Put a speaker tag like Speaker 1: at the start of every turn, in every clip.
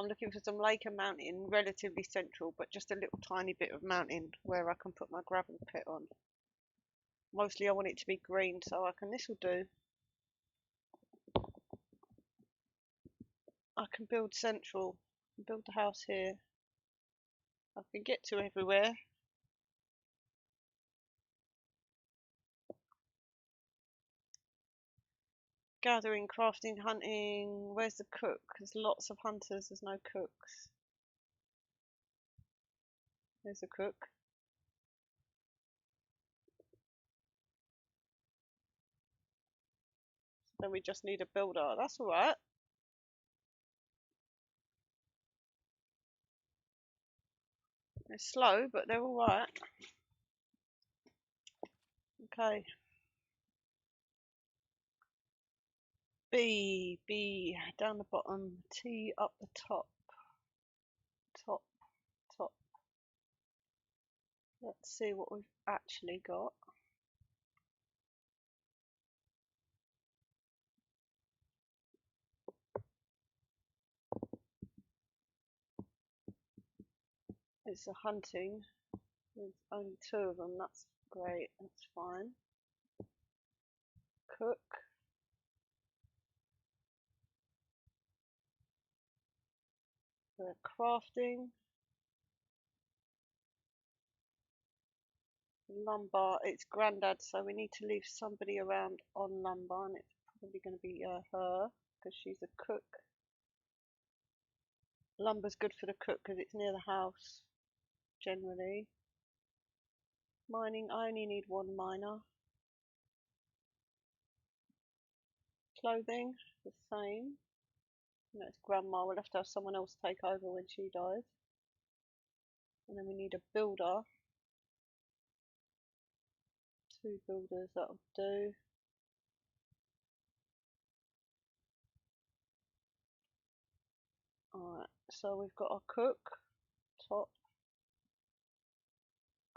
Speaker 1: I'm looking for some lake and mountain, relatively central, but just a little tiny bit of mountain where I can put my gravel pit on. Mostly I want it to be green, so this will do. I can build central, build the house here. I can get to everywhere. Gathering, crafting, hunting. Where's the cook? There's lots of hunters, there's no cooks. There's a cook. Then we just need a builder. That's alright. They're slow, but they're alright. Okay. B, down the bottom. T up the top. Top. Let's see what we've actually got. It's a hunting. There's only 2 of them. That's great. That's fine. Cook. Crafting. Lumber. It's Grandad, so we need to leave somebody around on lumber, and it's probably going to be her because she's a cook. Lumber's good for the cook because it's near the house generally. Mining, I only need 1 miner. Clothing, the same. No, it's grandma. We'll have to have someone else take over when she dies. And then we need a builder. 2 builders, that'll do. Alright, so we've got a cook top.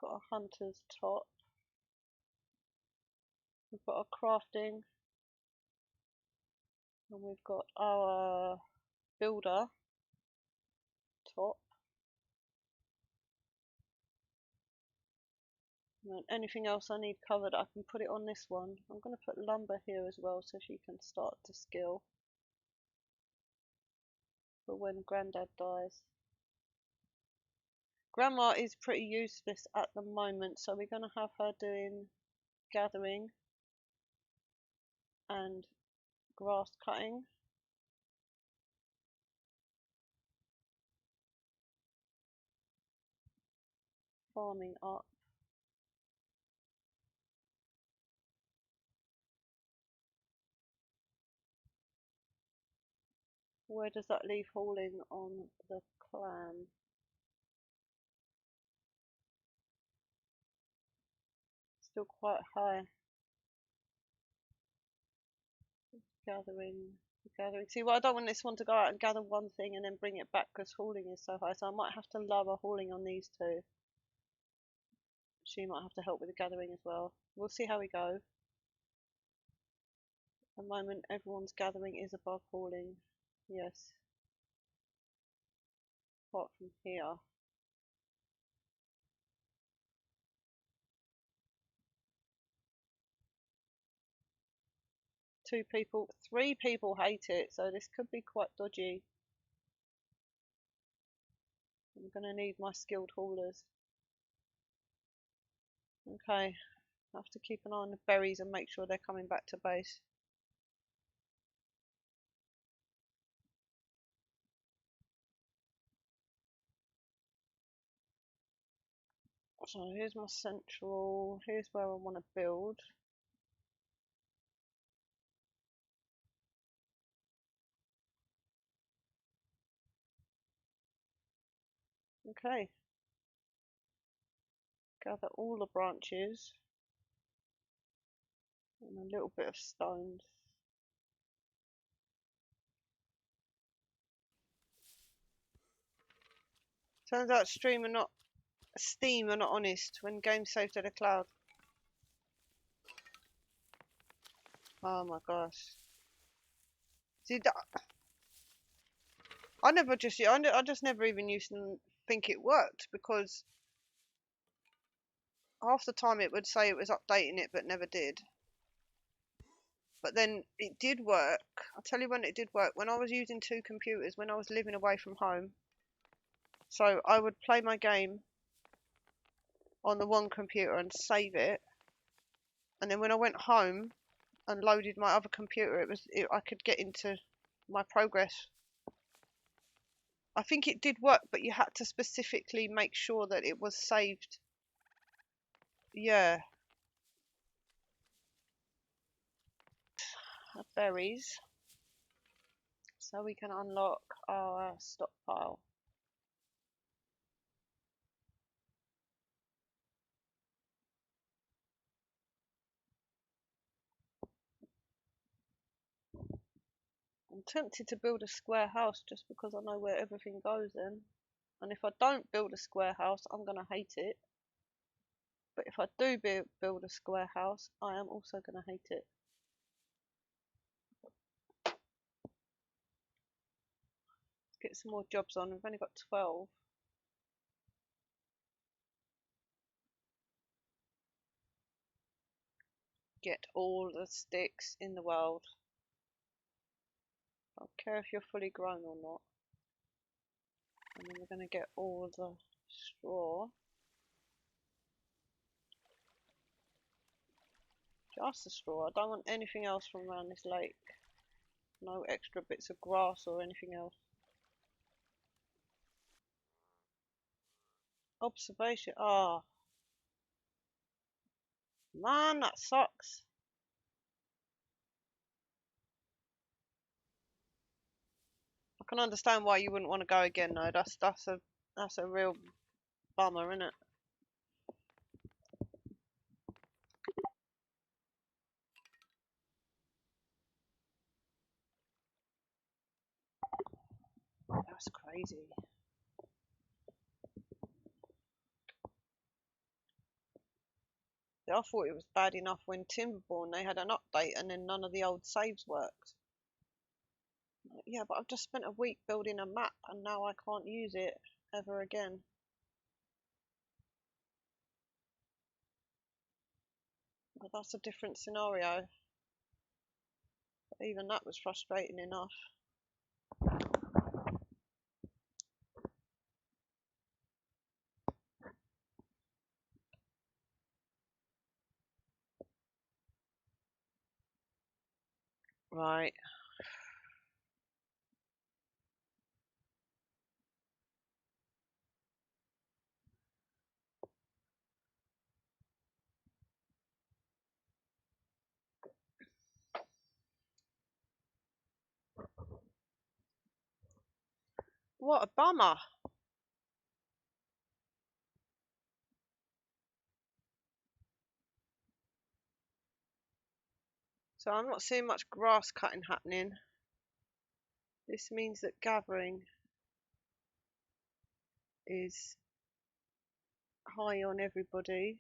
Speaker 1: Got a hunter's top. We've got a crafting. And we've got our builder top. And anything else I need covered, I can put it on this one. I'm going to put lumber here as well so she can start to skill for when Grandad dies. Grandma is pretty useless at the moment, so we're going to have her doing gathering and grass cutting. Farming up. Where does that leave hauling on the clan? Still quite high. Gathering. See, well, I don't want this one to go out and gather one thing and then bring it back because hauling is so high, so I might have to lower hauling on these 2. She might have to help with the gathering as well. We'll see how we go. At the moment, everyone's gathering is above hauling. Yes. Apart from here. Two people, 3 people hate it, so this could be quite dodgy. I'm going to need my skilled haulers. Okay, I have to keep an eye on the berries and make sure they're coming back to base. So here's my central, here's where I want to build. Okay. Gather all the branches and a little bit of stones. Turns out Steam are not honest when games saved to the cloud. Oh my gosh. See that? I just never even used to think it worked, because half the time it would say it was updating it but never did. But then it did work. I'll tell you when it did work. When I was using two computers, when I was living away from home. So I would play my game on the one computer and save it. And then when I went home and loaded my other computer, I could get into my progress. I think it did work, but you had to specifically make sure that it was saved. Yeah. Berries. So we can unlock our stockpile. I'm tempted to build a square house just because I know where everything goes in. And if I don't build a square house, I'm going to hate it. But if I do build a square house, I am also going to hate it. Let's get some more jobs on. We've only got 12. Get all the sticks in the world. I don't care if you're fully grown or not. And then we're going to get all the straw. Just the straw. I don't want anything else from around this lake. No extra bits of grass or anything else. Observation. Ah. Oh, man, that sucks. I can understand why you wouldn't want to go again though. That's a real bummer, isn't it? That's crazy. I thought it was bad enough when Timberborn they had an update and then none of the old saves worked. Yeah, but I've just spent a week building a map and now I can't use it ever again. But that's a different scenario. But even that was frustrating enough. Right. What a bummer. So I'm not seeing much grass cutting happening. This means that gathering is high on everybody.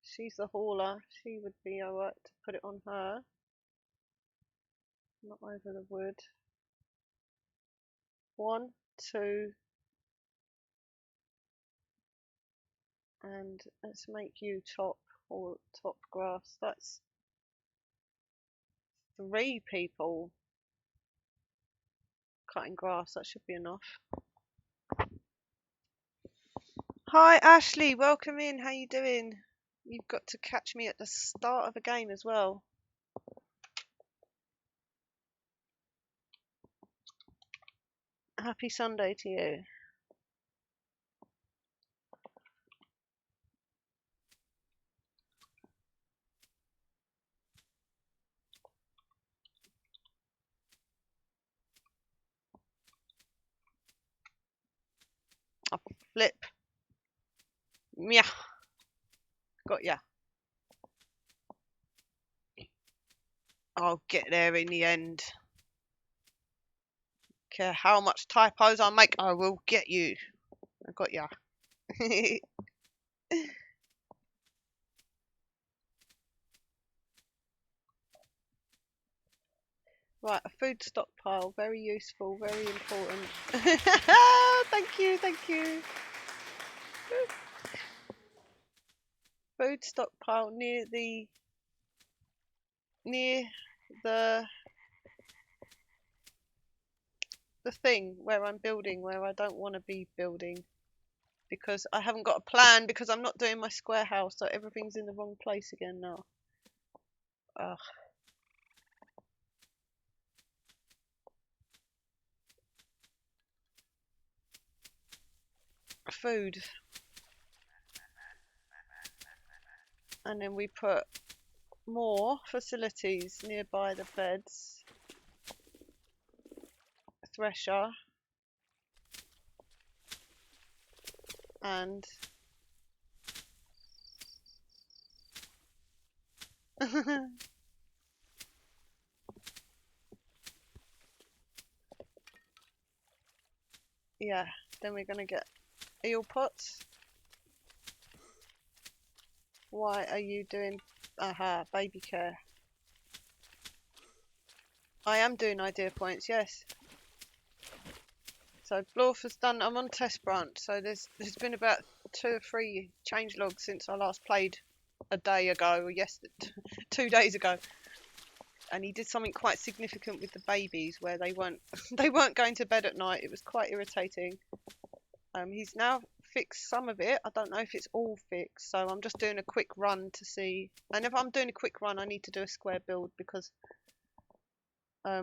Speaker 1: She's the hauler. She would be alright to put it on her. Not over the wood. 1, 2, and let's make you top or top grass. That's 3 people cutting grass. That should be enough. Hi Ashley, welcome in. How you doing? You've got to catch me at the start of a game as well. Happy Sunday to you. Oh, flip. Yeah. Got ya. I'll get there in the end. Care how much typos I make, I will get you. I got ya. Right, a food stockpile, very useful, very important. Thank you, thank you. Food stockpile near the the thing where I'm building, where I don't want to be building, because I haven't got a plan, because I'm not doing my square house, so everything's in the wrong place again now. Ugh. Food. And then we put more facilities nearby the beds. Thresher. And yeah, then we're gonna get eel pots. Why are you doing baby care? I am doing idea points, yes. So Blorf has done. I'm on test branch, so there's been about 2 or 3 change logs since I last played a day ago, or 2 days ago. And he did something quite significant with the babies, where they weren't they weren't going to bed at night. It was quite irritating. He's now fixed some of it. I don't know if it's all fixed, so I'm just doing a quick run to see. And if I'm doing a quick run, I need to do a square build, because I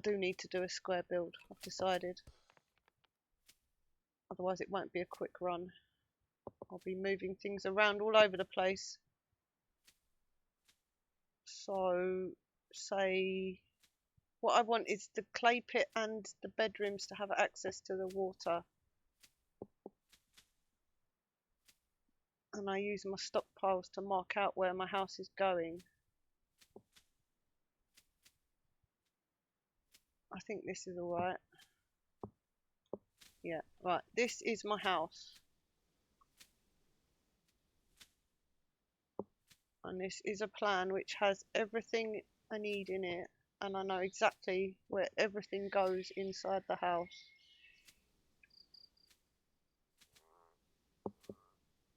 Speaker 1: do need to do a square build, I've decided. Otherwise it won't be a quick run. I'll be moving things around all over the place. So, say, what I want is the clay pit and the bedrooms to have access to the water. And I use my stockpiles to mark out where my house is going. I think this is alright. Yeah, right, this is my house. And this is a plan which has everything I need in it. And I know exactly where everything goes inside the house.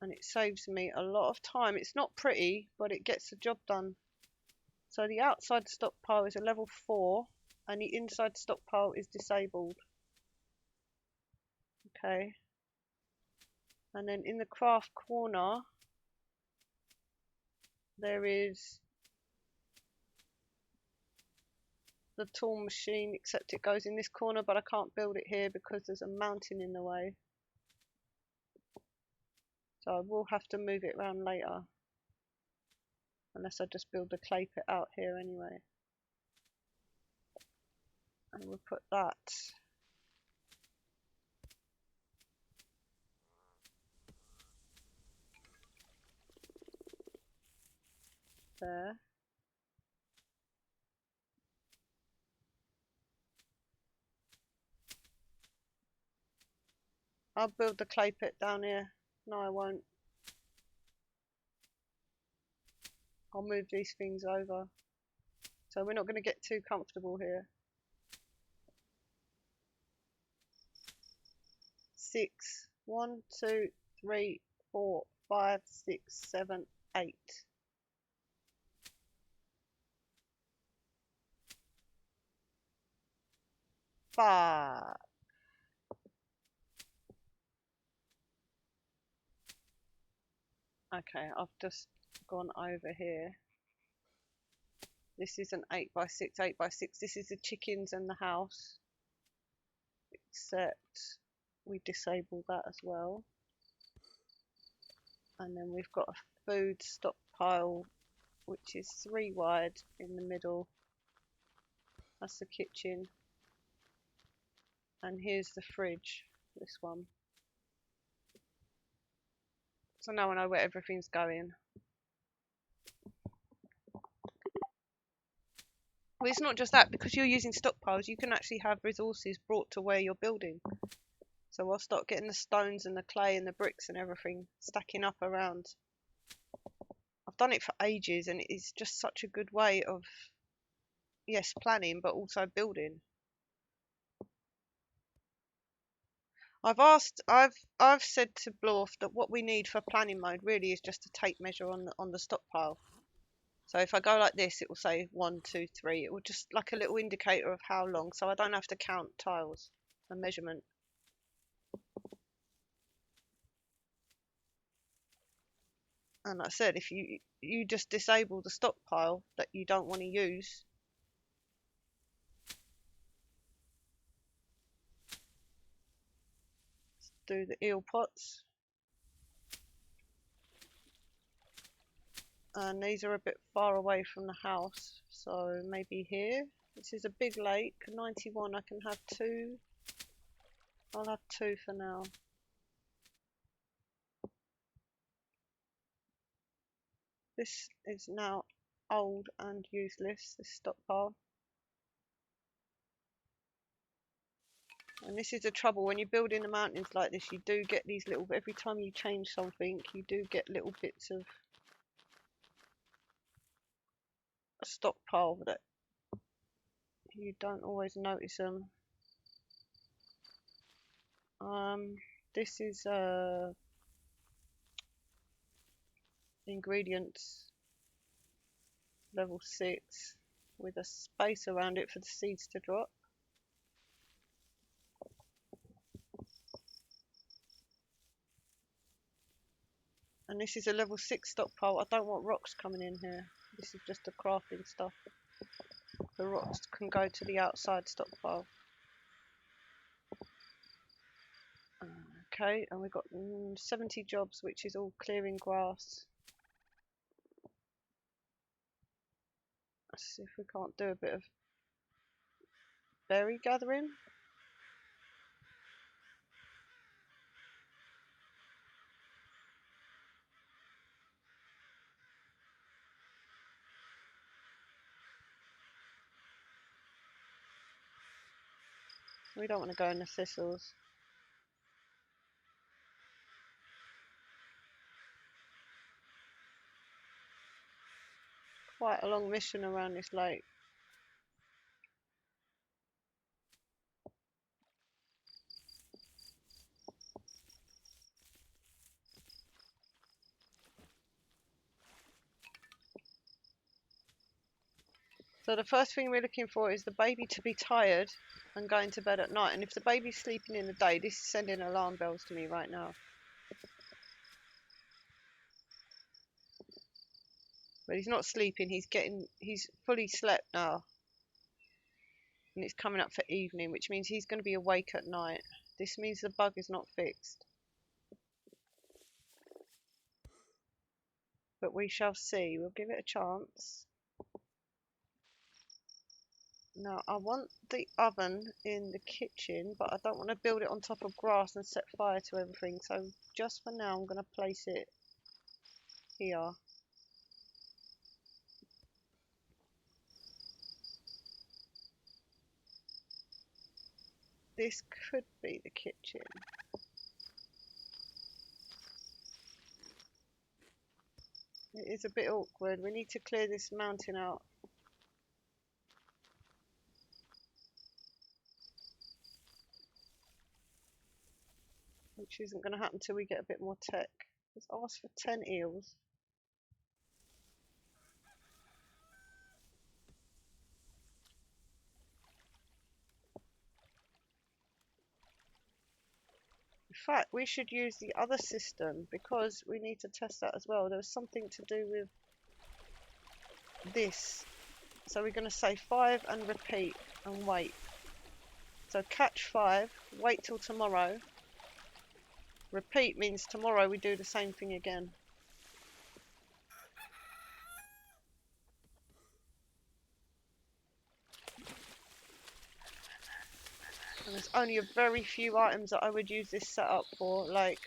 Speaker 1: And it saves me a lot of time. It's not pretty, but it gets the job done. So the outside stockpile is a level 4, and the inside stockpile is disabled. Okay. And then in the craft corner, there is the tool machine, except it goes in this corner, but I can't build it here because there's a mountain in the way. So I will have to move it around later, unless I just build the clay pit out here anyway. And we'll put that there. I'll build the clay pit down here. No, I won't. I'll move these things over. So we're not going to get too comfortable here. 6. 1, 2, 3, 4, 5, 6, 7, 8. Five. Okay, I've just gone over here. This is an 8x6, 8x6. This is the chickens and the house. Except we disable that as well. And then we've got a food stockpile, which is 3 wide in the middle. That's the kitchen. And here's the fridge, this one. So now I know where everything's going. Well, it's not just that, because you're using stockpiles, you can actually have resources brought to where you're building. So I'll start getting the stones and the clay and the bricks and everything stacking up around. I've done it for ages, and it is just such a good way of, yes, planning, but also building. I've said to Blorf that what we need for planning mode really is just a tape measure on the stockpile. So if I go like this, it will say 1, 2, 3. It will just like a little indicator of how long, so I don't have to count tiles and measurement. And like I said, if you just disable the stockpile that you don't want to use, let's do the eel pots. And these are a bit far away from the house, so maybe here. This is a big lake, 91. I can have 2. I'll have 2 for now. This is now old and useless, this stockpile. And this is the trouble when you build in the mountains like this, you do get these little, every time you change something, you do get little bits of a stockpile that you don't always notice them. This is ingredients level 6 with a space around it for the seeds to drop. And this is a level 6 stockpile. I don't want rocks coming in here. This is just the crafting stuff. The rocks can go to the outside stockpile. Okay, and we've got 70 jobs, which is all clearing grass. Let's see if we can't do a bit of berry gathering. We don't want to go in the thistles. Quite a long mission around this lake. So the first thing we're looking for is the baby to be tired and going to bed at night. And if the baby's sleeping in the day, this is sending alarm bells to me right now. But he's not sleeping, he's fully slept now. And it's coming up for evening, which means he's going to be awake at night. This means the bug is not fixed. But we shall see. We'll give it a chance. Now, I want the oven in the kitchen, but I don't want to build it on top of grass and set fire to everything. So just for now, I'm going to place it here. This could be the kitchen. It is a bit awkward. We need to clear this mountain out. Which isn't going to happen until we get a bit more tech. Let's ask for 10 eels. In fact, we should use the other system because we need to test that as well. There was something to do with this. So we're going to say 5 and repeat and wait. So catch 5, wait till tomorrow. Repeat means tomorrow we do the same thing again. And there's only a very few items that I would use this setup for, like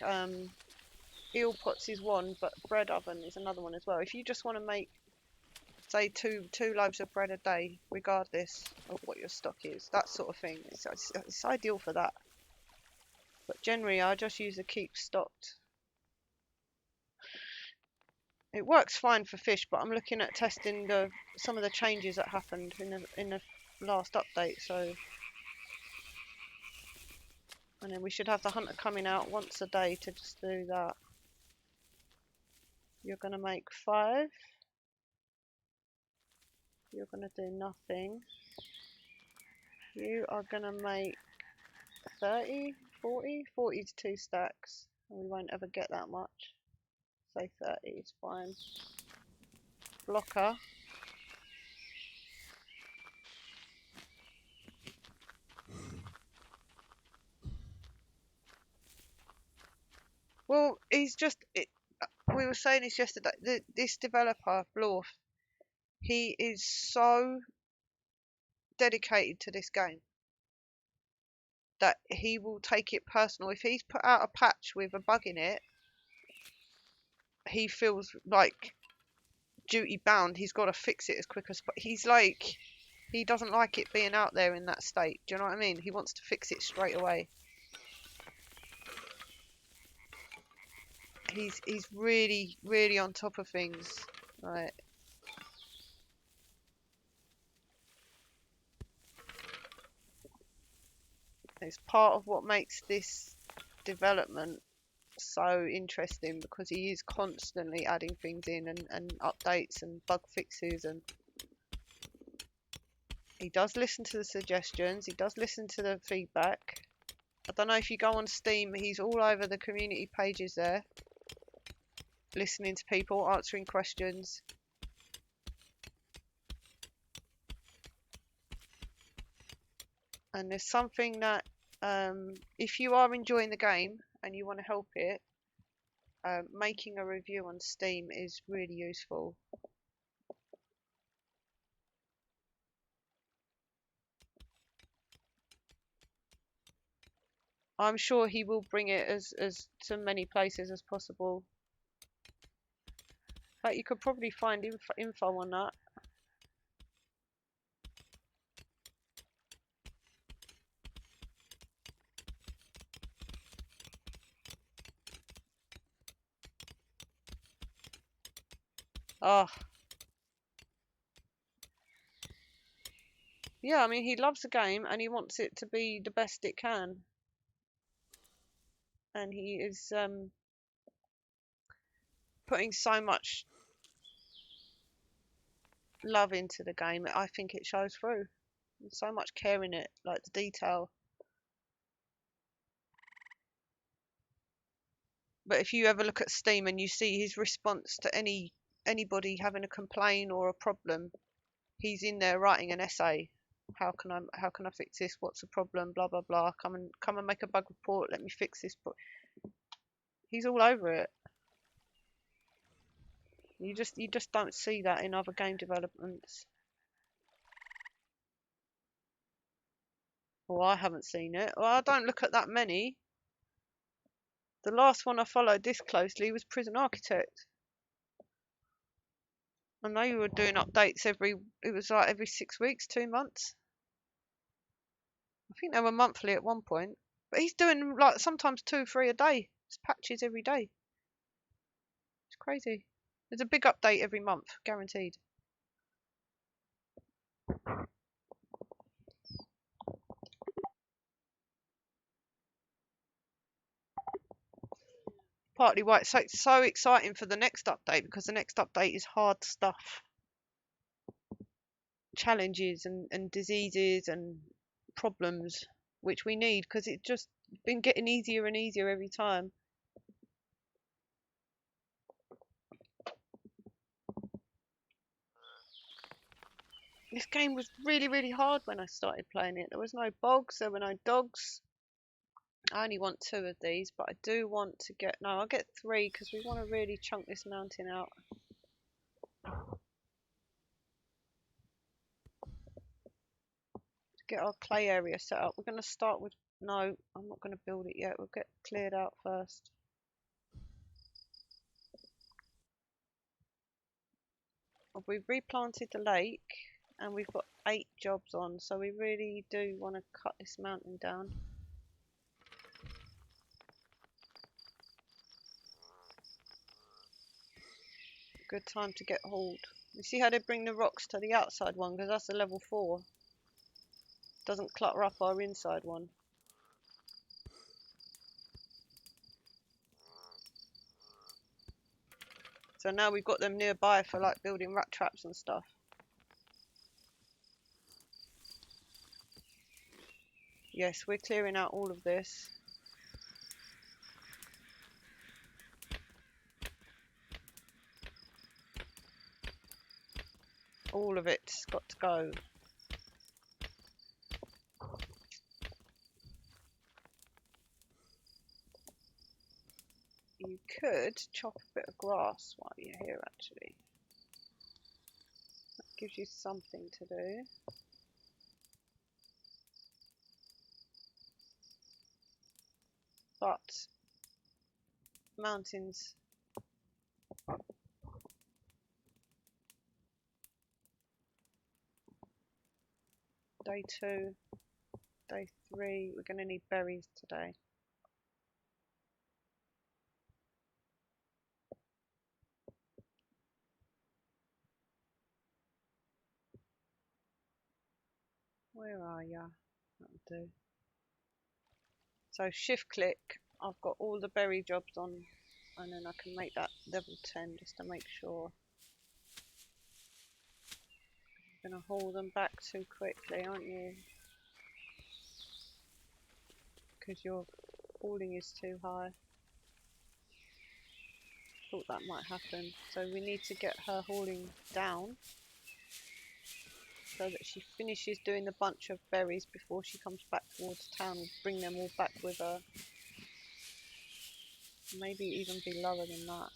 Speaker 1: eel pots is one, but bread oven is another one as well. If you just want to make, say, two loaves of bread a day, regardless of what your stock is, that sort of thing, it's ideal for that. But generally, I just use the keep stocked. It works fine for fish, but I'm looking at testing some of the changes that happened in the last update. So, and then we should have the hunter coming out once a day to just do that. You're gonna make 5. You're gonna do nothing. You are gonna make 30, 40. 40 is 2 stacks, and we won't ever get that much. Say 30 is fine. Blocker. Well, he's just. We were saying this yesterday. This developer, Blorf, he is so dedicated to this game that he will take it personal. If he's put out a patch with a bug in it, he feels like duty bound. He's got to fix it as quick as. But he's like, he doesn't like it being out there in that state. Do you know what I mean? He wants to fix it straight away. He's really, really on top of things. Right. It's part of what makes this development so interesting, because he is constantly adding things in and updates and bug fixes, and he does listen to the suggestions, he does listen to the feedback. I don't know if you go on Steam, he's all over the community pages there, listening to people, answering questions. And there's something that if you are enjoying the game and you want to help it, making a review on Steam is really useful. I'm sure he will bring it as to many places as possible. But you could probably find info on that. Oh. Yeah, I mean, he loves the game and he wants it to be the best it can. And he is putting so much love into the game. I think it shows through. There's so much care in it, like the detail. But if you ever look at Steam and you see his response to anybody having a complaint or a problem, he's in there writing an essay. How can I fix this? What's the problem? Blah blah blah. Come and make a bug report. Let me fix this. He's all over it. You just don't see that in other game developments. Well, I haven't seen it. Well, I don't look at that many. The last one I followed this closely was Prison Architect. I know you were doing updates it was like every 6 weeks, 2 months. I think they were monthly at one point. But he's doing like sometimes 2, 3 a day. It's patches every day. It's crazy. There's a big update every month, guaranteed. Partly why it's so exciting for the next update, because the next update is hard stuff. Challenges and diseases and problems, which we need, because it's just been getting easier and easier every time. This game was really, really hard when I started playing it. There was no bogs, there were no dogs. I only want 2 of these, but I do want to get... No, I'll get 3, because we want to really chunk this mountain out. To get our clay area set up, we're going to start with... No, I'm not going to build it yet. We'll get cleared out first. We've replanted the lake, and we've got 8 jobs on, so we really do want to cut this mountain down. Good time to get hauled. You see how they bring the rocks to the outside one, because that's a level 4. Doesn't clutter up our inside one. So now we've got them nearby for like building rat traps and stuff. Yes, we're clearing out all of this. All of it's got to go. You could chop a bit of grass while you're here, actually. That gives you something to do. But mountains. Day 2, day 3. We're going to need berries today. Where are ya? That'll do. So shift click. I've got all the berry jobs on, and then I can make that level 10 just to make sure. You're going to haul them back too quickly, aren't you? Because your hauling is too high. Thought that might happen. So we need to get her hauling down so that she finishes doing the bunch of berries before she comes back towards town and bring them all back with her. Maybe even be lower than that.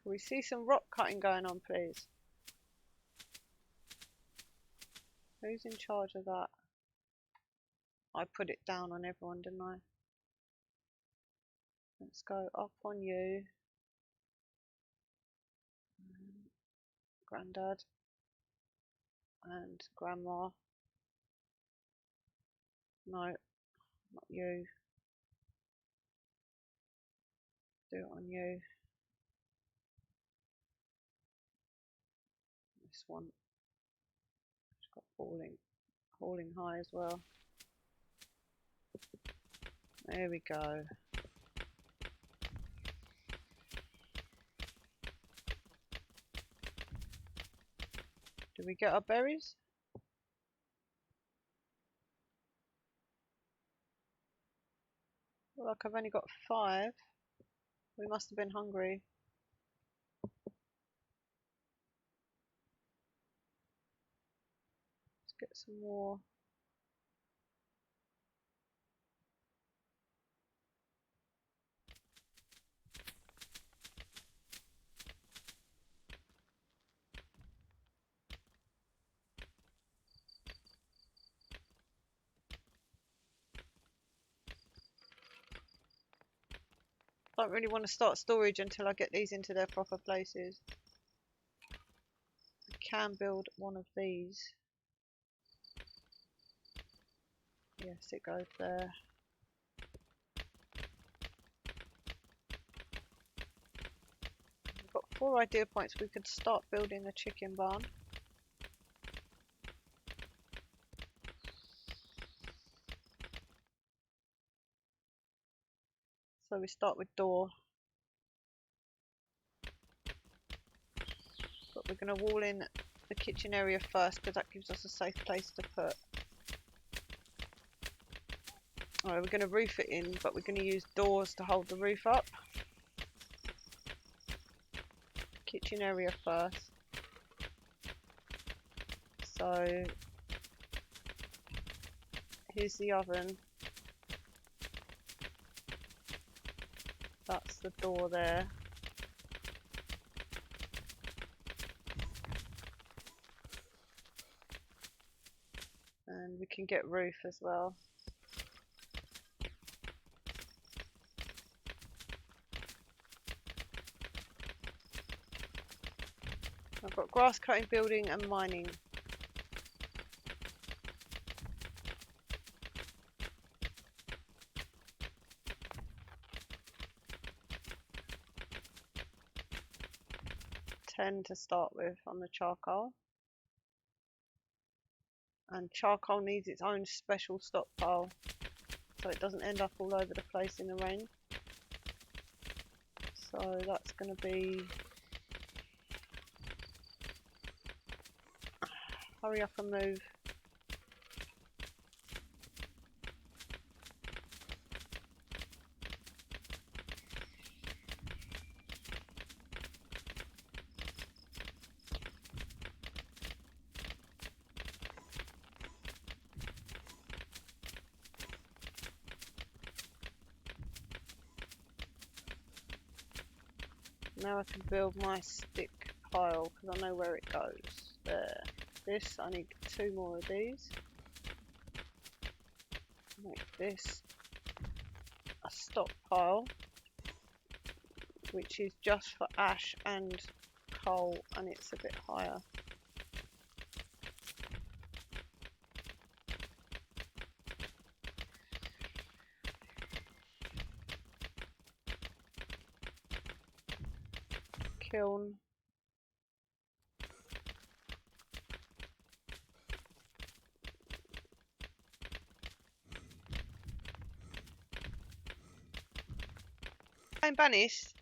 Speaker 1: Can we see some rock cutting going on, please? Who's in charge of that? I put it down on everyone, didn't I? Let's go up on you. Grandad. And Grandma. No, not you. Do it on you. This one. It's got hauling high as well. There we go. Did we get our berries? Look like I've only got 5. We must have been hungry. Let's get some more. Don't really want to start storage until I get these into their proper places. I can build one of these. Yes, it goes there. We've got 4 idea points. We could start building the chicken barn. So we start with door. But we're going to wall in the kitchen area first because that gives us a safe place to put. Alright, we're going to roof it in, but we're going to use doors to hold the roof up. Kitchen area first. So here's the oven. That's the door there. And we can get roof as well. I've I've got grass cutting, building and mining. $10 to start with on the charcoal. And charcoal needs its own special stockpile so it doesn't end up all over the place in the rain. So that's going to be... Hurry up and move. Now I can build my stick pile because I know where it goes. There. This, I need 2 more of these. Make this a stockpile, which is just for ash and coal, and it's a bit higher. Kiln. I'm banished.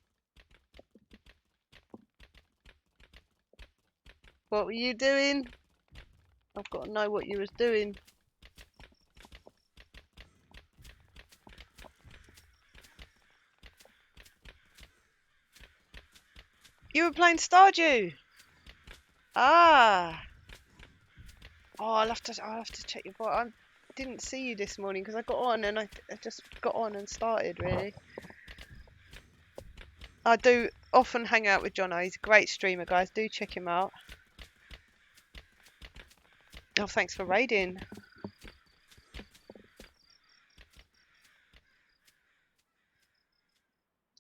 Speaker 1: What were you doing? I've got to know what you was doing. You were playing Stardew. Ah. Oh, I'll have to check your voice. I didn't see you this morning because I got on and I just got on and started really. I do often hang out with Jono. He's a great streamer, guys. Do check him out. Oh, thanks for raiding.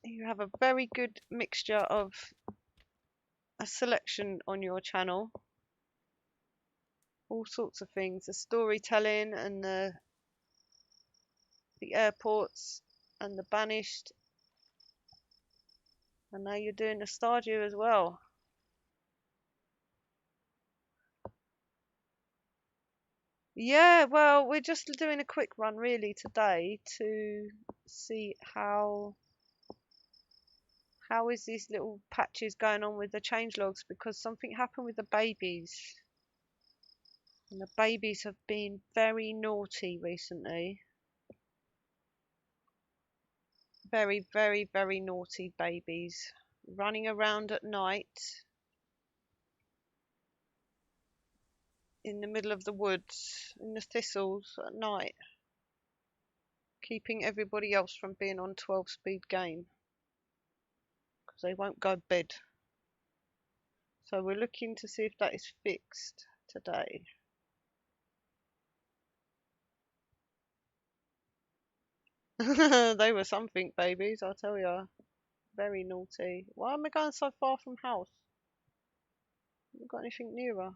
Speaker 1: You have a very good mixture of a selection on your channel. All sorts of things. The storytelling and the airports and the banished. And now you're doing the Stardew as well. Yeah, well, we're just doing a quick run really today to see how is these little patches going on with the changelogs, because something happened with the babies. And the babies have been very naughty recently. Very, very, very naughty babies. Running around at night in the middle of the woods, in the thistles at night, keeping everybody else from being on 12-speed game because they won't go to bed. So we're looking to see if that is fixed today. They were something, babies, I'll tell you. Very naughty. Why am I going so far from house? Haven't got anything nearer.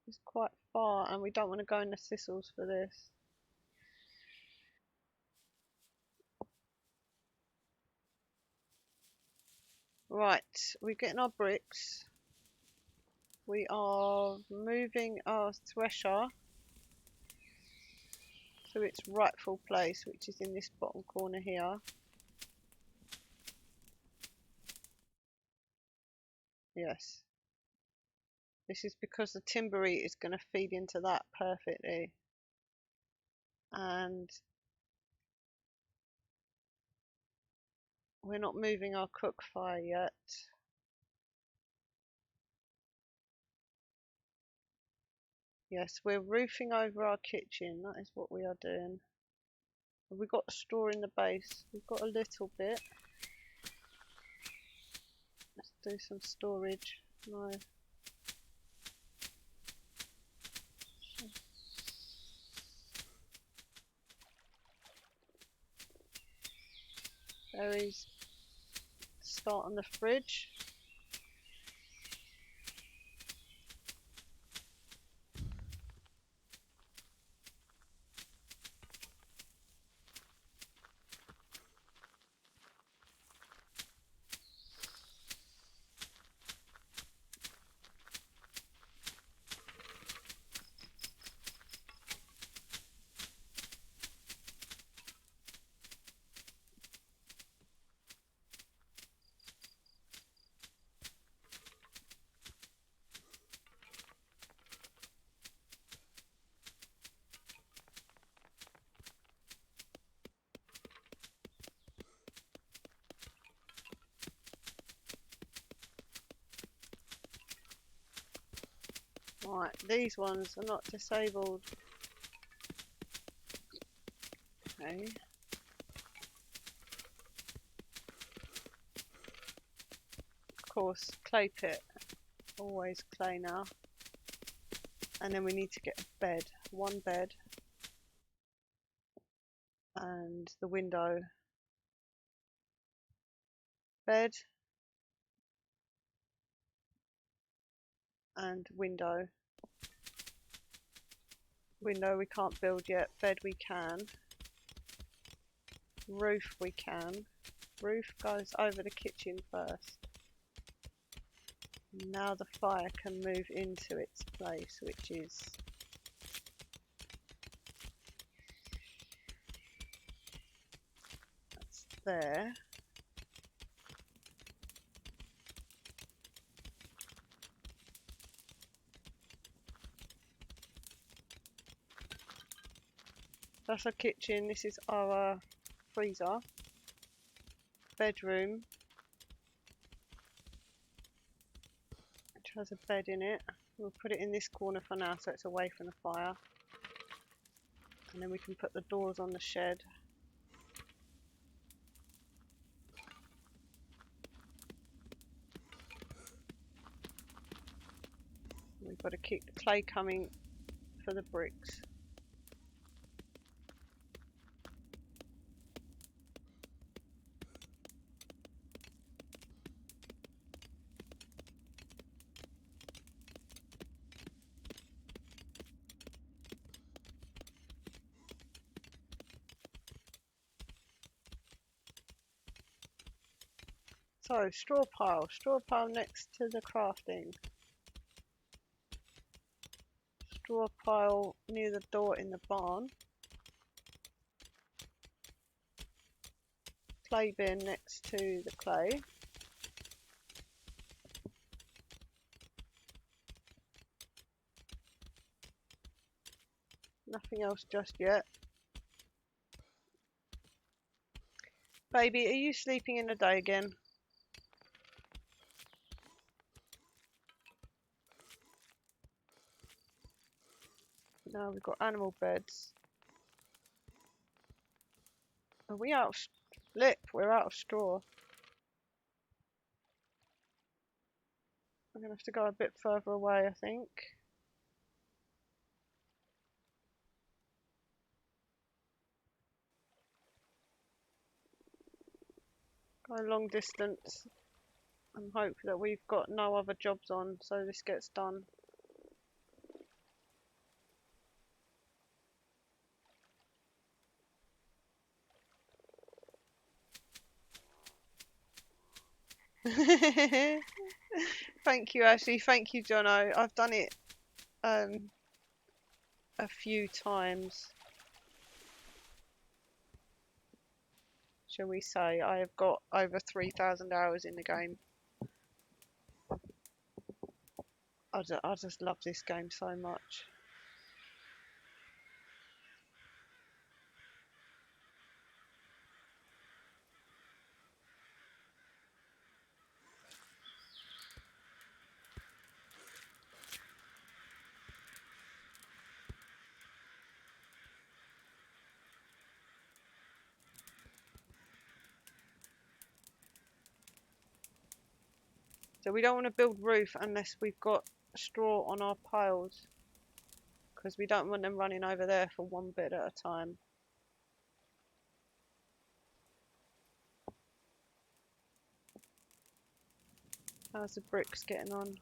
Speaker 1: It's quite far, and we don't want to go in the thistles for this. Right, we're getting our bricks. We are moving our thresher to its rightful place, which is in this bottom corner here. Yes. This is because the timbery is going to feed into that perfectly. And we're not moving our cook fire yet. Yes, we're roofing over our kitchen. That is what we are doing. Have we got a straw in the base? We've got a little bit. Let's do some storage. No. Berries. Start on the fridge. Right, these ones are not disabled. Okay. Of course, clay pit. Always clay now. And then we need to get a bed. One bed. And the window. Bed. And window. Window we can't build yet. Bed we can. Roof we can. Roof goes over the kitchen first. Now the fire can move into its place, which is that's there. That's our kitchen. This is our freezer. Bedroom, which has a bed in it. We'll put it in this corner for now so it's away from the fire. And then we can put the doors on the shed. We've got to keep the clay coming for the bricks. So, straw pile next to the crafting. Straw pile near the door in the barn. Clay bin next to the clay. Nothing else just yet. Baby, are you sleeping in the day again? No, we've got animal beds. Are we out of flip? We're out of straw. I'm going to have to go a bit further away, I think. Go a long distance and hope that we've got no other jobs on so this gets done. Thank you, Ashley. Thank you, Jono. I've done it a few times. Shall we say? I have got over 3,000 hours in the game. I just love this game so much. So we don't want to build roof unless we've got straw on our piles, because we don't want them running over there for one bit at a time. How's the bricks getting on?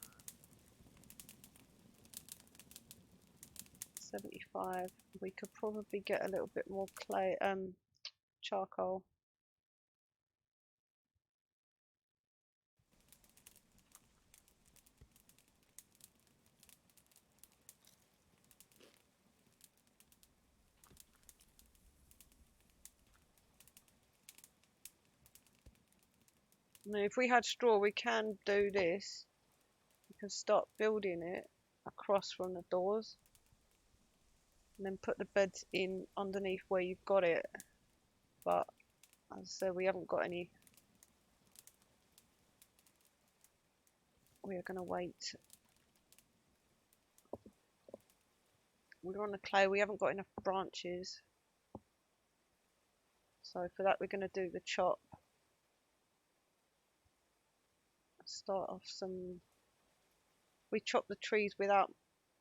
Speaker 1: 75. We could probably get a little bit more clay, charcoal. Now, if we had straw, we can do this. We can start building it across from the doors, and then put the beds in underneath where you've got it. But as I said, we haven't got any. We are going to wait. We're on the clay. We haven't got enough branches. So for that, we're going to do the chop. Start off some. We chop the trees without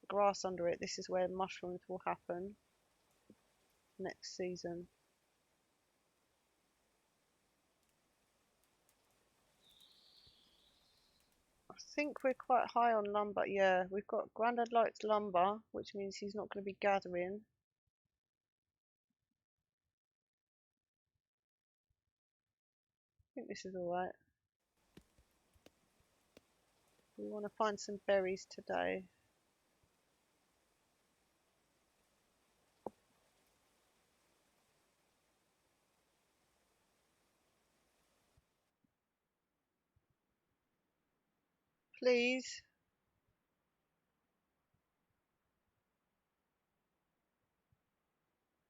Speaker 1: grass under it. This is where mushrooms will happen next season. I think we're quite high on lumber. Yeah, we've got Grandad likes lumber, which means he's not going to be gathering. I think this is alright. We want to find some berries today. Please.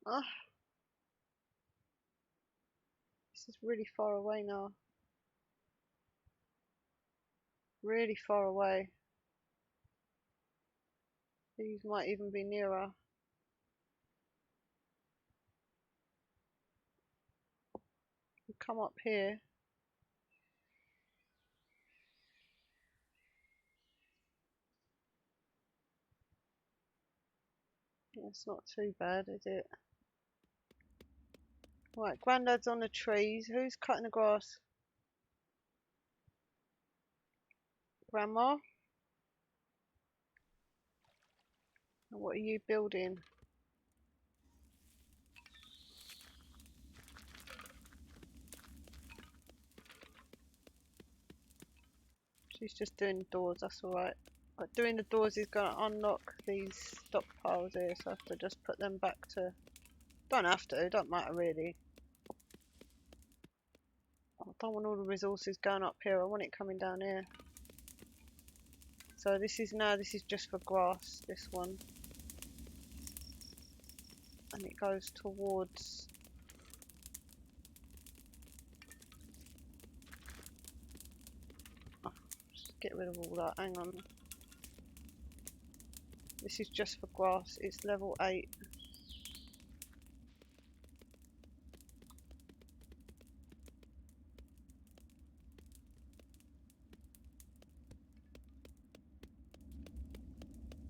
Speaker 1: Ah, this is really far away now. Really far away. These might even be nearer. We come up here. It's not too bad, is it? Right, Grandad's on the trees. Who's cutting the grass? Grandma? And what are you building? She's just doing the doors, that's alright. But doing the doors is going to unlock these stockpiles here, so I have to just put them back to... Don't have to, don't matter really. I don't want all the resources going up here, I want it coming down here. So this is just for grass, this one. And it goes towards... Oh, just get rid of all that, hang on. This is just for grass, it's level 8.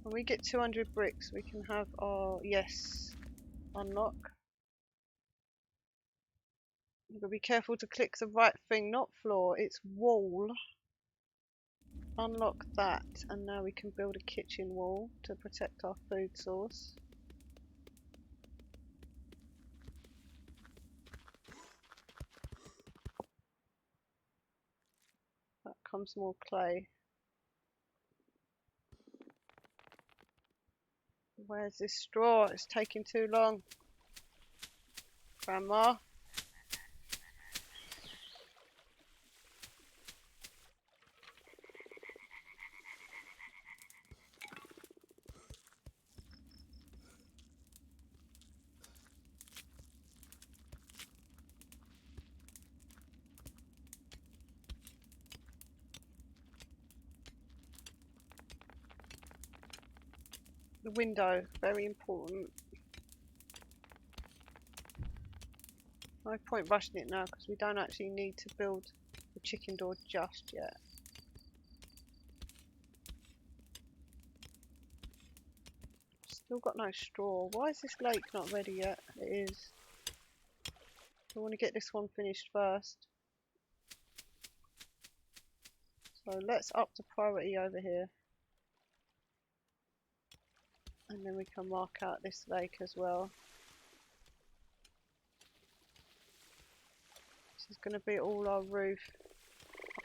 Speaker 1: When we get 200 bricks, we can have our, yes, unlock. You've got to be careful to click the right thing, not floor, it's wall. Unlock that, and now we can build a kitchen wall to protect our food source. That comes more clay. Where's this straw? It's taking too long. Grandma? The window, very important. No point rushing it now because we don't actually need to build the chicken door just yet. Still got no straw. Why is this lake not ready yet? It is. I want to get this one finished first. So let's up the priority over here. And then we can mark out this lake as well. This is going to be all our roof,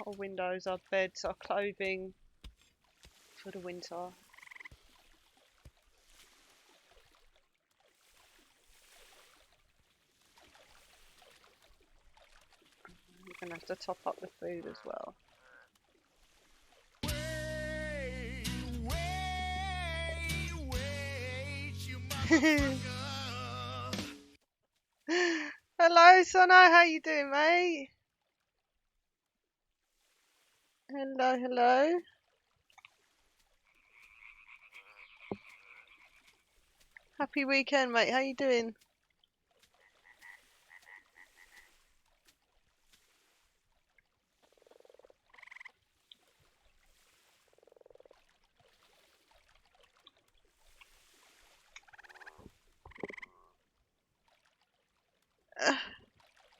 Speaker 1: our windows, our beds, our clothing for the winter. We're going to have to top up the food as well. Hello, Sono. How you doing, mate? Hello, hello. Happy weekend, mate. How you doing?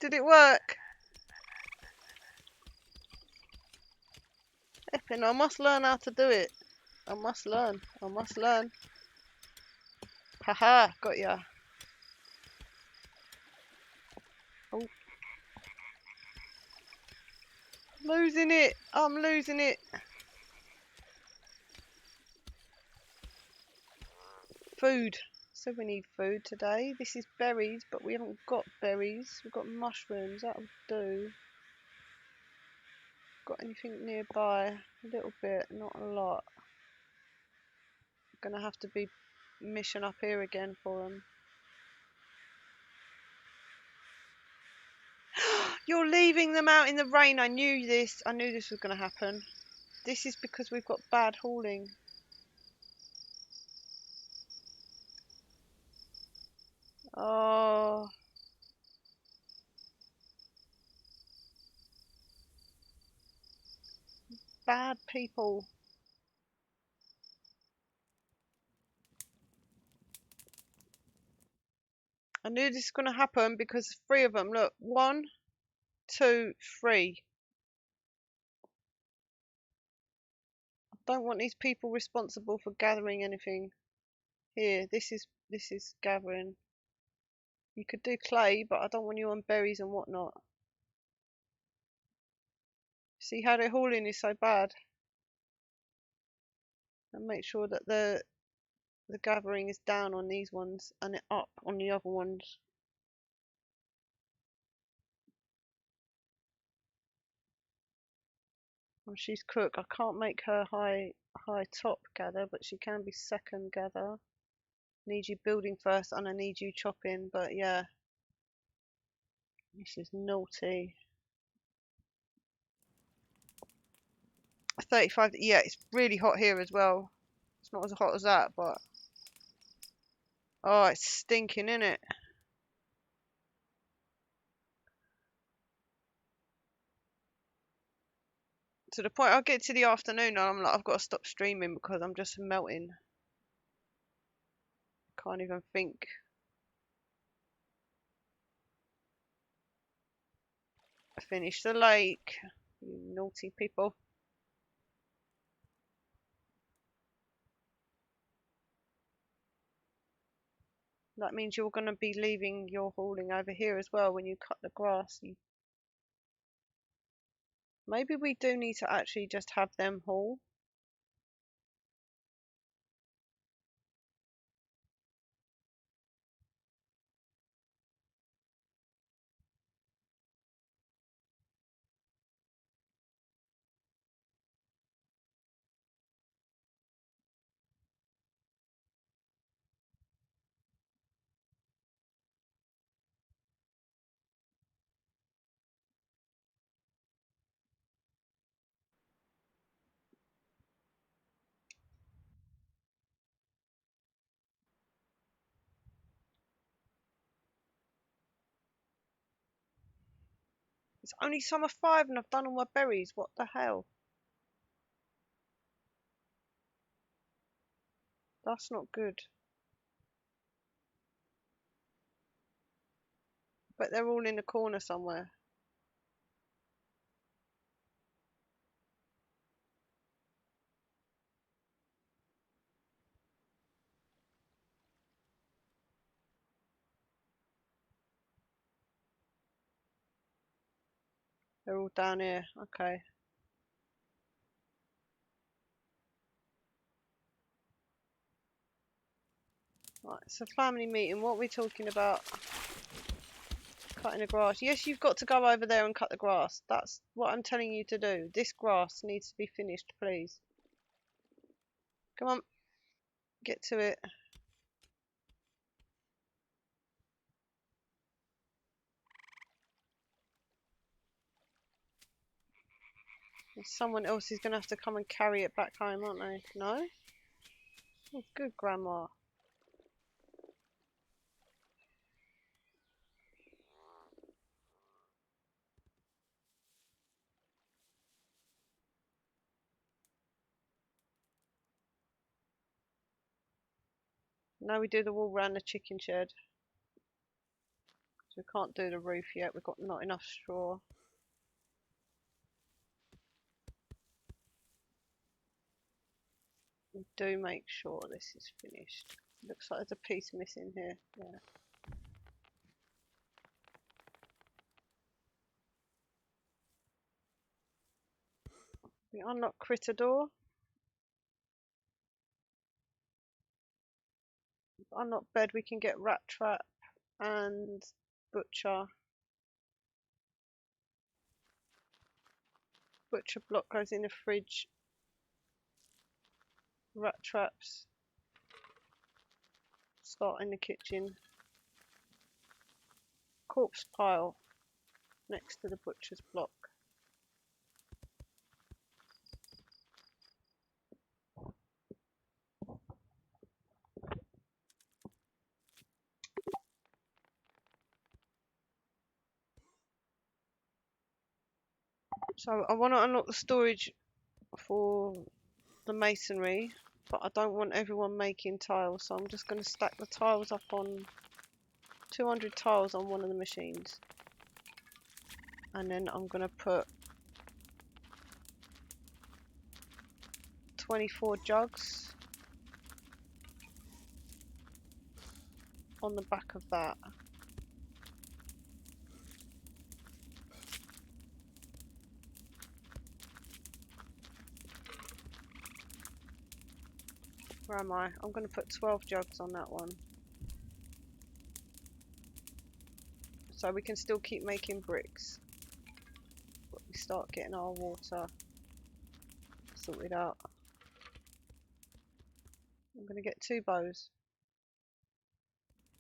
Speaker 1: Did it work? Epping, I must learn how to do it. I must learn. I must learn. Haha, got ya. Oh. Losing it. I'm losing it. Food. So we need food today. This is berries, but we haven't got berries. We've got mushrooms. That'll do. Got anything nearby? A little bit, not a lot. Gonna have to be mission up here again for them. You're leaving them out in the rain. I knew this. I knew this was gonna happen. This is because we've got bad hauling. Oh. Bad people. I knew this was going to happen because three of them. Look, 1, 2, 3. I don't want these people responsible for gathering anything. Here, this is gathering. You could do clay, but I don't want you on berries and whatnot. See how their hauling is so bad. And make sure that the gathering is down on these ones and it up on the other ones. Well, she's cook. I can't make her high top gather, but she can be second gather. Need you building first, and I need you chopping. But yeah, this is naughty. 35. Yeah, it's really hot here as well. It's not as hot as that, but oh, it's stinking, isn't it? To the point I get to the afternoon and I'm like, I've got to stop streaming because I'm just melting. Can't even think. Finish the lake, you naughty people. That means you're going to be leaving your hauling over here as well when you cut the grass. Maybe we do need to actually just have them haul. It's only summer 5 and I've done all my berries. What the hell? That's not good. But they're all in the corner somewhere. They're all down here. Okay. Right, it's a family meeting. What are we talking about? Cutting the grass. Yes, you've got to go over there and cut the grass. That's what I'm telling you to do. This grass needs to be finished, please. Come on. Get to it. And someone else is going to have to come and carry it back home, aren't they? No? Oh, good, Grandma. Now we do the wall round the chicken shed. So we can't do the roof yet. We've got not enough straw. We do make sure this is finished. Looks like there's a piece missing here. Yeah. We unlock critter door. Unlock bed. We can get rat trap and butcher. Butcher block goes in the fridge. Rat traps start in the kitchen. Corpse pile next to the butcher's block. So I want to unlock the storage for the masonry, but I don't want everyone making tiles, so I'm just going to stack the tiles up on 200 tiles on one of the machines, and then I'm going to put 24 jugs on the back of that. Where am I? I'm going to put 12 jugs on that one. So we can still keep making bricks. But we start getting our water sorted out. I'm going to get 2 bows.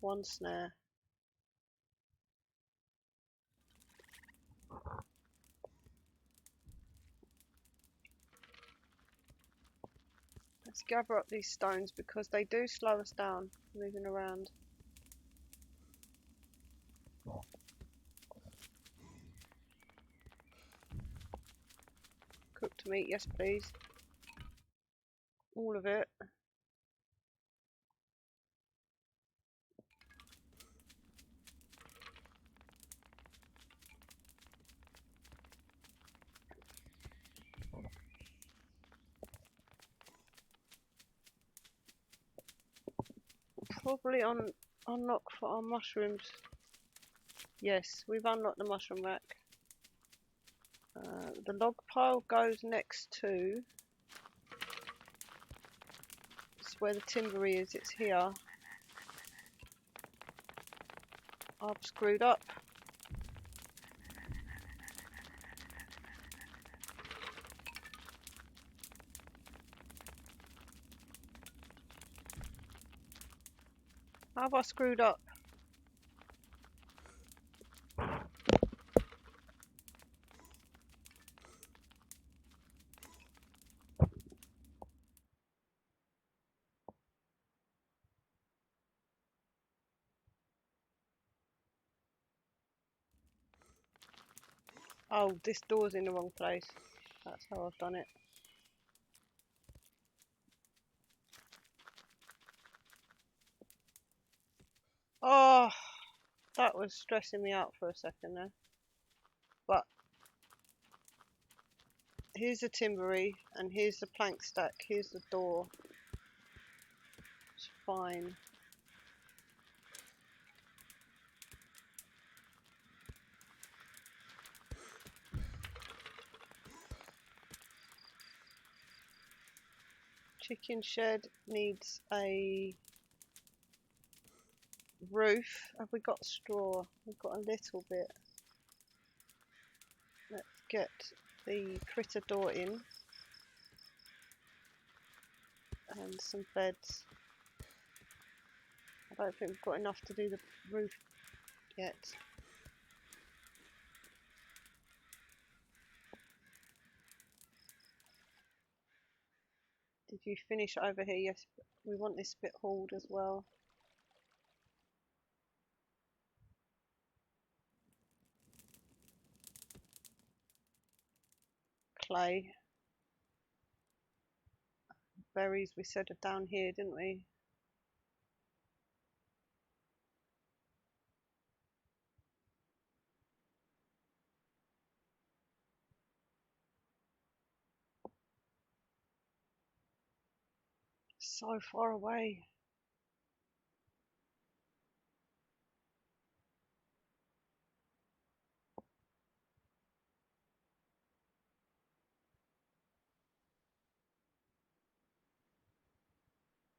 Speaker 1: 1 snare. Let's gather up these stones because they do slow us down moving around. Cooked meat, yes please. All of it. Probably unlock for our mushrooms. Yes, we've unlocked the mushroom rack. The log pile goes next to. It's where the timbery is. It's here. I've screwed up. How have I screwed up? Oh, this door's in the wrong place. That's how I've done it. Oh, that was stressing me out for a second there. But here's the timbery, and here's the plank stack. Here's the door. It's fine. Chicken shed needs a roof. Have we got straw? We've got a little bit. Let's get the critter door in. And some beds. I don't think we've got enough to do the roof yet. Did you finish over here? Yes, we want this bit hauled as well. Clay. Berries we said are down here, didn't we? So far away.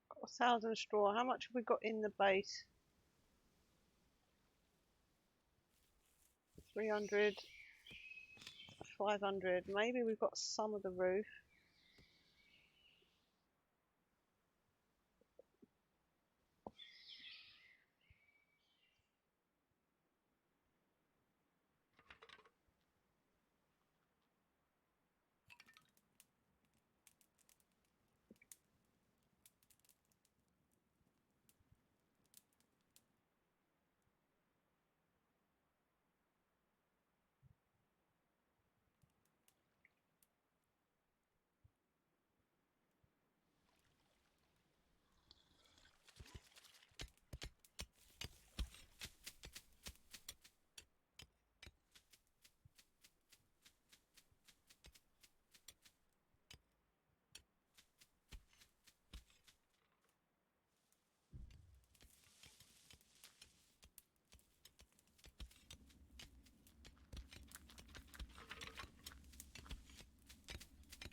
Speaker 1: Got 1,000 straw. How much have we got in the base? 300, 500. Maybe we've got some of the roof.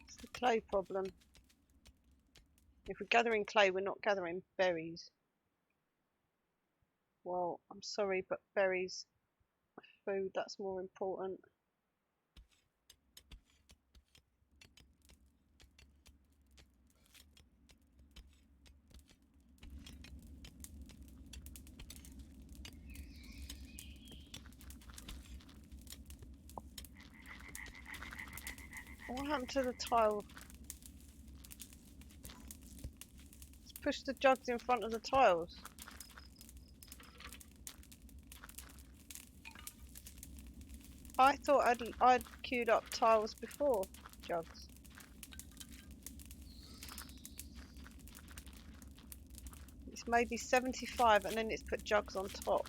Speaker 1: It's the clay problem. If we're gathering clay, we're not gathering berries. Well, I'm sorry, but berries, food, that's more important. What happened to the tile? Let's push the jugs in front of the tiles. I thought I'd queued up tiles before jugs. It's maybe 75 and then it's put jugs on top.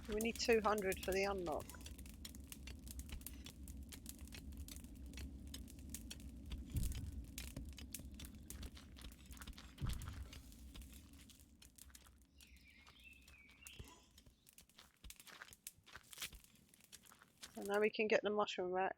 Speaker 1: We need 200 for the unlock. So now we can get the mushroom rack.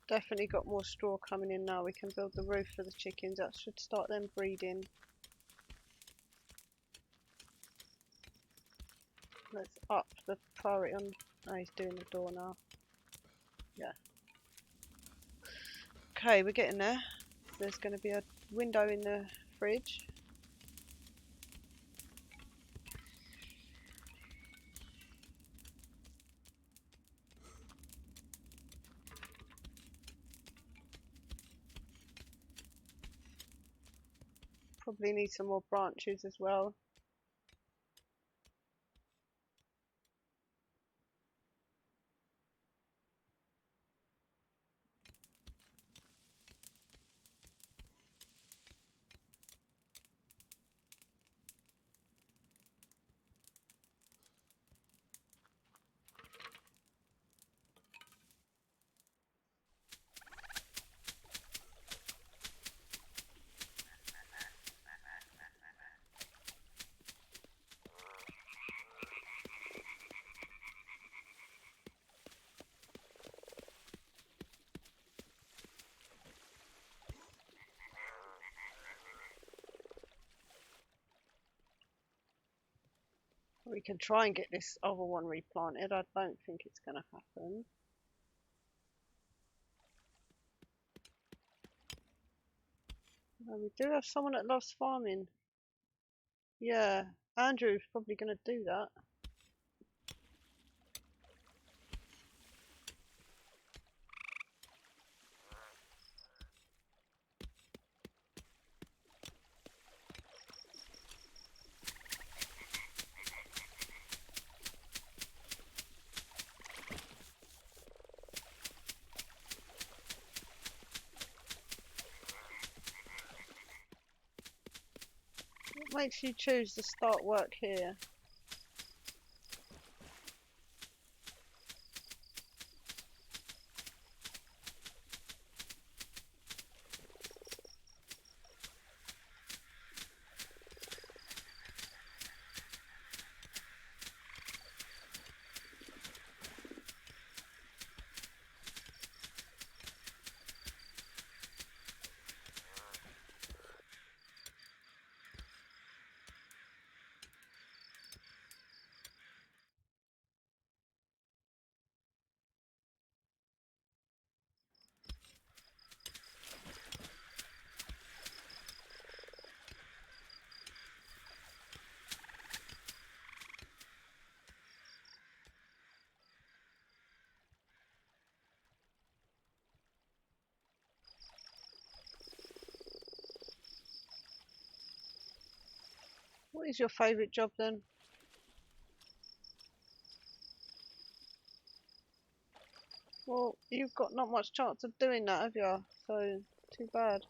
Speaker 1: Definitely got more straw coming in now. We can build the roof for the chickens. That should start them breeding. Let's up the priority on... Oh, he's doing the door now. Yeah. Okay, we're getting there. There's going to be a window in the fridge. Probably need some more branches as well. We can try and get this other one replanted. I don't think it's going to happen. We do have someone that loves farming. Yeah, Andrew's probably going to do that. What makes you choose to start work here? What is your favourite job then? Well, you've got not much chance of doing that, have you? So, too bad.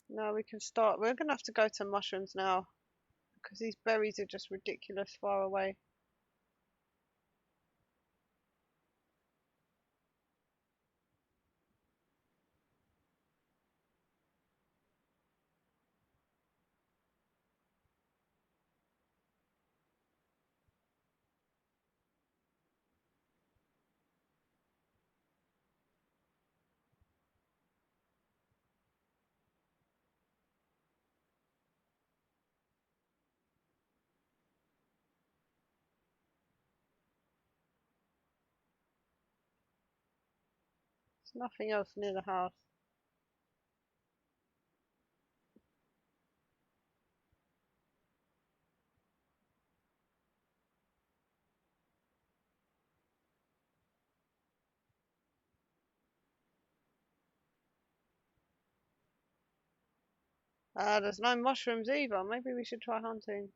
Speaker 1: Now we can start. We're going to have to go to mushrooms now, because these berries are just ridiculous far away. There's nothing else near the house. There's no mushrooms either. Maybe we should try hunting.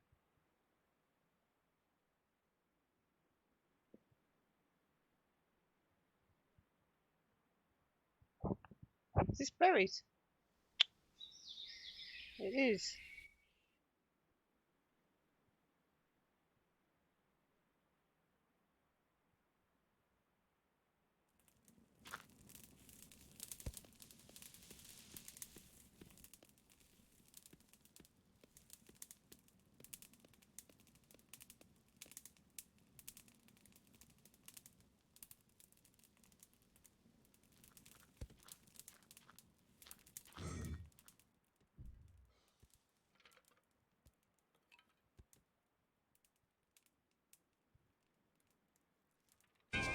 Speaker 1: Is this berries? It is.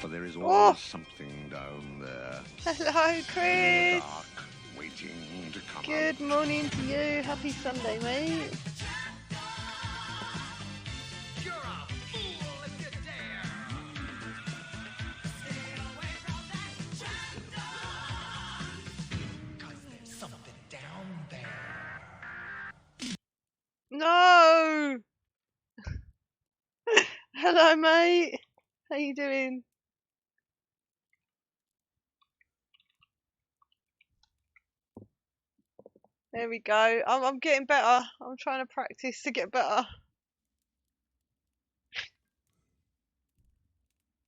Speaker 2: For there is always something down there.
Speaker 1: Hello, Chris.
Speaker 2: Dark, waiting to come
Speaker 1: Good morning to you. Happy Sunday, mate.
Speaker 3: You're a fool if you dare. Stay away from that trapdoor. 'Cause there's something down there.
Speaker 1: No. Hello, mate. How you doing? There we go. I'm getting better. I'm trying to practice to get better.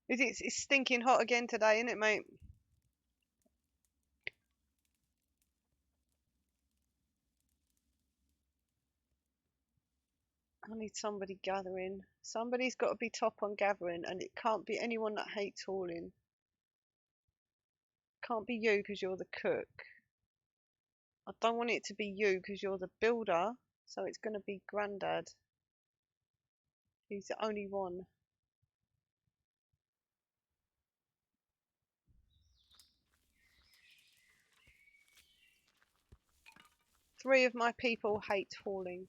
Speaker 1: It's stinking hot again today, isn't it, mate? I need somebody gathering. Somebody's got to be top on gathering, and it can't be anyone that hates hauling. Can't be you because you're the cook. I don't want it to be you because you're the builder, so it's going to be Grandad. He's the only one. Three of my people hate hauling.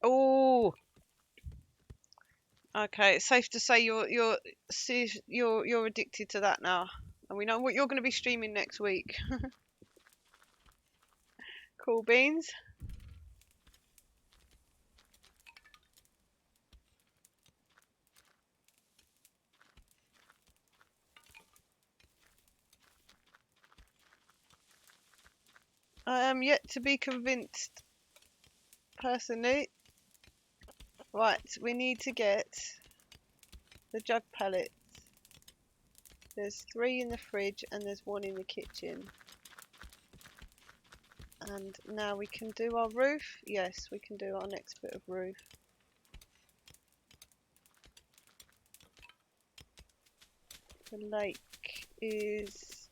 Speaker 1: Oh, okay. It's safe to say you're addicted to that now, and we know what you're going to be streaming next week. Cool beans. I am yet to be convinced, personally. Right, we need to get the jug pellets. There's 3 in the fridge and there's 1 in the kitchen. And now we can do our roof. Yes, we can do our next bit of roof. The lake is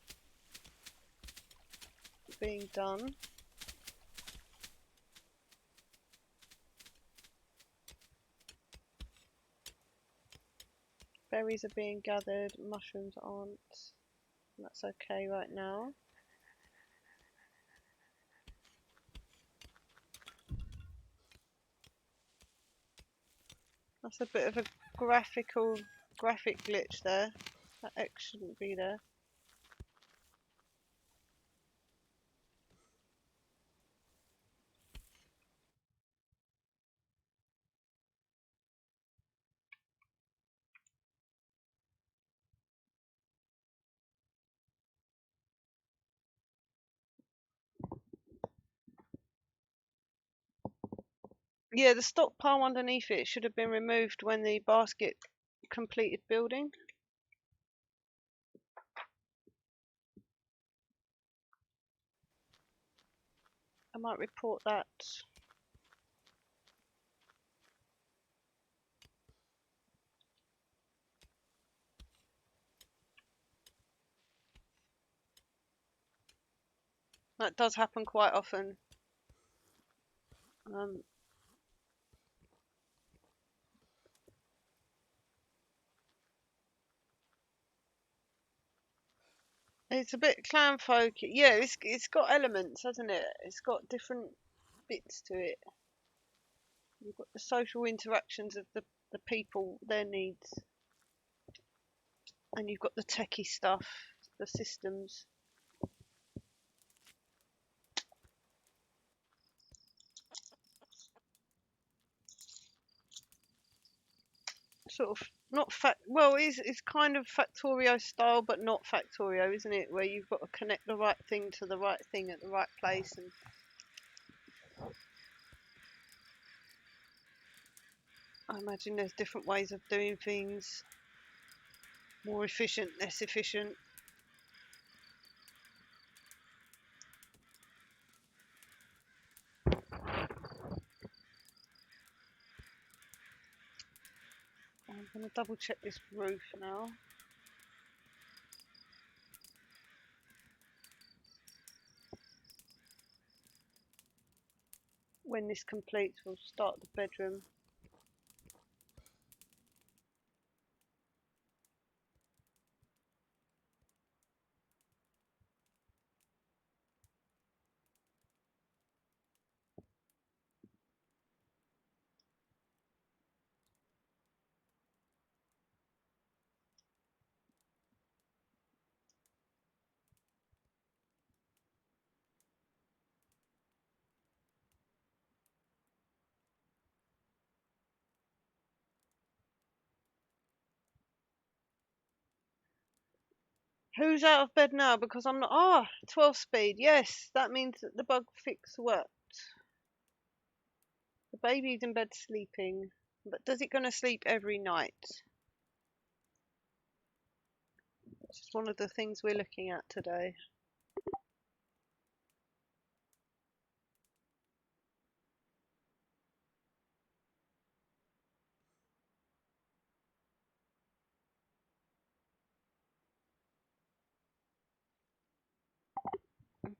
Speaker 1: being done. Berries are being gathered, mushrooms aren't. That's okay right now. That's a bit of a graphic glitch there. That X shouldn't be there. Yeah, the stockpile underneath it should have been removed when the basket completed building. I might report that. That does happen quite often. It's a bit Clanfolk. Yeah, it's got elements, hasn't it? It's got different bits to it. You've got the social interactions of the people, their needs, and you've got the techie stuff, the systems. Sort of not well, it's kind of Factorio style, but not Factorio, isn't it? Where you've got to connect the right thing to the right thing at the right place, and I imagine there's different ways of doing things, more efficient, less efficient. I'm going to double check this roof now. When this completes, we'll start the bedroom. Who's out of bed now? Because I'm not. Ah, 12 speed. Yes, that means that the bug fix worked. The baby's in bed sleeping. But does it going to sleep every night? Which is one of the things we're looking at today.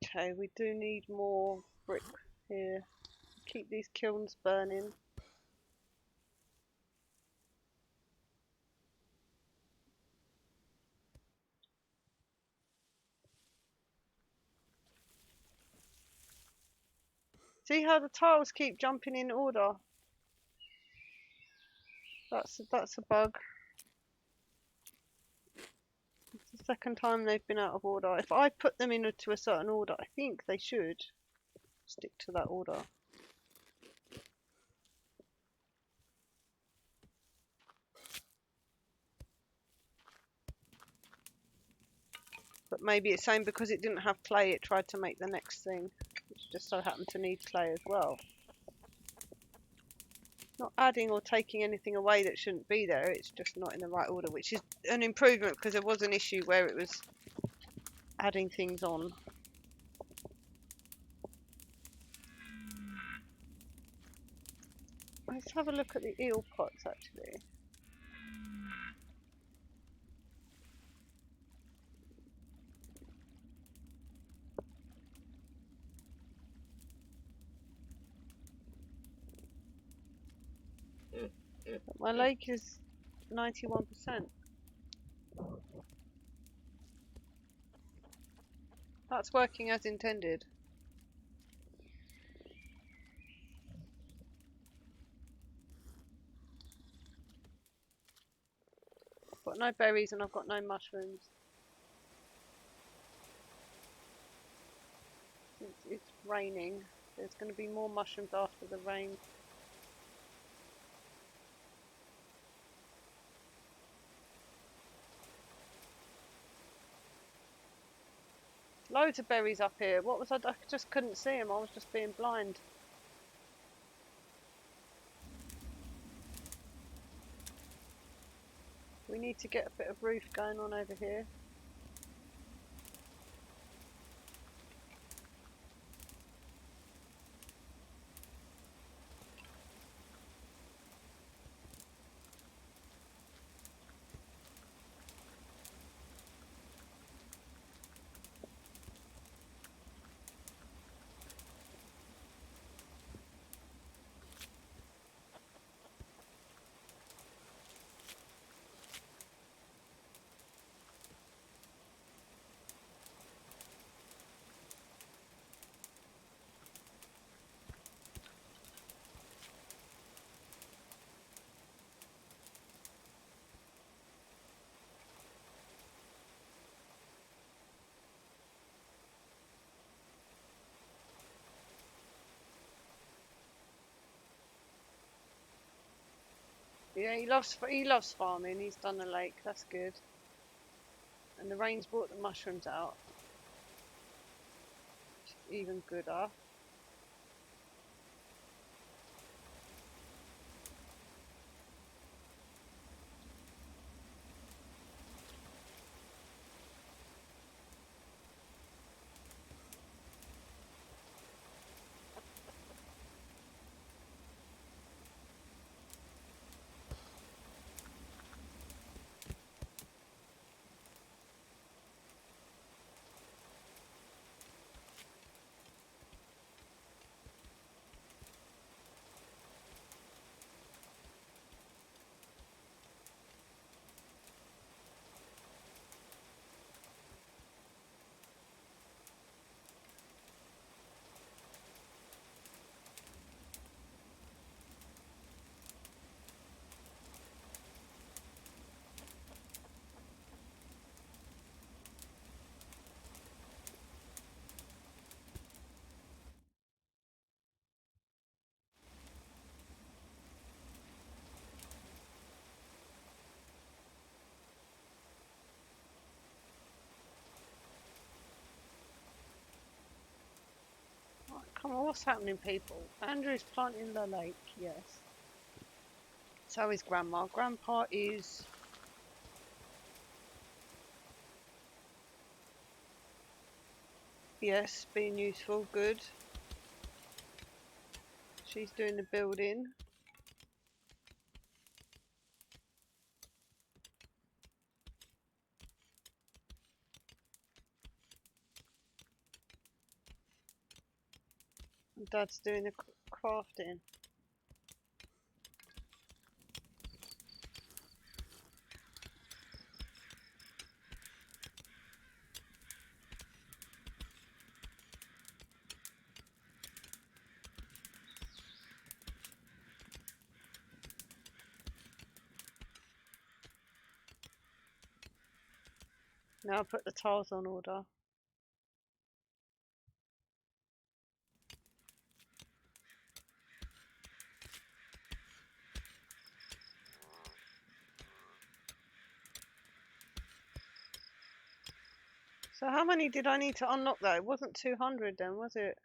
Speaker 1: Okay, we do need more brick here. Keep these kilns burning. See how the tiles keep jumping in order? That's a bug. It's the second time they've been out of order. If I put them into a certain order, I think they should stick to that order. But maybe it's saying because it didn't have clay, it tried to make the next thing, which just so happened to need clay as well. Not adding or taking anything away that shouldn't be there, it's just not in the right order, which is an improvement because there was an issue where it was adding things on. Let's have a look at the eel pots actually. But my lake is 91%. That's working as intended. I've got no berries and I've got no mushrooms. It's raining. There's going to be more mushrooms after the rain. Loads of berries up here. What was I just couldn't see them. I was just being blind. We need to get a bit of roof going on over here. Yeah, he loves farming. He's done a lake. That's good. And the rain's brought the mushrooms out. Even gooder. Right, come on, what's happening, people? Andrew's planting the lake, yes. So is Grandma. Grandpa is Yes, being useful, good. She's doing the building. And Dad's doing the crafting. Now I put the tiles on order. So how many did I need to unlock though? It wasn't 200 then, was it?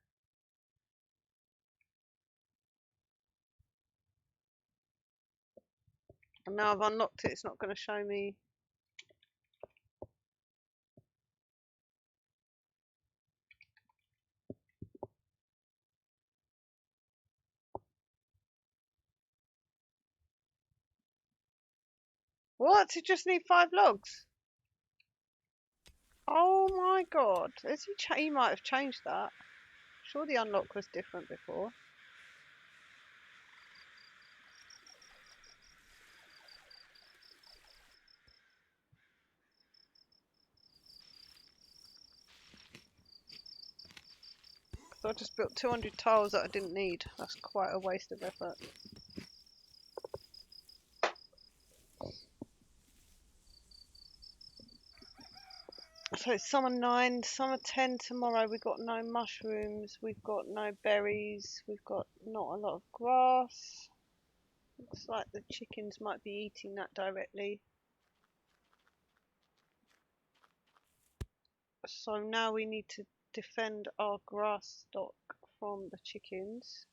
Speaker 1: And now I've unlocked it, it's not going to show me. What? You just need 5 logs? Oh my god. He might have changed that. Sure the unlock was different before. So I just built 200 tiles that I didn't need. That's quite a waste of effort. So it's summer 9, summer 10 tomorrow. We've got no mushrooms, we've got no berries, we've got not a lot of grass. Looks like the chickens might be eating that directly. So now we need to defend our grass stock from the chickens,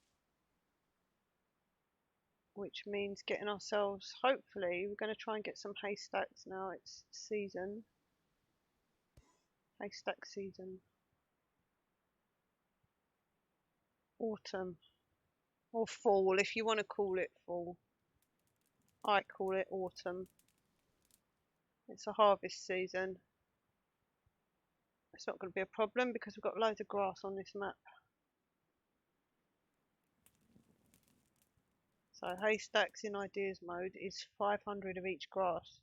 Speaker 1: which means getting ourselves, hopefully, we're going to try and get some haystacks now. It's season. Haystack season. Autumn. Or fall, if you want to call it fall. I call it autumn. It's a harvest season. It's not going to be a problem because we've got loads of grass on this map. So haystacks in ideas mode is 500 of each grass.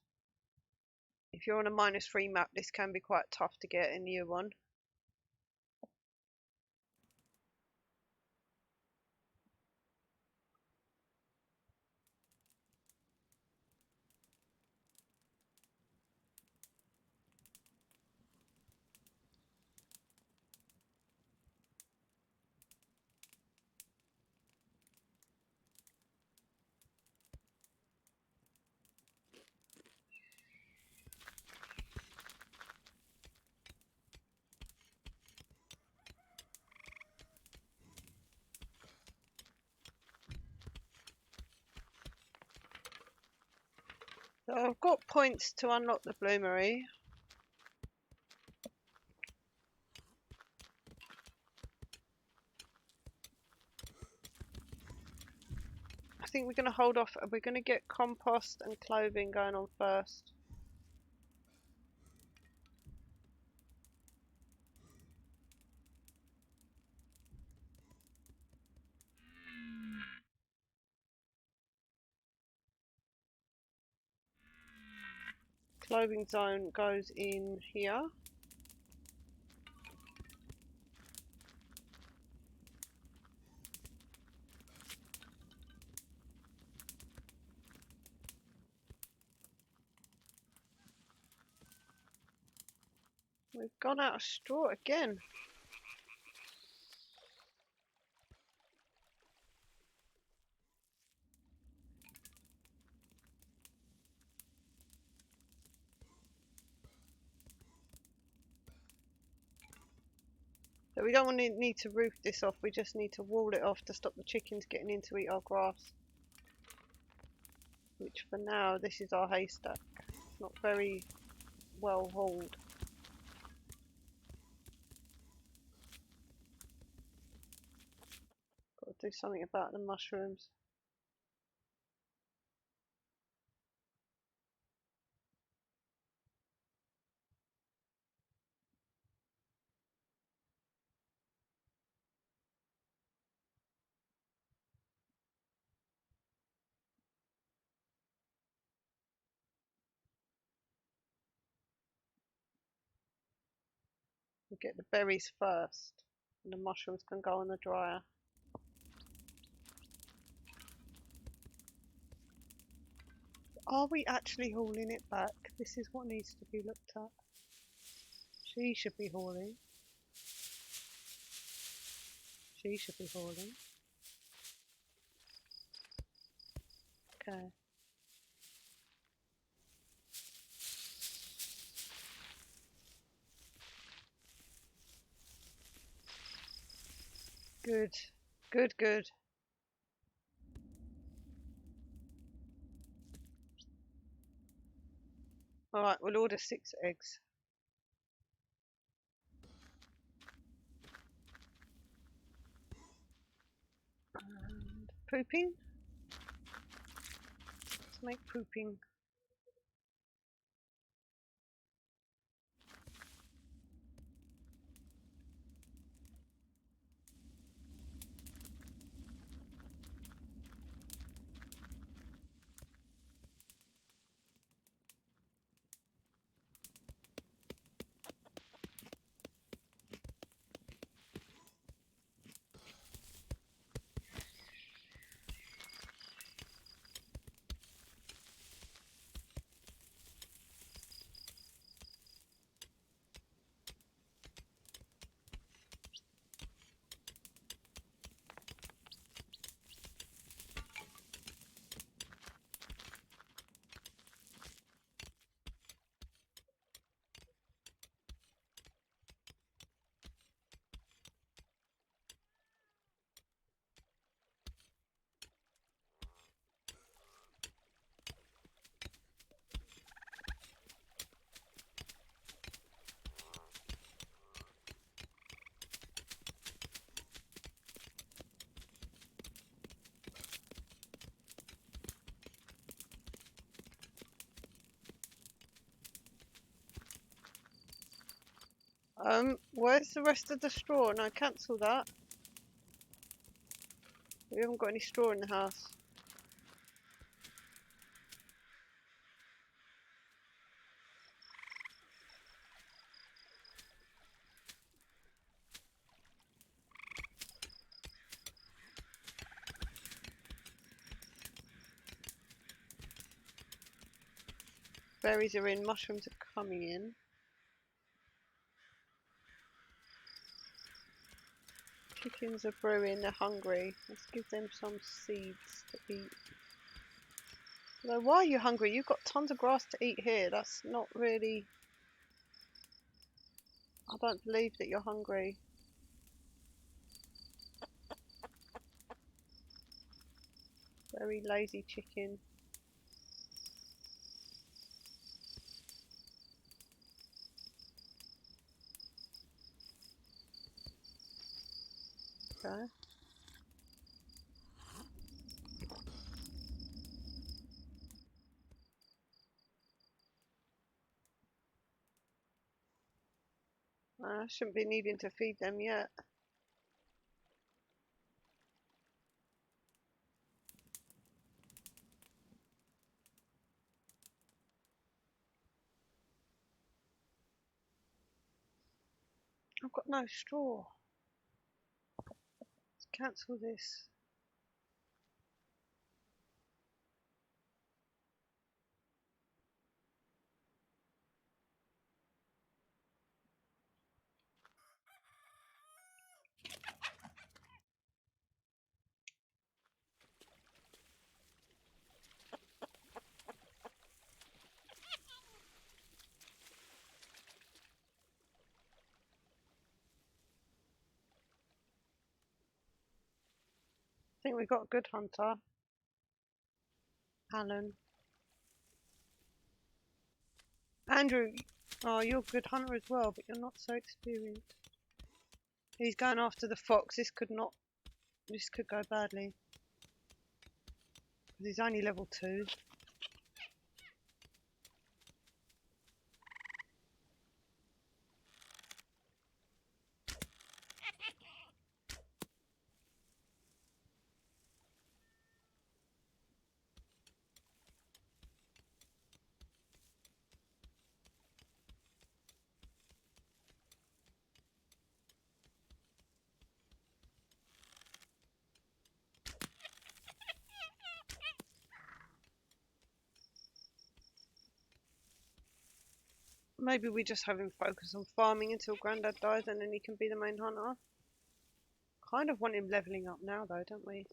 Speaker 1: If you're on a -3 map, this can be quite tough to get in year 1. So I've got points to unlock the bloomery. I think we're going to hold off. We're going to get compost and clothing going on first. Clothing zone goes in here. We've gone out of straw again. So we don't want to need to roof this off, we just need to wall it off to stop the chickens getting in to eat our grass. Which for now, this is our haystack. It's not very well hauled. do something about the mushrooms. We get the berries first, and the mushrooms can go on the dryer. Are we actually hauling it back? This is what needs to be looked at. She should be hauling. She should be hauling. Okay. Good. Good, good. Alright, we'll order 6 eggs. And pooping. Let's make pooping. Where's the rest of the straw? No, cancel that. We haven't got any straw in the house. Berries are in, mushrooms are coming in. Chickens are brewing, they're hungry. Let's give them some seeds to eat. Although, why are you hungry? You've got tons of grass to eat here. That's not really... I don't believe that you're hungry. Very lazy chicken. Okay. I shouldn't be needing to feed them yet. I've got no straw. Let's cancel this. I think we've got a good hunter. Alan. Andrew, oh, you're a good hunter as well, but you're not so experienced. He's going after the fox. This could not This could go badly. He's only level 2. Maybe we just have him focus on farming until Grandad dies and then he can be the main hunter. Kind of want him leveling up now though, don't we?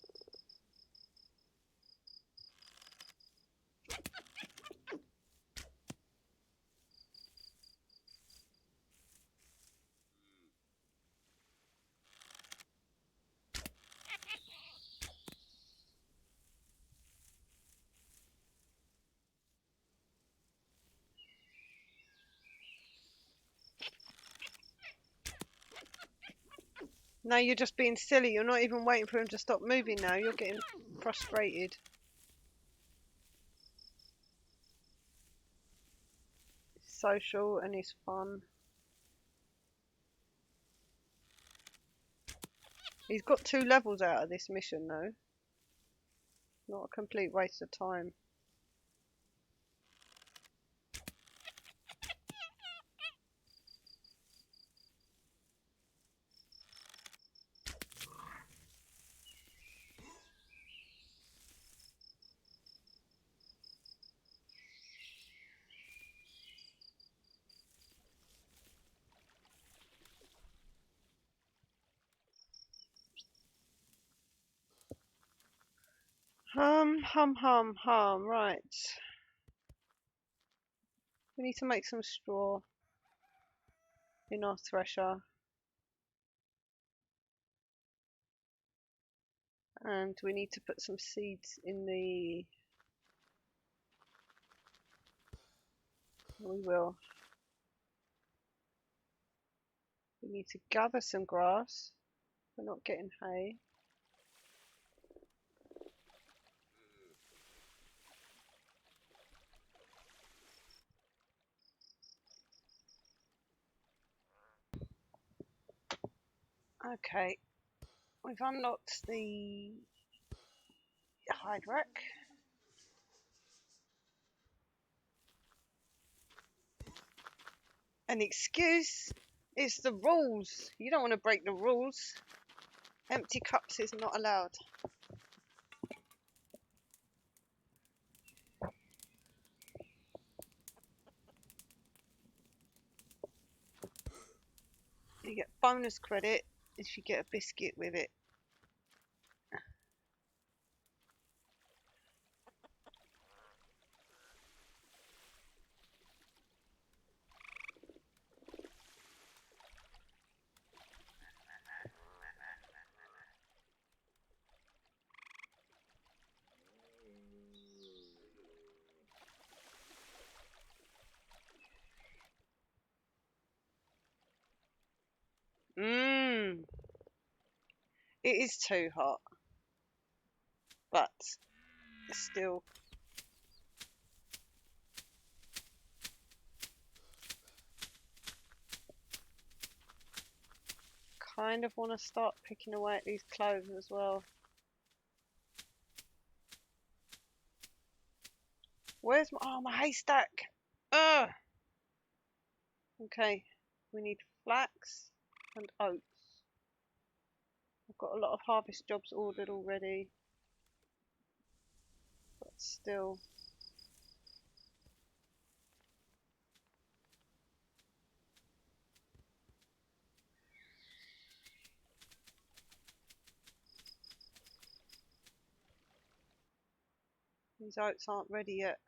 Speaker 1: No, you're just being silly. You're not even waiting for him to stop moving now. You're getting frustrated. It's social and it's fun. He's got 2 levels out of this mission though. Not a complete waste of time. Hum. Right. We need to make some straw in our thresher. And we need to put some seeds in the... We will. We need to gather some grass. We're not getting hay. Okay, we've unlocked the hide rack. An excuse is the rules. You don't want to break the rules. Empty cups is not allowed. You get bonus credit if you get a biscuit with it. Mmm. It is too hot. But still. Kind of want to start picking away at these clothes as well. Where's my haystack? Ugh. Okay, we need flax and oats. I've got a lot of harvest jobs ordered already, but still. These oats aren't ready yet.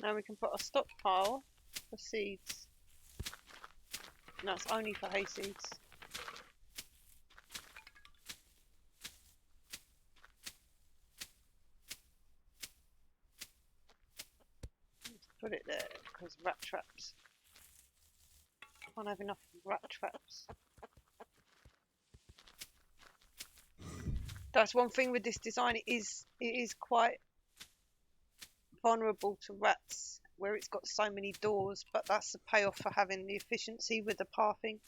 Speaker 1: Now we can put a stockpile for seeds. And that's only for hay seeds. Let's put it there because rat traps. Can't have enough rat traps. That's one thing with this design. It is quite vulnerable to rats where it's got so many doors, but that's the payoff for having the efficiency with the pathing.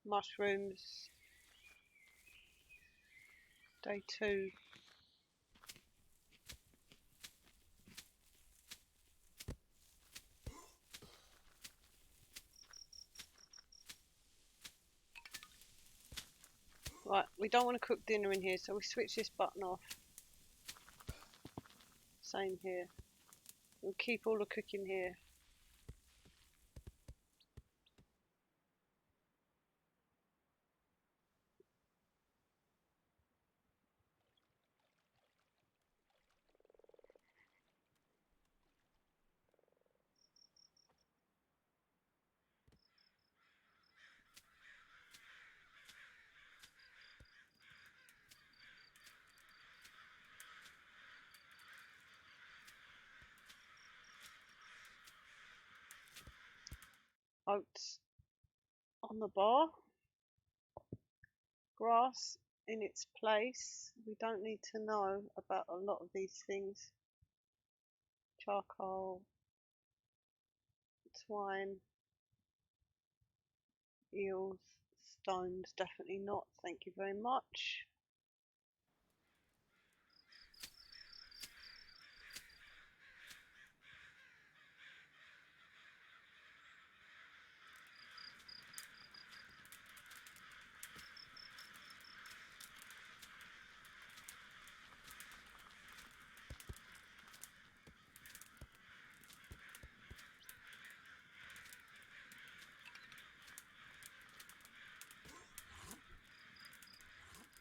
Speaker 1: Mushrooms. Day 2. Right, we don't want to cook dinner in here, so we switch this button off. Same here. We'll keep all the cooking here. Oats on the bar. Grass in its place. We don't need to know about a lot of these things. Charcoal, twine, eels, stones, definitely not. Thank you very much.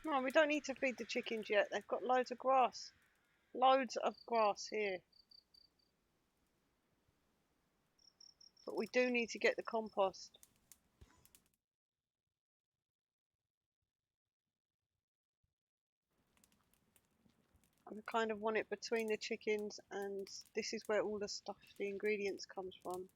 Speaker 1: No, we don't need to feed the chickens yet. They've got loads of grass. Loads of grass here. But we do need to get the compost. I kind of want it between the chickens, and this is where all the stuff, the ingredients comes from.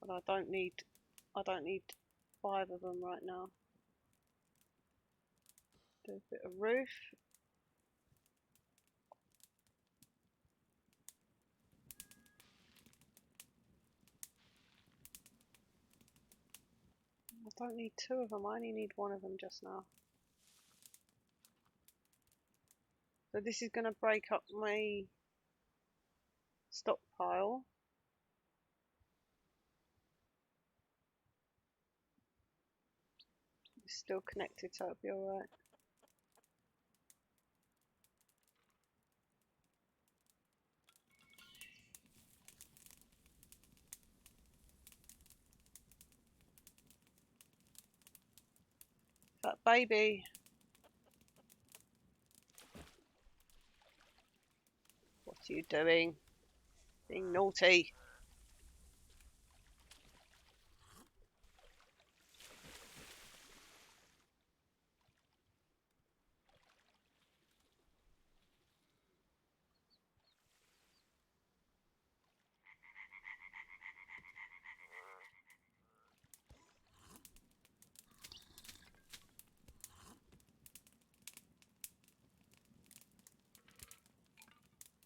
Speaker 1: But I don't need 5 of them right now. Do a bit of roof. I don't need 2 of them, I only need 1 of them just now. So this is going to break up my stockpile. It's still connected, so it'll be alright. That baby. What are you doing? Being naughty.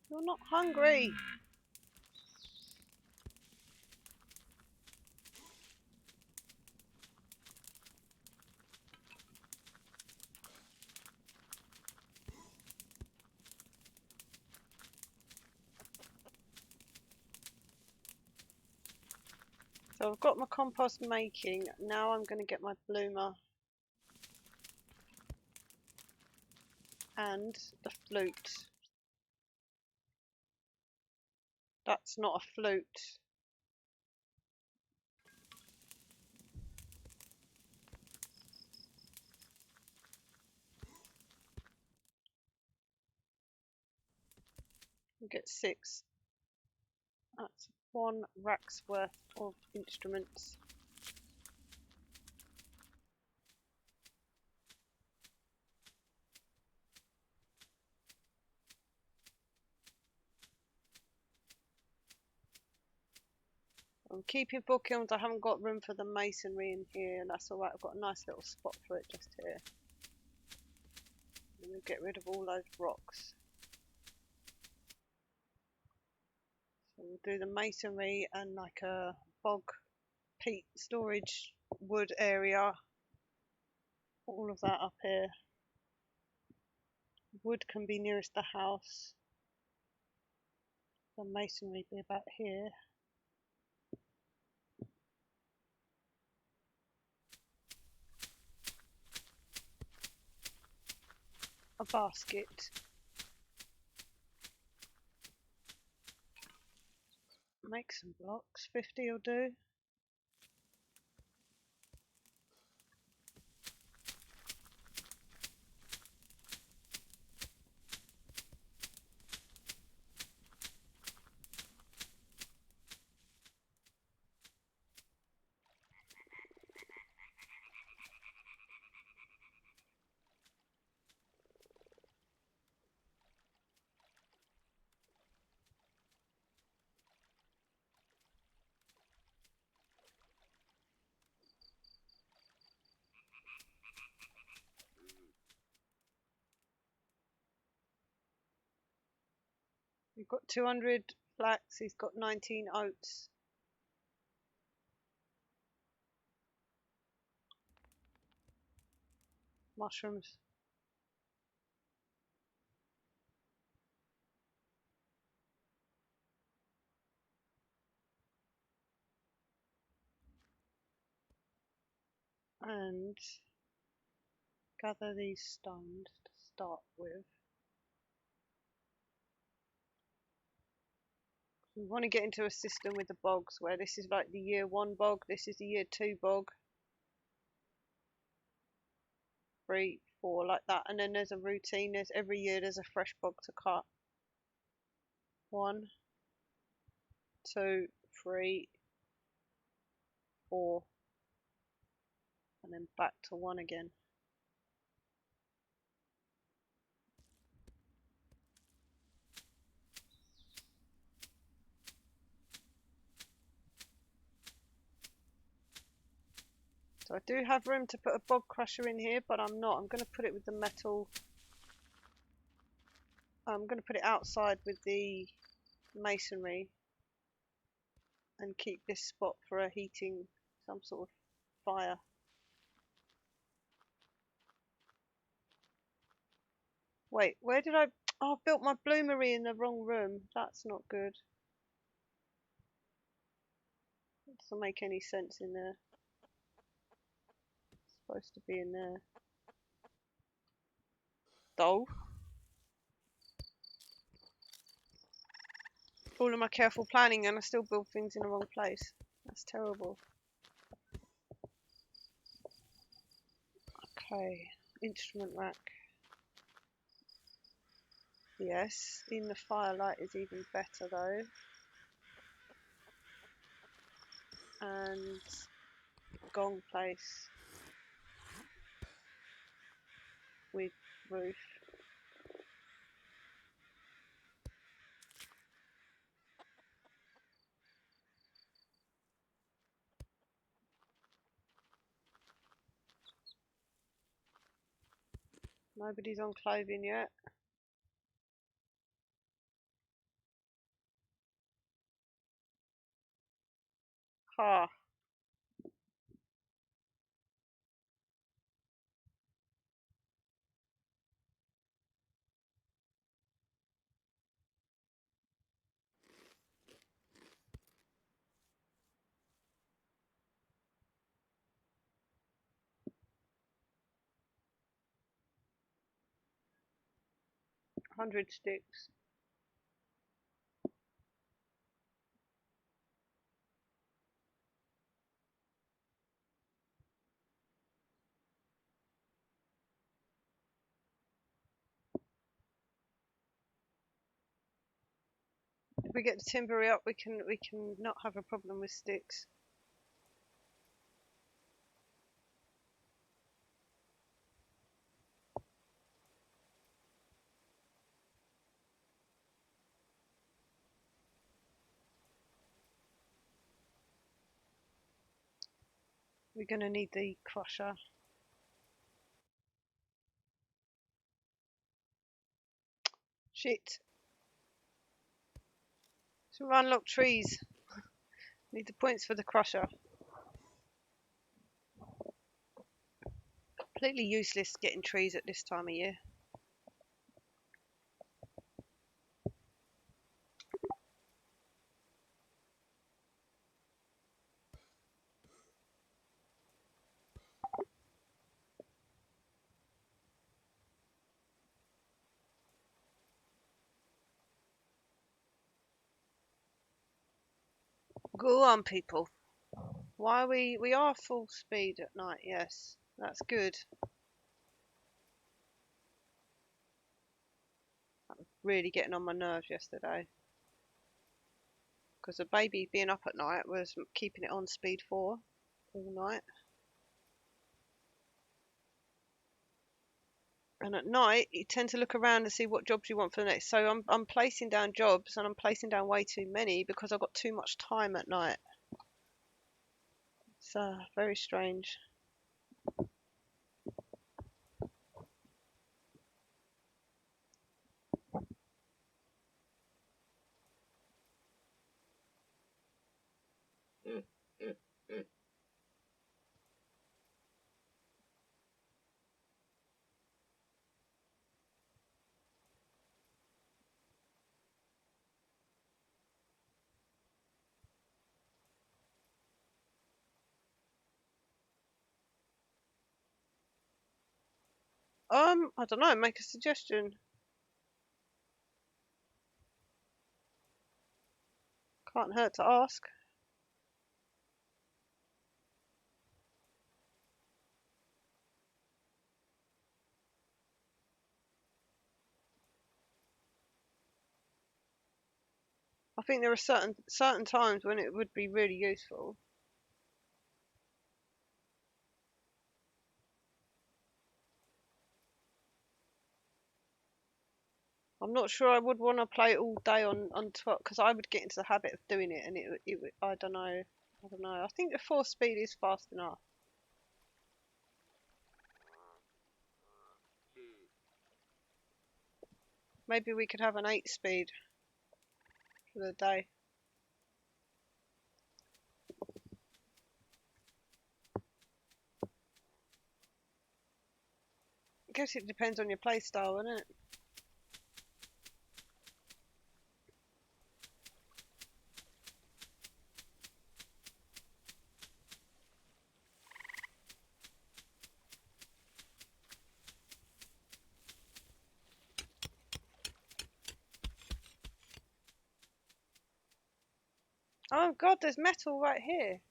Speaker 1: You're not hungry. So I've got my compost making. Now I'm going to get my bloomer and the flute. That's not a flute. We'll get 6. That's 1 rack's worth of instruments. I'm keeping 4 kilns. I haven't got room for the masonry in here, and that's alright. I've got a nice little spot for it just here. I'm going to get rid of all those rocks. So we'll do the masonry and like a bog peat storage wood area. All of that up here. Wood can be nearest the house. The masonry be about here. A basket. Make some blocks. 50 will do. We've got 200 flax. He's got 19 oats. Mushrooms. And gather these stones to start with. We want to get into a system with the bogs where this is like the year 1 bog, this is the year 2 bog, 3, 4, like that, and then there's a routine. There's every year there's a fresh bog to cut. 1, 2, 3, 4, and then back to 1 again. So I do have room to put a bog crusher in here, but I'm not. I'm going to put it with the metal. I'm going to put it outside with the masonry and keep this spot for a heating, some sort of fire. Wait, where did I... Oh, I built my bloomery in the wrong room. That's not good. It doesn't make any sense in there. It's supposed to be in there. Though. All of my careful planning and I still build things in the wrong place. That's terrible. Okay, instrument rack. Yes, in the firelight is even better though. And gong place with roof. Nobody's on clothing yet. Ha. Hundred sticks. If we get the timber up, we can not have a problem with sticks. We're gonna need the crusher. Shit. So unlock trees. Need the points for the crusher. Completely useless getting trees at this time of year. Go on, people. Why are we are full speed at night, yes. That's good. That was really getting on my nerves yesterday. Because the baby being up at night was keeping it on speed 4 all night. And at night, you tend to look around and see what jobs you want for the next. So I'm placing down jobs, and I'm placing down way too many because I've got too much time at night. It's very strange. I don't know. Make a suggestion. Can't hurt to ask. I think there are certain times when it would be really useful. I'm not sure I would want to play it all day on 12 because I would get into the habit of doing it, and it I don't know. I don't know. I think the 4 speed is fast enough. Maybe we could have an 8 speed for the day. I guess it depends on your play style, doesn't it? Oh god, there's metal right here.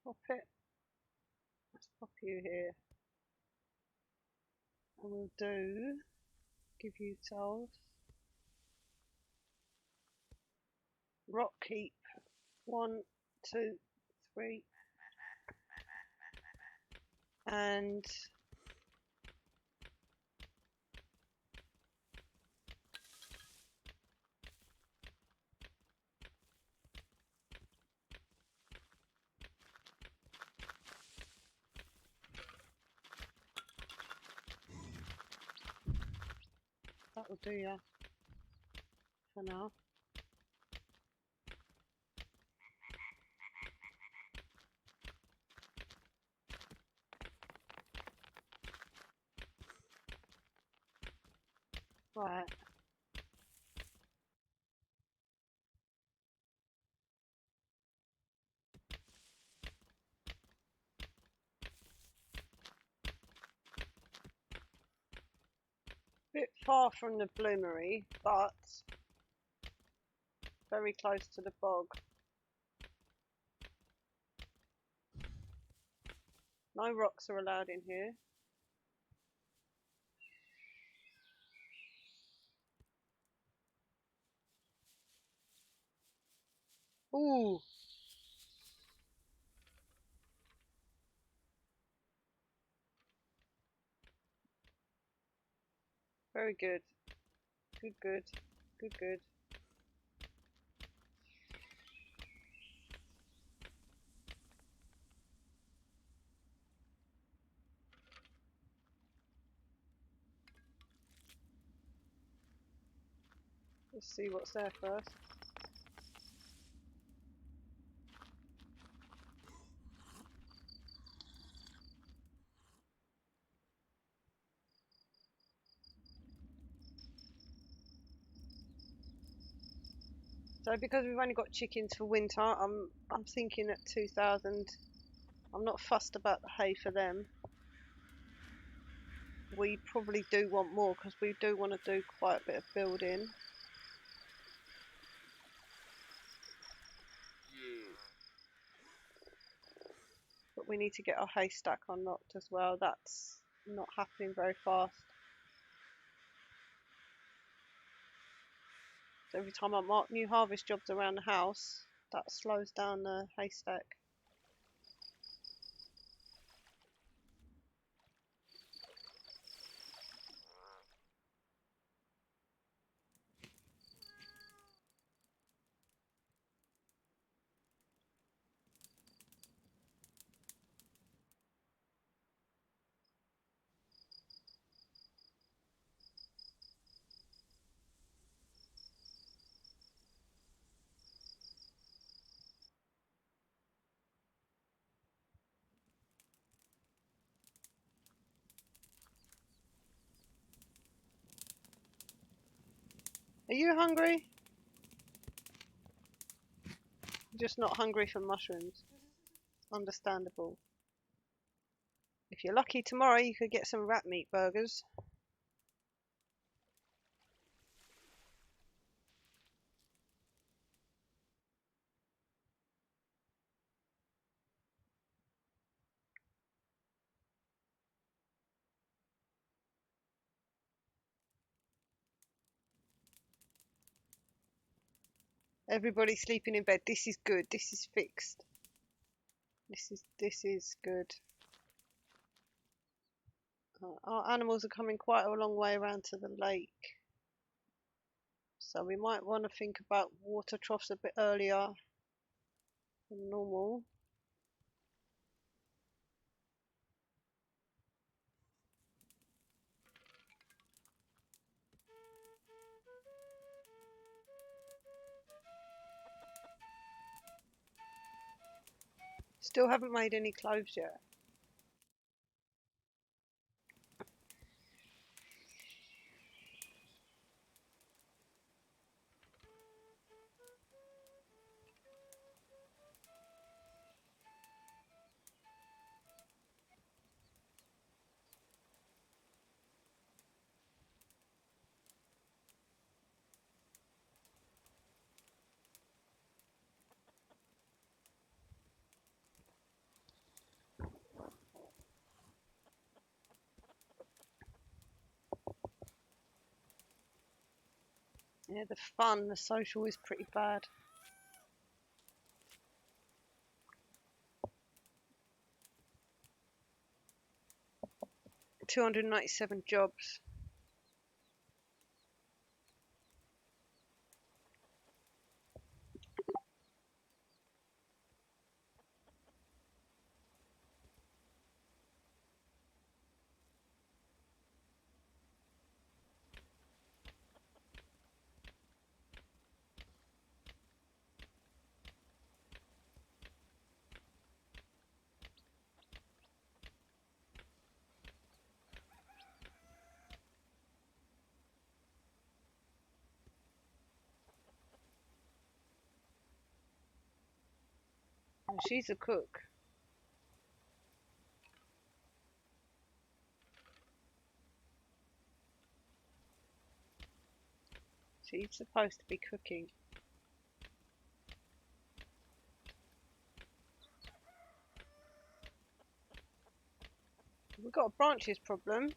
Speaker 1: Pop it. Let's pop you here. And we'll give you souls. Rock keep. 1, 2, 3. And that will do ya for now. Right. Bit far from the bloomery, but very close to the bog. No rocks are allowed in here. Ooh. Very good. Good, good. Good, good. Let's see what's there first. So because we've only got chickens for winter, I'm thinking at 2,000. I'm not fussed about the hay for them. We probably do want more because we do want to do quite a bit of building. But we need to get our haystack unlocked as well. That's not happening very fast. So every time I mark new harvest jobs around the house, that slows down the haystack. Are you hungry? Just not hungry for mushrooms. Understandable. If you're lucky tomorrow, you could get some rat meat burgers. Everybody sleeping in bed. This is good. This is fixed. This is good. Our animals are coming quite a long way around to the lake. So we might want to think about water troughs a bit earlier than normal. Still haven't made any clothes yet. Yeah, the social is pretty bad. 297 jobs. And she's a cook. She's supposed to be cooking. We've got a branches problem.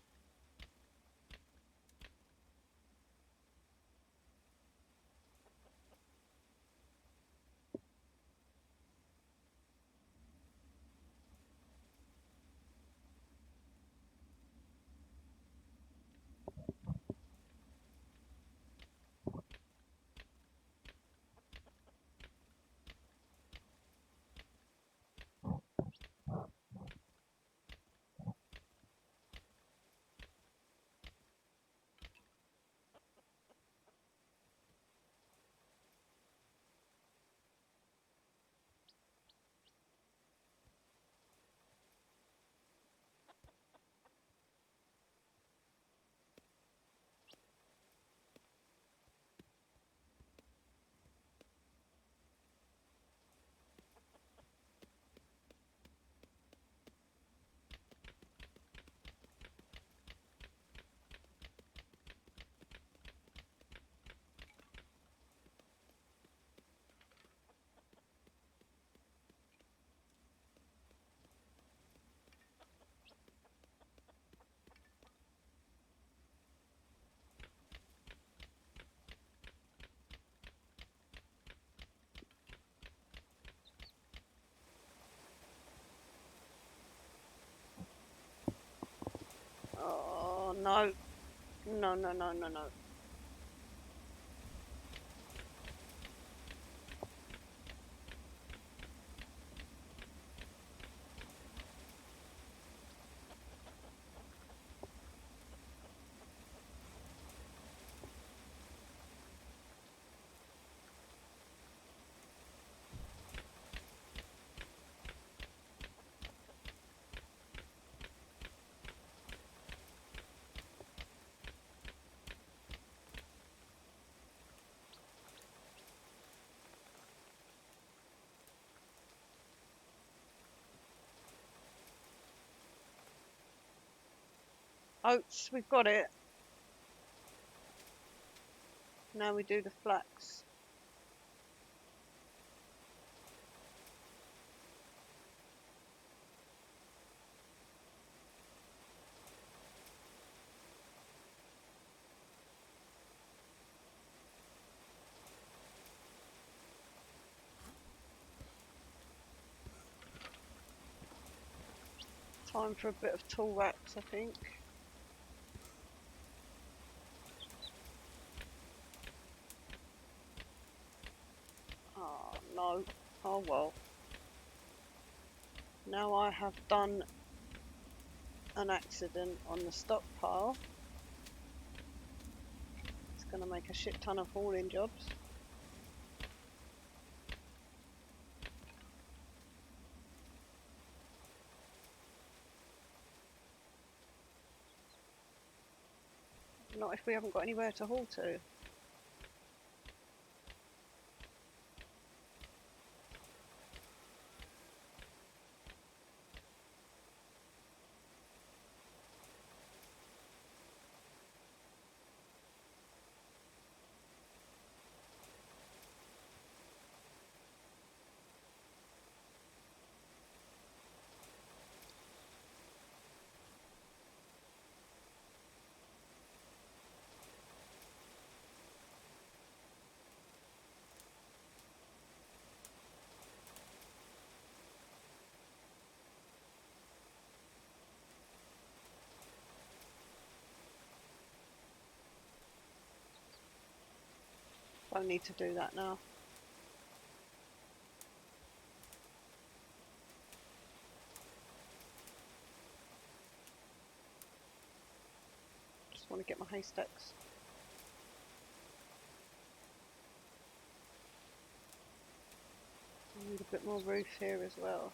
Speaker 1: Oh no. No, no, no, no, no. Oats, we've got it. Now we do the flax. Time for a bit of tool wax, I think. Oh no. Oh well. Now I have done an accident on the stockpile. It's going to make a shit ton of hauling jobs. Not if we haven't got anywhere to haul to. Don't need to do that now. Just want to get my haystacks. I need a bit more roof here as well.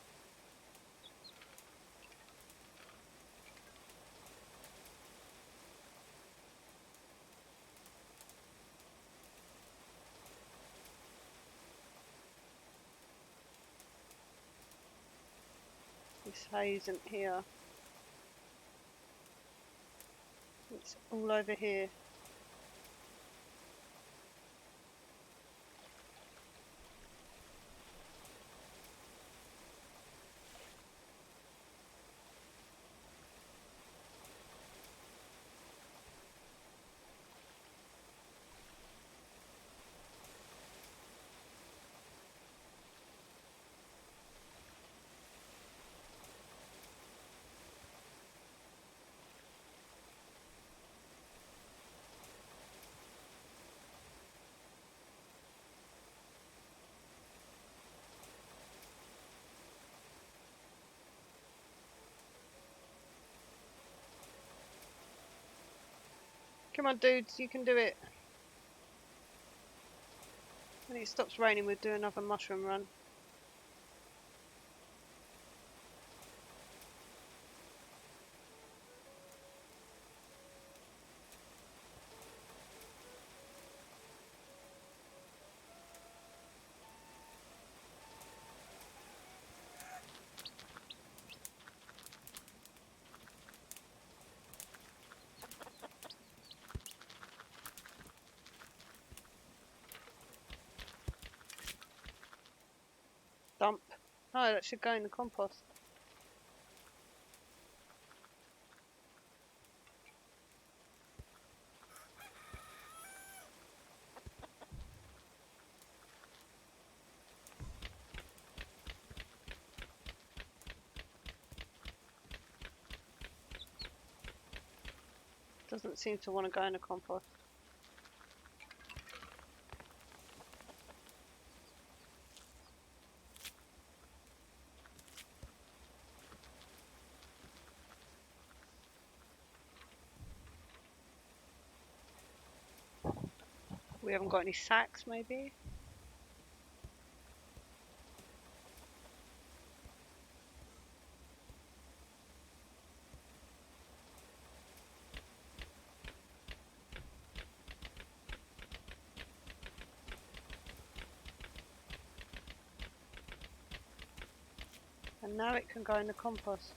Speaker 1: This hay isn't here. It's all over here. Come on, dudes, you can do it. When it stops raining, we'll do another mushroom run. Dump. Oh, that should go in the compost. Doesn't seem to want to go in the compost. We haven't got any sacks, maybe? And now it can go in the compost.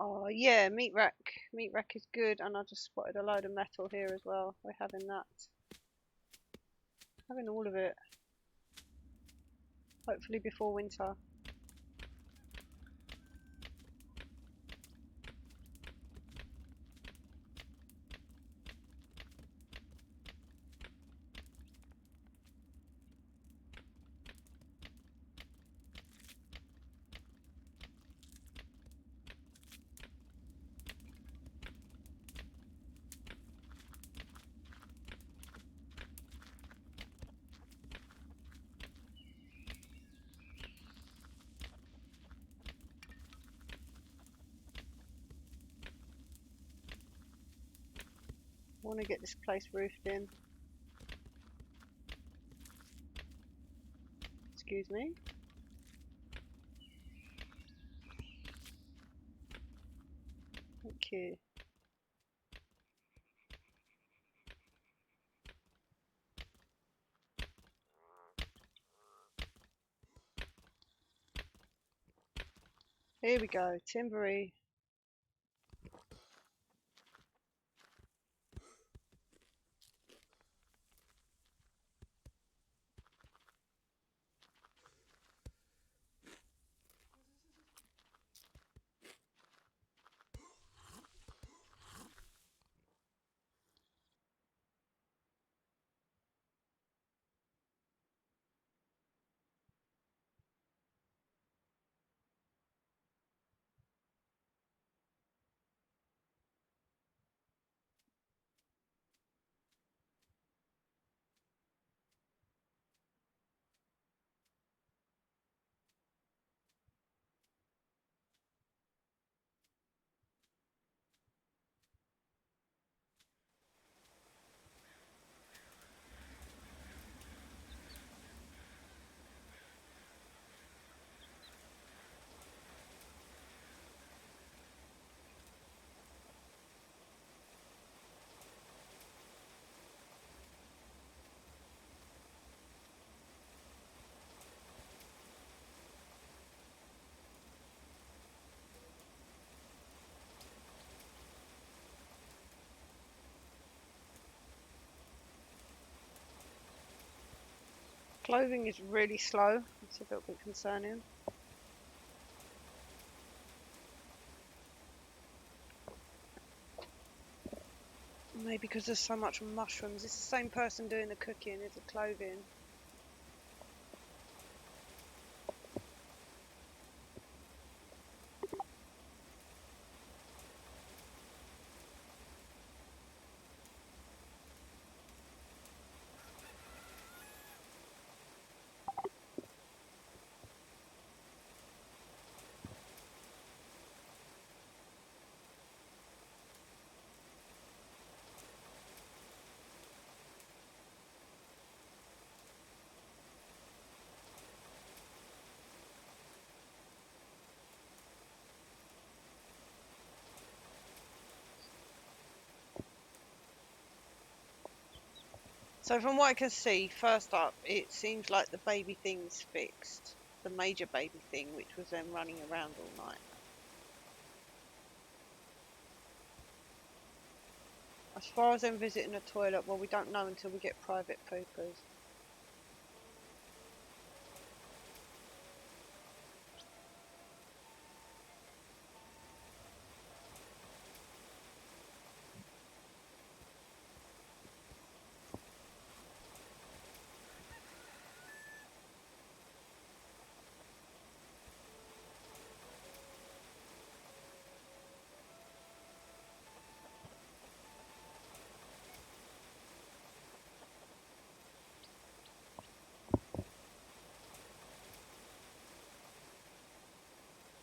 Speaker 1: Oh yeah, meat rack. Meat rack is good, and I just spotted a load of metal here as well. We're having that. Having all of it. Hopefully before winter. want to get this place roofed in. Excuse me. Thank you. Here we go, timbery. Clothing is really slow. It's a little bit concerning. Maybe because there's so much mushrooms. It's the same person doing the cooking as the clothing. So from what I can see, first up, it seems like the baby thing's fixed. The major baby thing, which was then running around all night. As far as them visiting the toilet, well, we don't know until we get private poopers.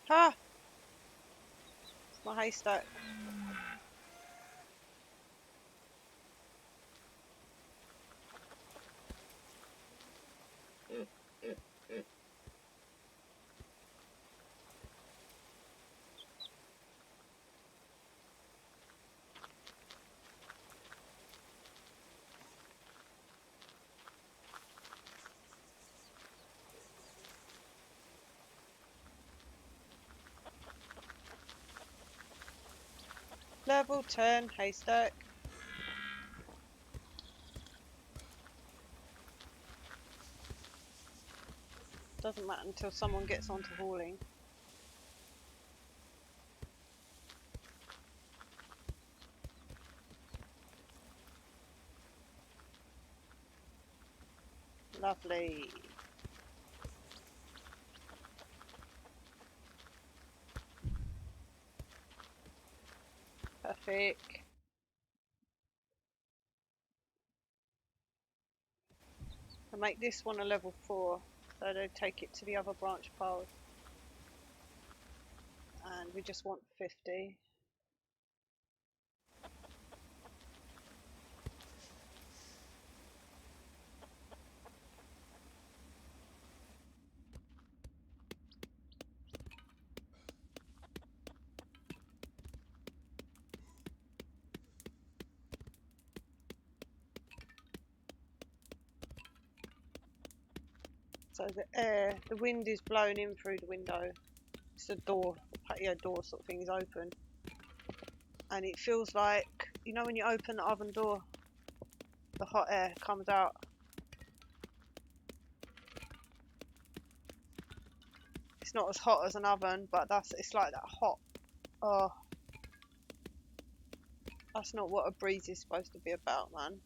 Speaker 1: Ha! It's my haystack. Level 10 haystack. Doesn't matter until someone gets onto hauling. Lovely. Perfect. I'll make this one a level 4, so they take it to the other branch piles. And we just want 50. So the wind is blowing in through the window. It's the door, the patio door sort of thing is open. And it feels like, you know when you open the oven door, the hot air comes out. It's not as hot as an oven, but it's like that hot. Oh, that's not what a breeze is supposed to be about, man.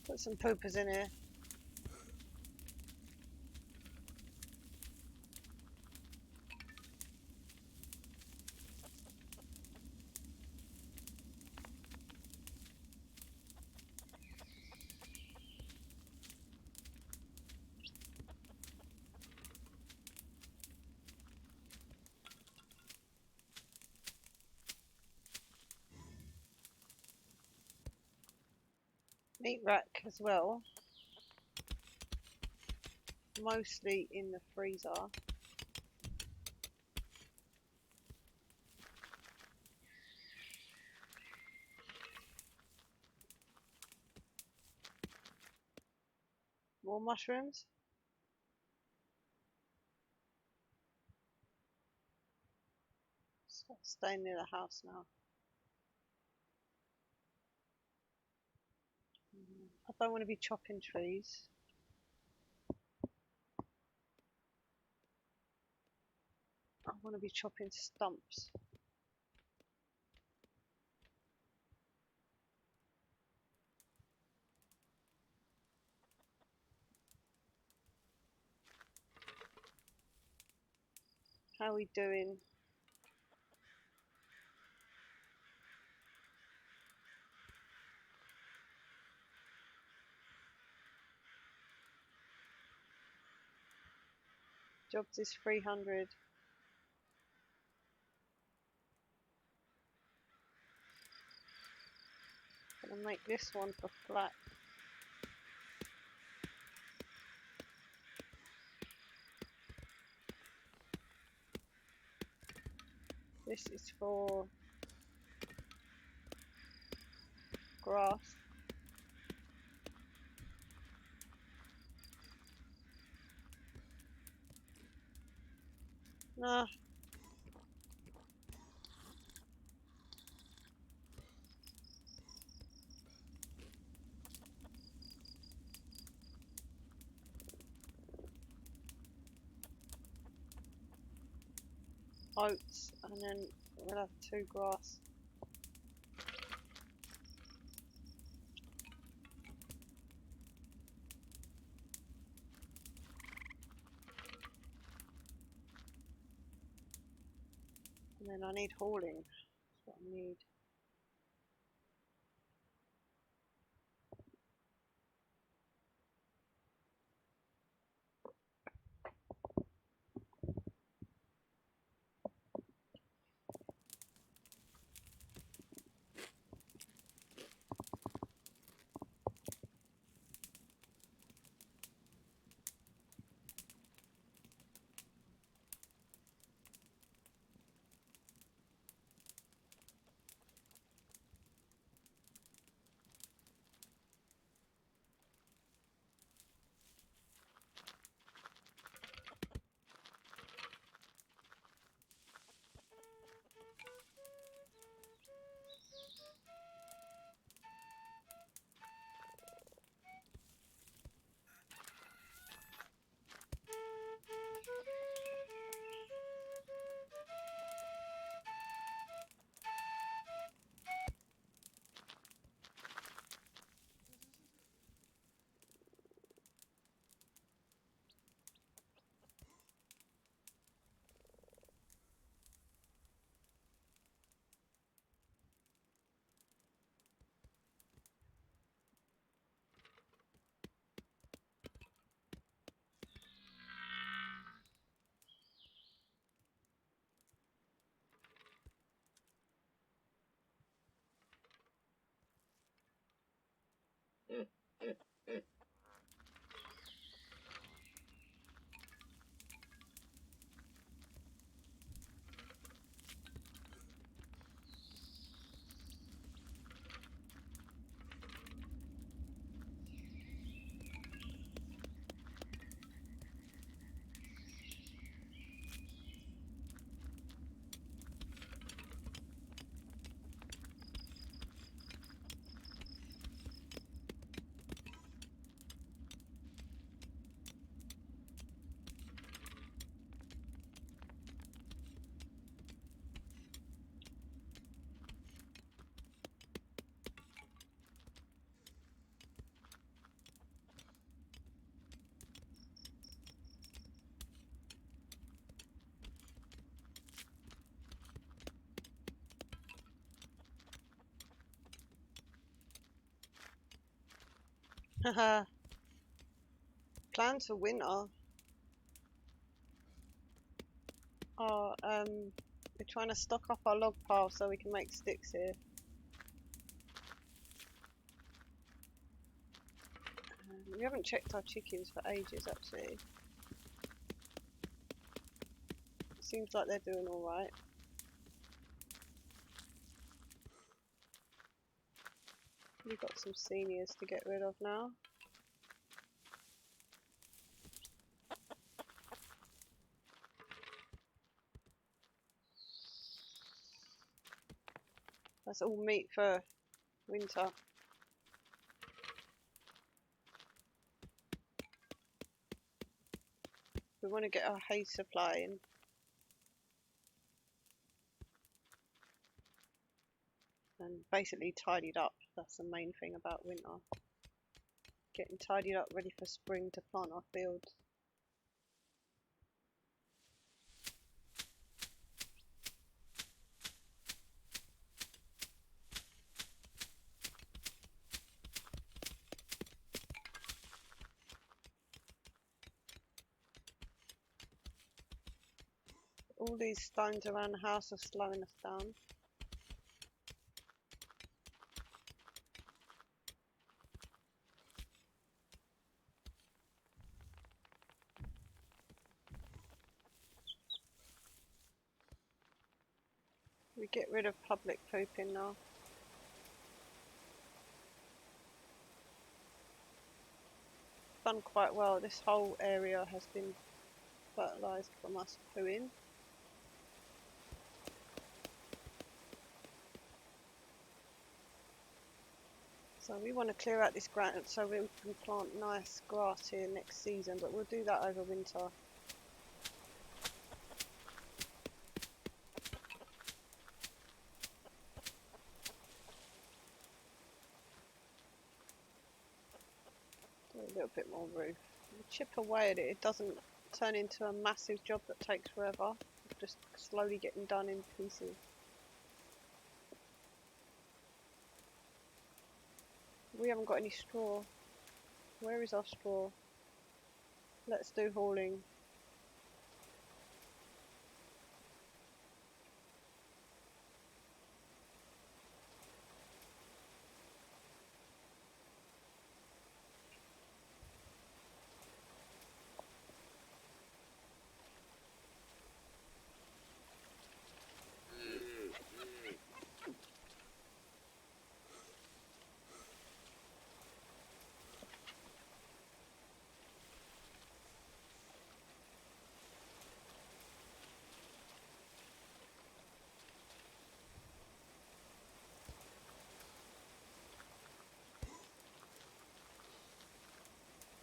Speaker 1: Put some poopers in here. Meat rack as well. Mostly in the freezer. More mushrooms. Staying near the house now. I don't want to be chopping trees. I want to be chopping stumps. How are we doing? Jobs is 300. Gonna make this one for flat. This is for grass. Nah. Oats, and then we'll have 2 grass. And then I need hauling. That's what I need. Haha. Plans for winter. Oh, we're trying to stock up our log pile so we can make sticks here. We haven't checked our chickens for ages, actually. Seems like they're doing all right. We've got some seniors to get rid of now. That's all meat for winter. We want to get our hay supply in. And basically tidied up. That's the main thing about winter. Getting tidied up, ready for spring to plant our fields. All these stones around the house are slowing us down. We get rid of public pooping now. Done quite well. This whole area has been fertilised from us pooing. So we want to clear out this ground so we can plant nice grass here next season, but we'll do that over winter. Do a little bit more roof. We chip away at it. It doesn't turn into a massive job that takes forever. It's just slowly getting done in pieces. We haven't got any straw. Where is our straw? Let's do hauling.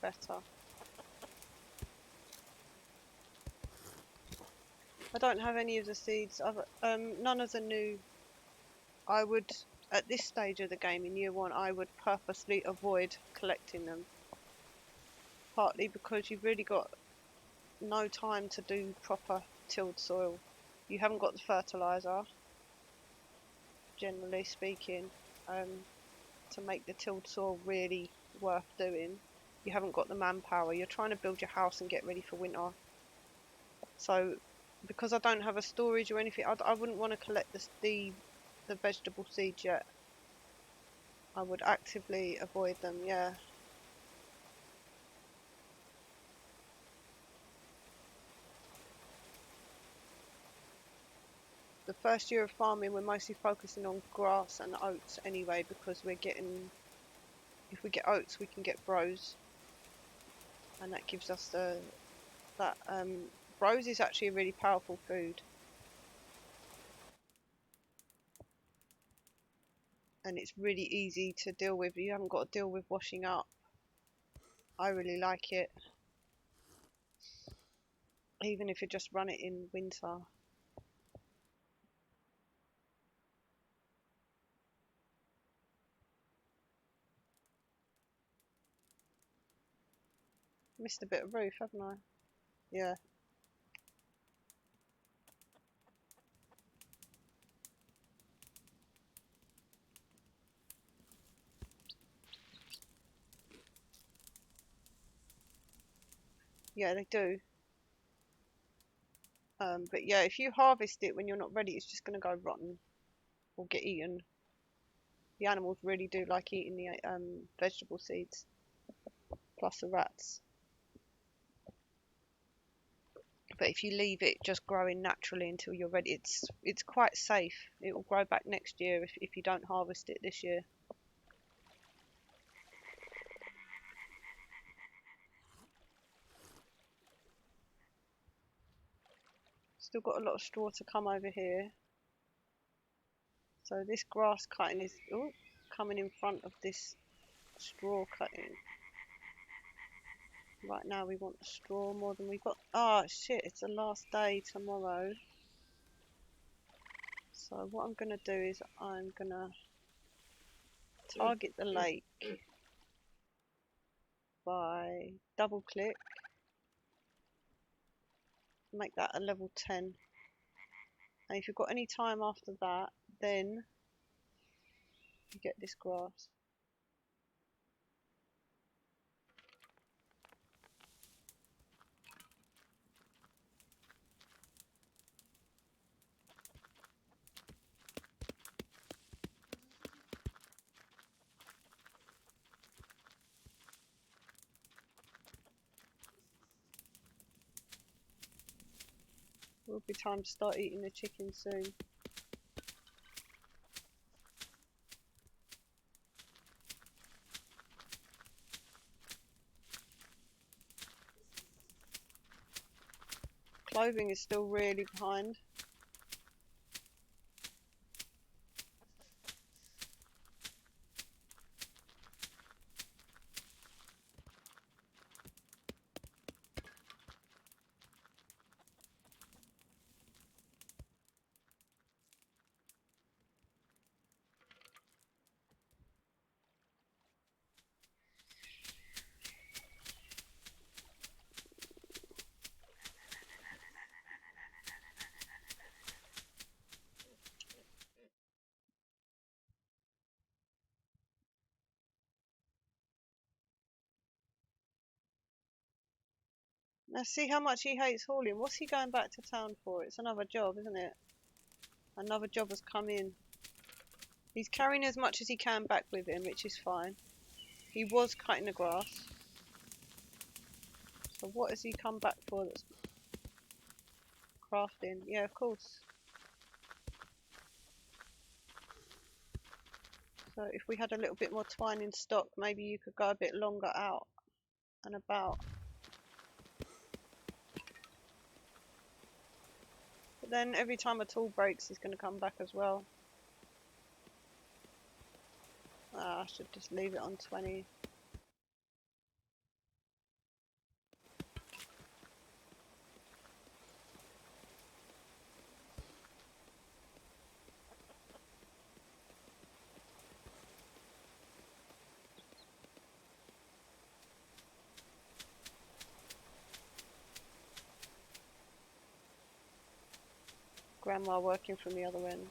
Speaker 1: Better. I don't have any of the seeds. None of the new. I would, at this stage of the game in year one, I would purposely avoid collecting them. Partly because you've really got no time to do proper tilled soil. You haven't got the fertiliser, generally speaking, to make the tilled soil really worth doing. You haven't got the manpower. You're trying to build your house and get ready for winter. So, because I don't have a storage or anything, I wouldn't want to collect the vegetable seeds yet. I would actively avoid them, yeah. The first year of farming, we're mostly focusing on grass and oats anyway, because we're getting, if we get oats, we can get brose, and that gives us brose is actually a really powerful food, and it's really easy to deal with. You haven't got to deal with washing up. I really like it, even if you just run it in winter. Missed a bit of roof, haven't I? Yeah. Yeah, they do. But yeah, if you harvest it when you're not ready, it's just going to go rotten or get eaten. The animals really do like eating the vegetable seeds, plus the rats. But if you leave it just growing naturally until you're ready, it's quite safe. It will grow back next year if you don't harvest it this year. Still got a lot of straw to come over here. So this grass cutting is coming in front of this straw cutting. Right now we want the straw more than we got. Oh shit, it's the last day tomorrow. So what I'm going to do is I'm going to target the lake by double click, make that a level 10. And if you've got any time after that, then you get this grass. Will be time to start eating the chicken soon. Clothing is still really behind. Now see how much he hates hauling. What's he going back to town for? It's another job, isn't it? Another job has come in. He's carrying as much as he can back with him, which is fine. He was cutting the grass. So what has he come back for that's crafting? Yeah, of course. So if we had a little bit more twine in stock, maybe you could go a bit longer out and about. But then every time a tool breaks, he's going to come back as well. I should just leave it on 20. Grandma working from the other end.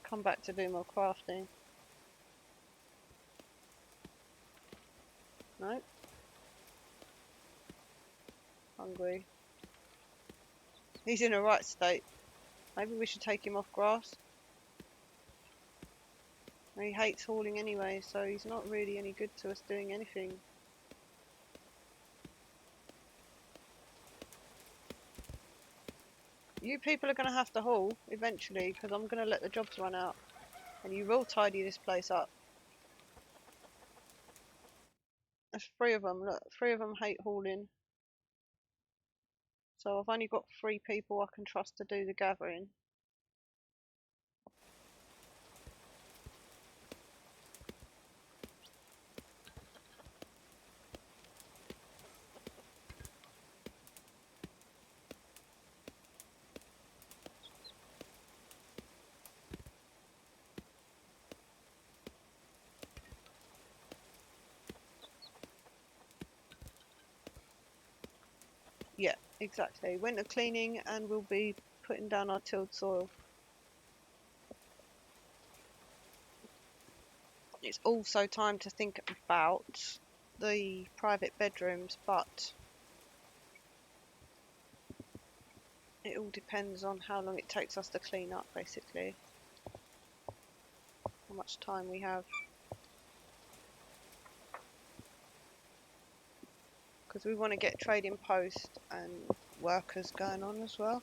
Speaker 1: Come back to do more crafting. No. Hungry. He's in a right state. Maybe we should take him off grass. He hates hauling anyway, so he's not really any good to us doing anything. You people are going to have to haul eventually, because I'm going to let the jobs run out. And you will tidy this place up. There's 3 of them. Look, 3 of them hate hauling. So I've only got 3 people I can trust to do the gathering. Yeah, exactly. Winter cleaning, and we'll be putting down our tilled soil. It's also time to think about the private bedrooms, but it all depends on how long it takes us to clean up, basically. How much time we have. Because we want to get trading post and workers going on as well.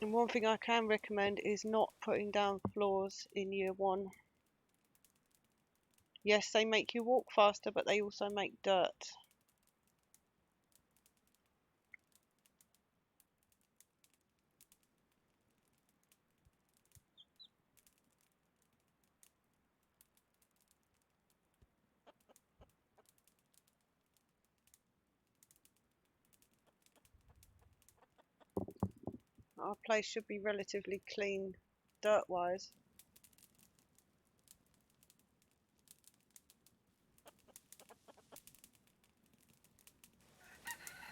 Speaker 1: And one thing I can recommend is not putting down floors in year 1. Yes, they make you walk faster, but they also make dirt. Our place should be relatively clean dirt-wise.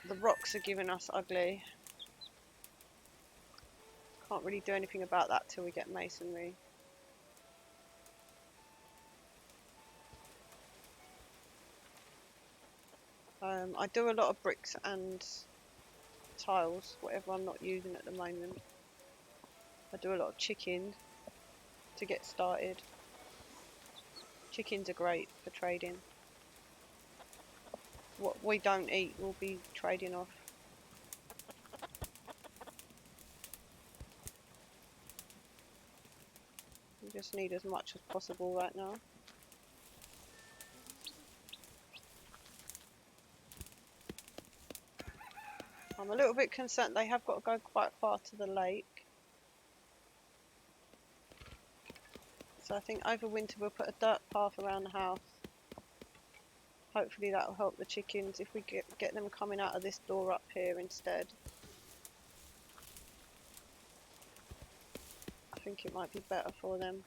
Speaker 1: The rocks are giving us ugly. Can't really do anything about that till we get masonry. I do a lot of bricks and tiles, whatever I'm not using at the moment. I do a lot of chicken to get started. Chickens are great for trading. What we don't eat we'll be trading off. We just need as much as possible right now. I'm a little bit concerned they have got to go quite far to the lake. So I think over winter we'll put a dirt path around the house. Hopefully that will help the chickens if we get them coming out of this door up here instead. I think it might be better for them.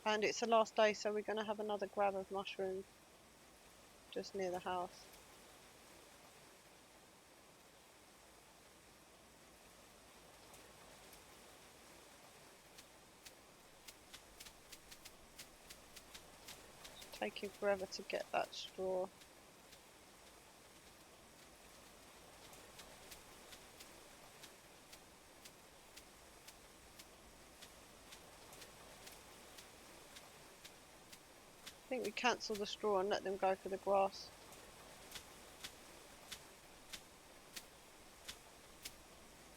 Speaker 1: And it's the last day, so we're going to have another grab of mushrooms just near the house. It's taking forever to get that straw. I think we cancel the straw and let them go for the grass.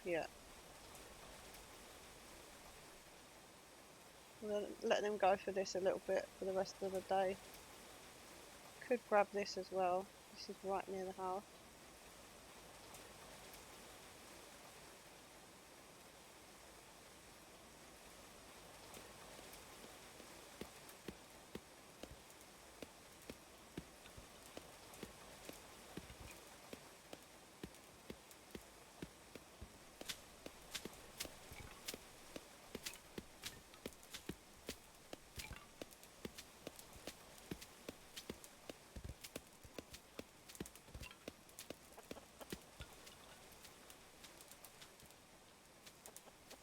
Speaker 1: Yeah. We'll let them go for this a little bit for the rest of the day. Could grab this as well. This is right near the house.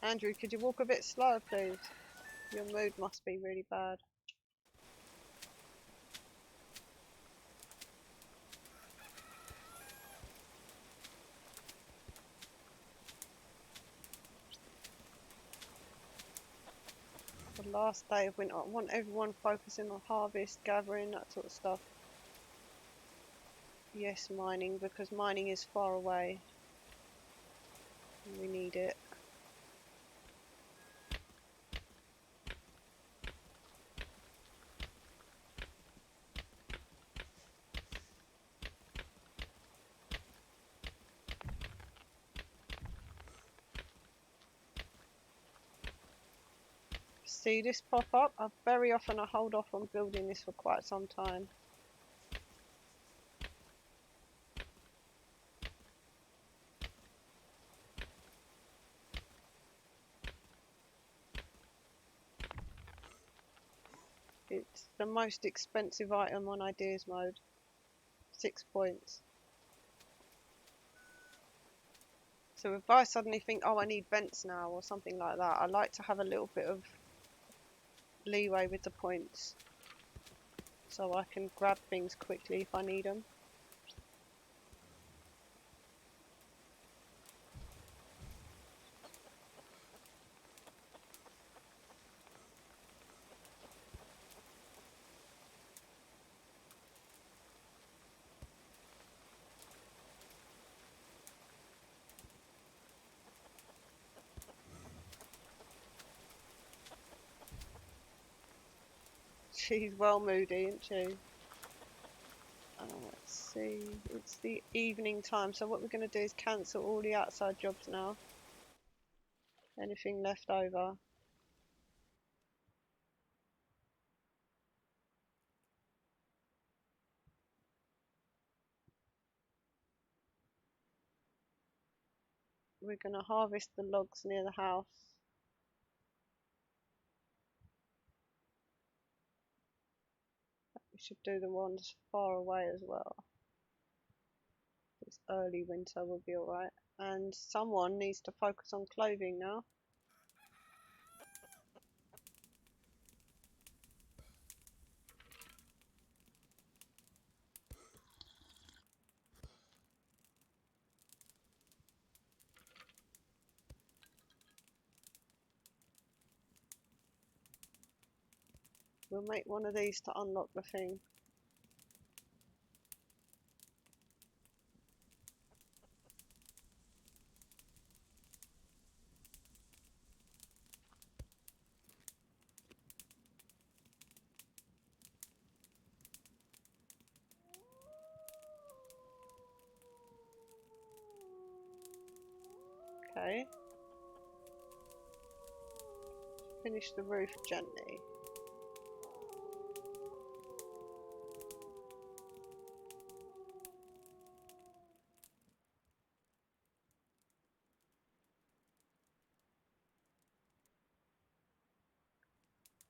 Speaker 1: Andrew, could you walk a bit slower, please? Your mood must be really bad. The last day of winter. I want everyone focusing on harvest, gathering, that sort of stuff. Yes, mining, because mining is far away. We need it. See this pop up? Very often I hold off on building this for quite some time. It's the most expensive item on ideas mode. 6 points. So if I suddenly think, oh, I need vents now or something like that, I like to have a little bit of leeway with the points so I can grab things quickly if I need them. She's well moody, isn't she? Let's see, it's the evening time, so what we're going to do is cancel all the outside jobs now. Anything left over. We're going to harvest the logs near the house. We should do the ones far away as well. It's early winter, will be alright. And someone needs to focus on clothing now. We'll make one of these to unlock the thing. Okay. Finish the roof gently.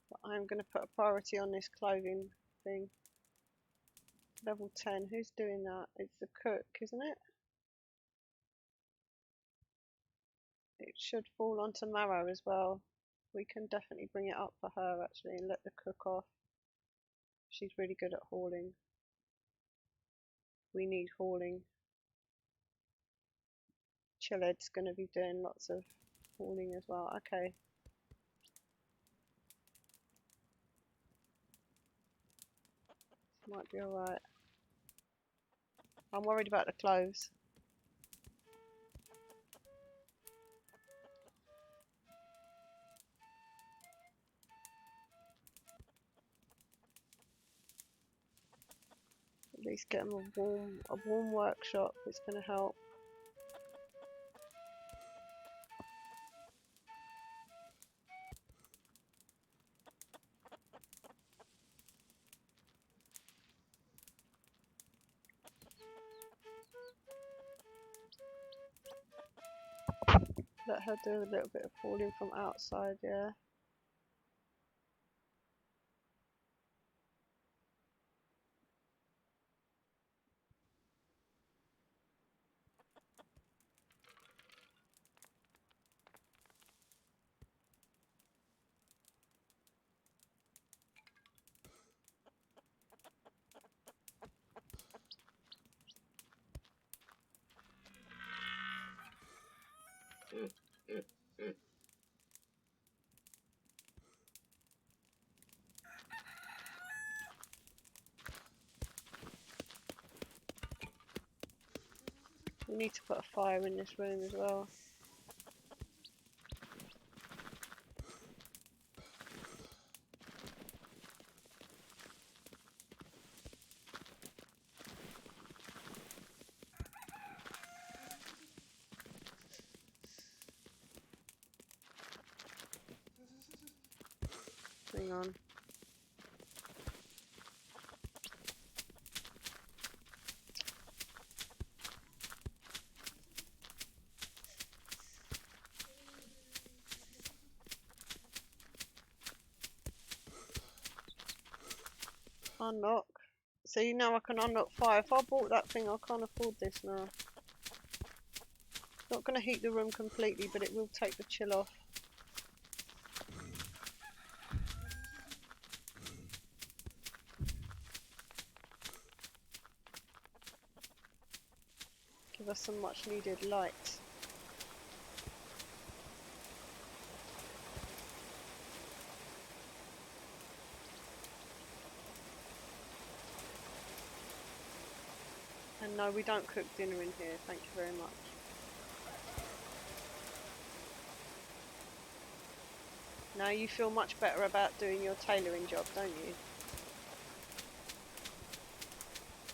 Speaker 1: But I'm going to put a priority on this clothing thing. Level 10. Who's doing that? It's the cook, isn't it? It should fall onto Marrow as well. We can definitely bring it up for her actually and let the cook off. She's really good at hauling. We need hauling. Chilled's going to be doing lots of hauling as well. Okay. This might be alright. I'm worried about the clothes. At least get them a warm workshop. It's going to help. Let her do a little bit of hauling from outside, yeah. We need to put a fire in this room as well. Hang on. Unlock. See, now I can unlock fire. If I bought that thing, I can't afford this now. Not going to heat the room completely, but it will take the chill off. Give us some much needed light. And no, we don't cook dinner in here, thank you very much. Now you feel much better about doing your tailoring job, don't you?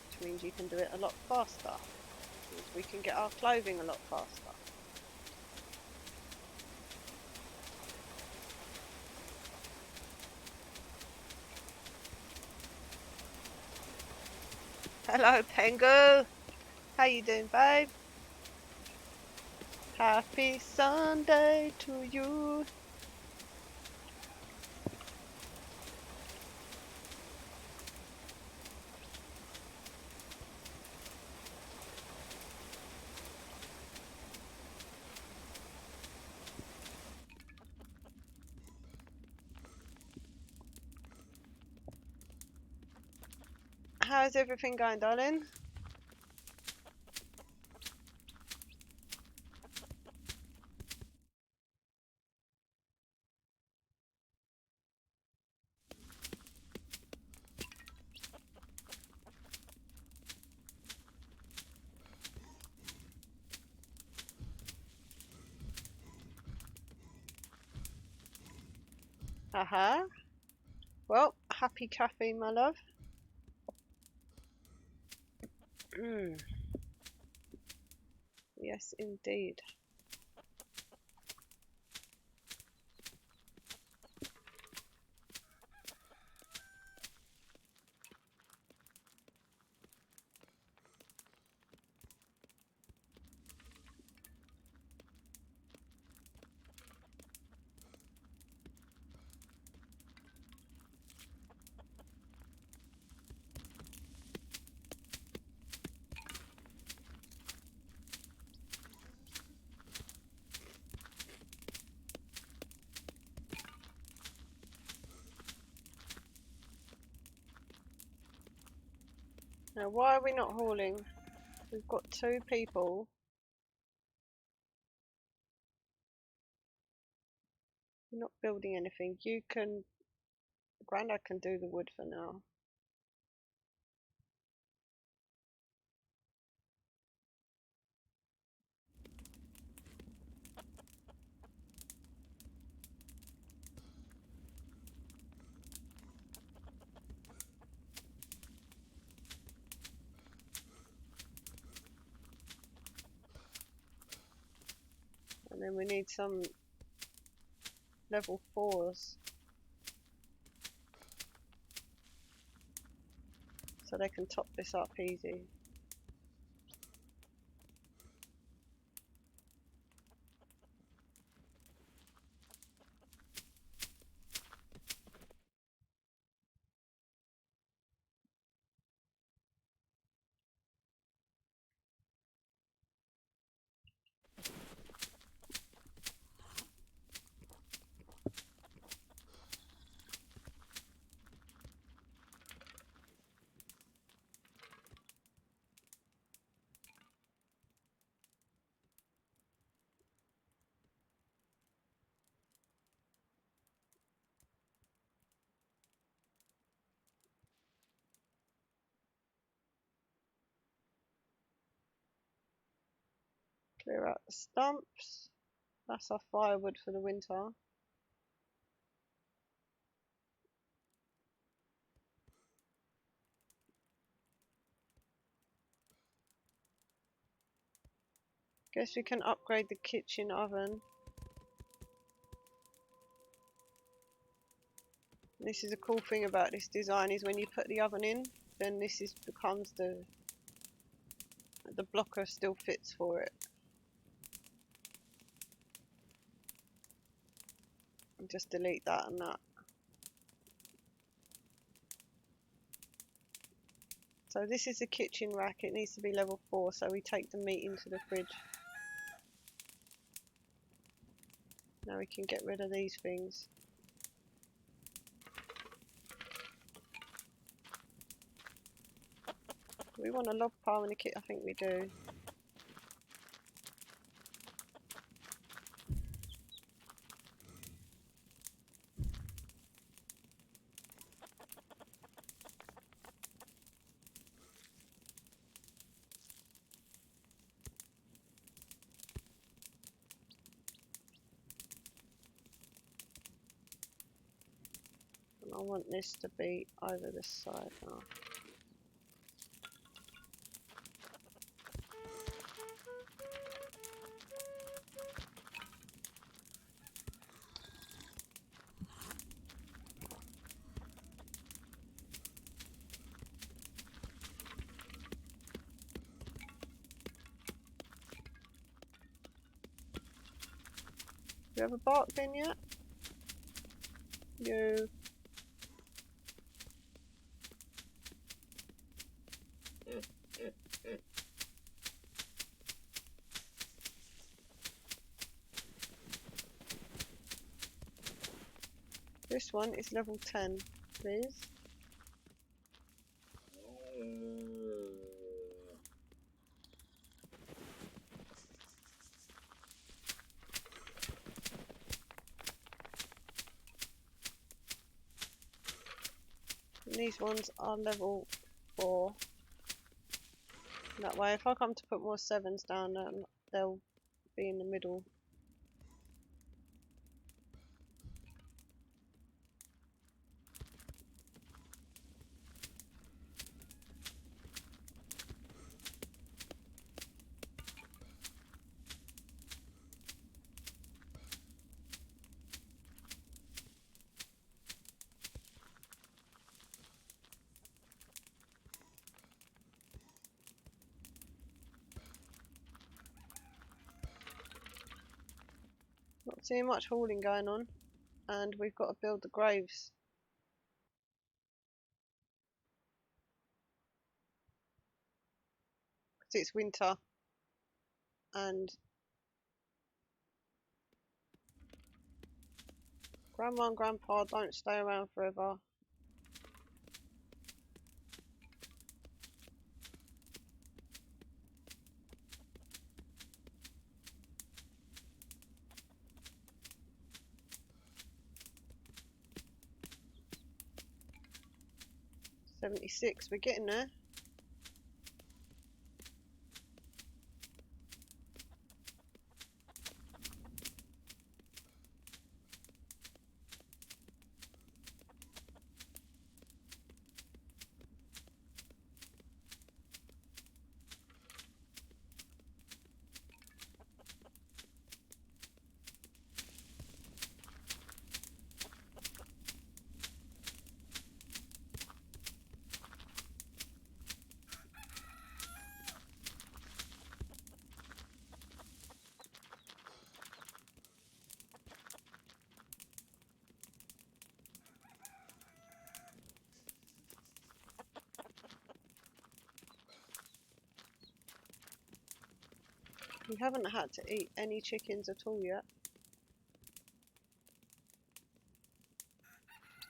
Speaker 1: Which means you can do it a lot faster. Which means we can get our clothing a lot faster. Hello, Pengu. How you doing, babe? Happy Sunday to you. How's everything going, darling? Well, happy caffeine, my love. Yes, indeed. Now, why are we not hauling? We've got 2 people. We're not building anything. You can... Grandad can do the wood for now. And then we need some level 4s. So they can top this up easy. Clear out the stumps. That's our firewood for the winter. Guess we can upgrade the kitchen oven. This is a cool thing about this design, is when you put the oven in, then this becomes the blocker still fits for it. And just delete that and that. So this is the kitchen rack. It needs to be level 4, so we take the meat into the fridge. Now we can get rid of these things. Do we want a log pile in the kit? I think we do. And I want this to be over this side now. You ever barked in yet? You. This one is level 10, please. And these ones are level 4. That way, if I come to put more 7s down, they'll be in the middle. Not seeing much hauling going on, and we've got to build the graves. Because it's winter, and Grandma and Grandpa don't stay around forever. $76, we're getting there. We haven't had to eat any chickens at all yet.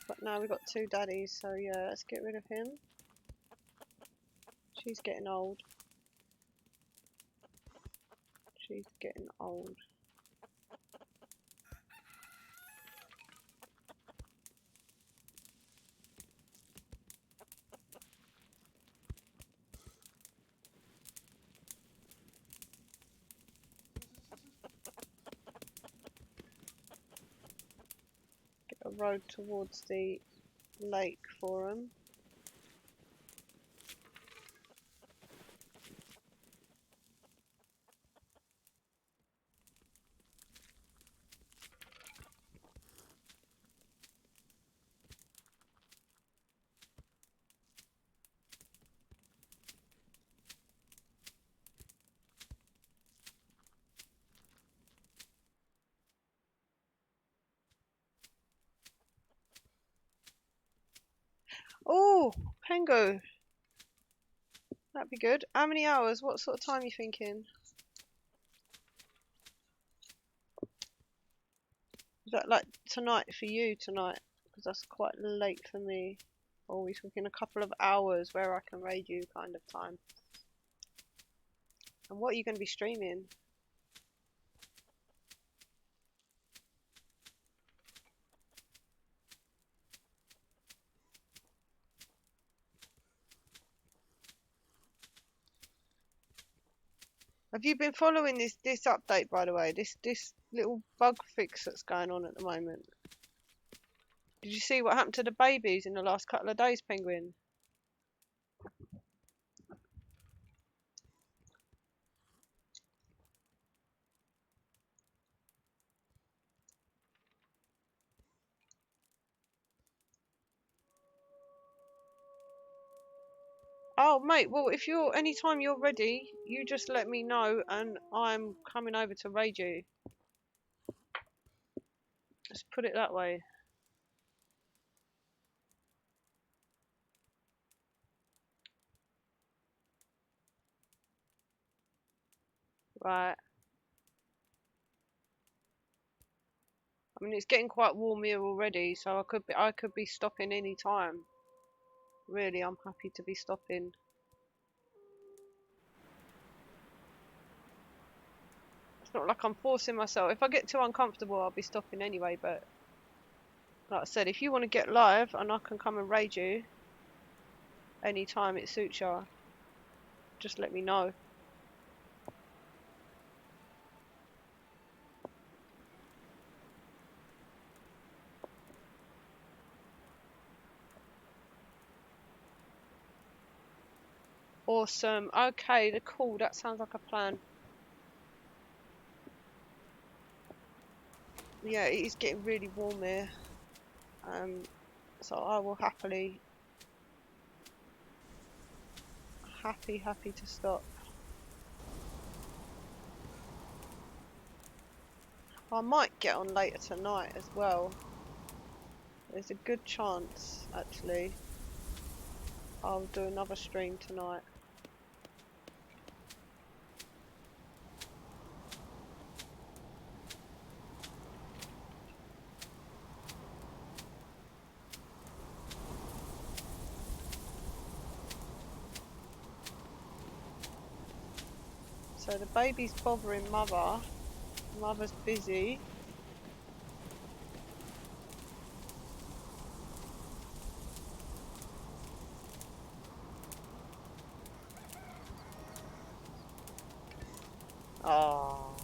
Speaker 1: But now we've got 2 daddies, so yeah, let's get rid of him. She's getting old. She's getting old. road towards the lake for them. Oh, Pengu. That'd be good. How many hours? What sort of time are you thinking? Is that like tonight for you tonight? Because that's quite late for me. Or are we talking a couple of hours where I can raid you kind of time? And what are you going to be streaming? Have you been following this update, by the way? This little bug fix that's going on at the moment. Did you see what happened to the babies in the last couple of days, Penguin? Oh, mate, well, if you're anytime you're ready, you just let me know and I'm coming over to raid you. Let's put it that way. Right. I mean, it's getting quite warm here already, so I could be stopping any time. Really, I'm happy to be stopping. It's not like I'm forcing myself. If I get too uncomfortable, I'll be stopping anyway, but like I said, if you want to get live and I can come and raid you anytime it suits you, just let me know. Awesome. Okay, cool. That sounds like a plan. Yeah, it is getting really warm here. So I will happy to stop. I might get on later tonight as well. There's a good chance, actually, I'll do another stream tonight. So the baby's bothering mother. Mother's busy. Oh.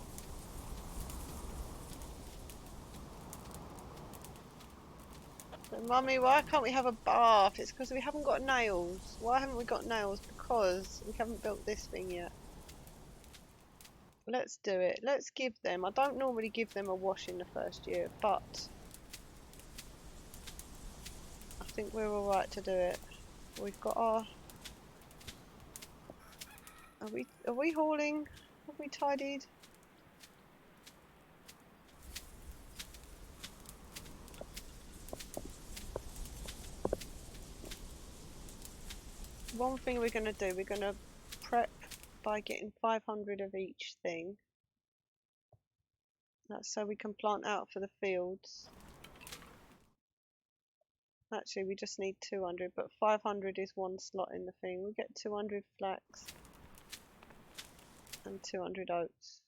Speaker 1: But mummy, why can't we have a bath? It's because we haven't got nails. Why haven't we got nails? Because we haven't built this thing yet. Let's do it. Let's give them. I don't normally give them a wash in the first year, but I think we're alright to do it. We've got our... Are we hauling? Have we tidied? One thing we're going to do, we're going to prep by getting 500 of each thing. That's so we can plant out for the fields. Actually, we just need 200, but 500 is one slot in the thing. We get 200 flax and 200 oats.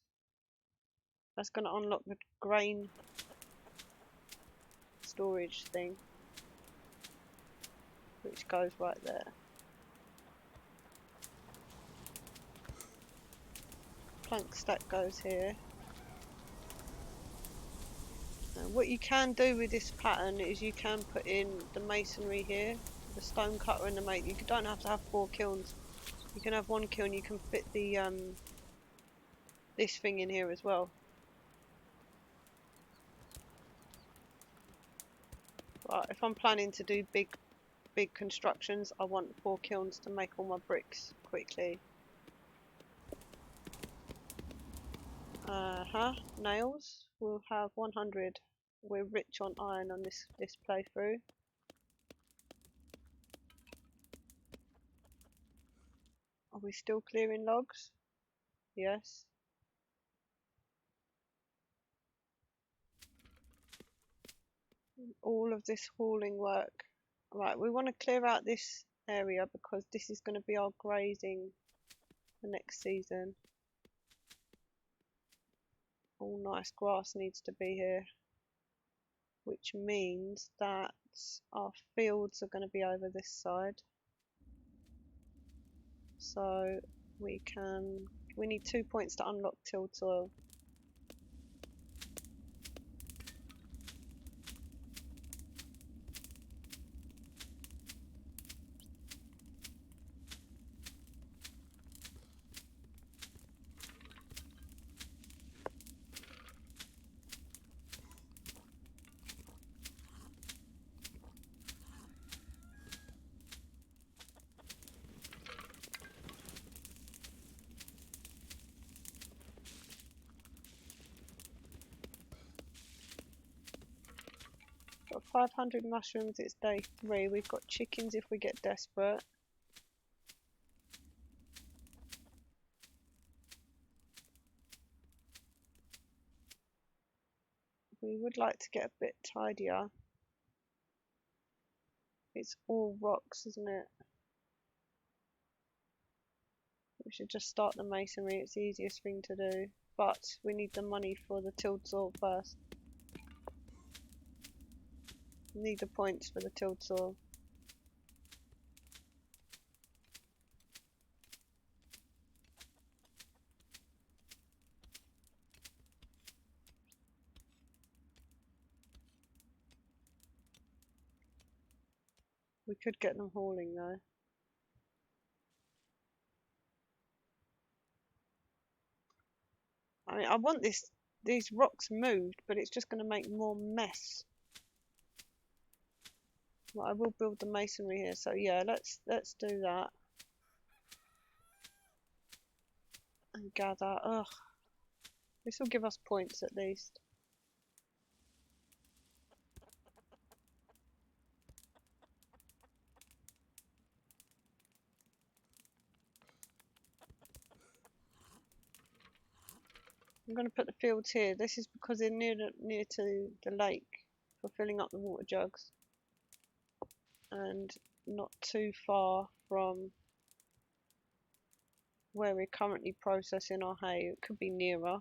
Speaker 1: That's going to unlock the grain storage thing, which goes right there. Plank stack goes here. And what you can do with this pattern is you can put in the masonry here, the stone cutter and the mate. You don't have to have 4 kilns. You can have 1 kiln. You can fit the this thing in here as well. But if I'm planning to do big constructions, I want 4 kilns to make all my bricks quickly. Nails. We'll have 100. We're rich on iron on this playthrough. Are we still clearing logs? Yes. All of this hauling work. Right, we want to clear out this area because this is going to be our grazing for next season. All nice grass needs to be here, which means that our fields are going to be over this side. So we need 2 points to unlock tilled soil. Got 500 mushrooms, it's day 3. We've got chickens if we get desperate. We would like to get a bit tidier. It's all rocks, isn't it? We should just start the masonry, it's the easiest thing to do. But we need the money for the tilled soil first. We need the points for the tilled soil. We could get them hauling though. I mean, I want these rocks moved, but it's just going to make more mess. Well, I will build the masonry here, so yeah, let's do that. And gather. Ugh. This will give us points at least. I'm going to put the fields here. This is because they're near to the lake for filling up the water jugs. And not too far from where we're currently processing our hay. It could be nearer.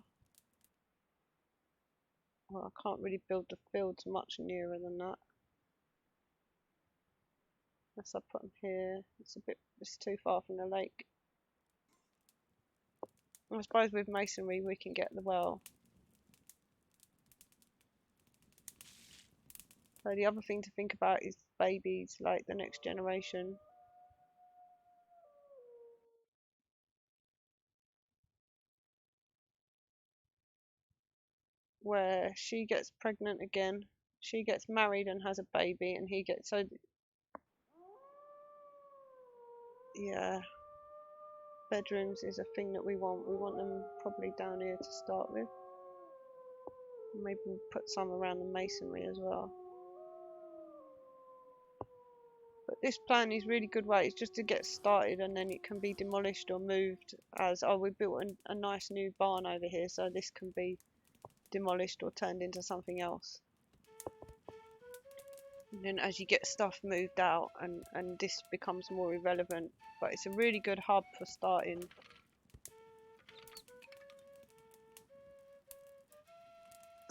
Speaker 1: Well, I can't really build the fields much nearer than that. Unless I put them here. It's too far from the lake. I suppose with masonry we can get the well. So the other thing to think about is babies, like the next generation. Where she gets pregnant again, she gets married and has a baby, and he gets yeah. Bedrooms is a thing that we want. We want them probably down here to start with. Maybe we'll put some around the masonry as well. But this plan is really good way. It's just to get started, and then it can be demolished or moved as, oh, we built a nice new barn over here, so this can be demolished or turned into something else. And then as you get stuff moved out, and this becomes more irrelevant. But it's a really good hub for starting.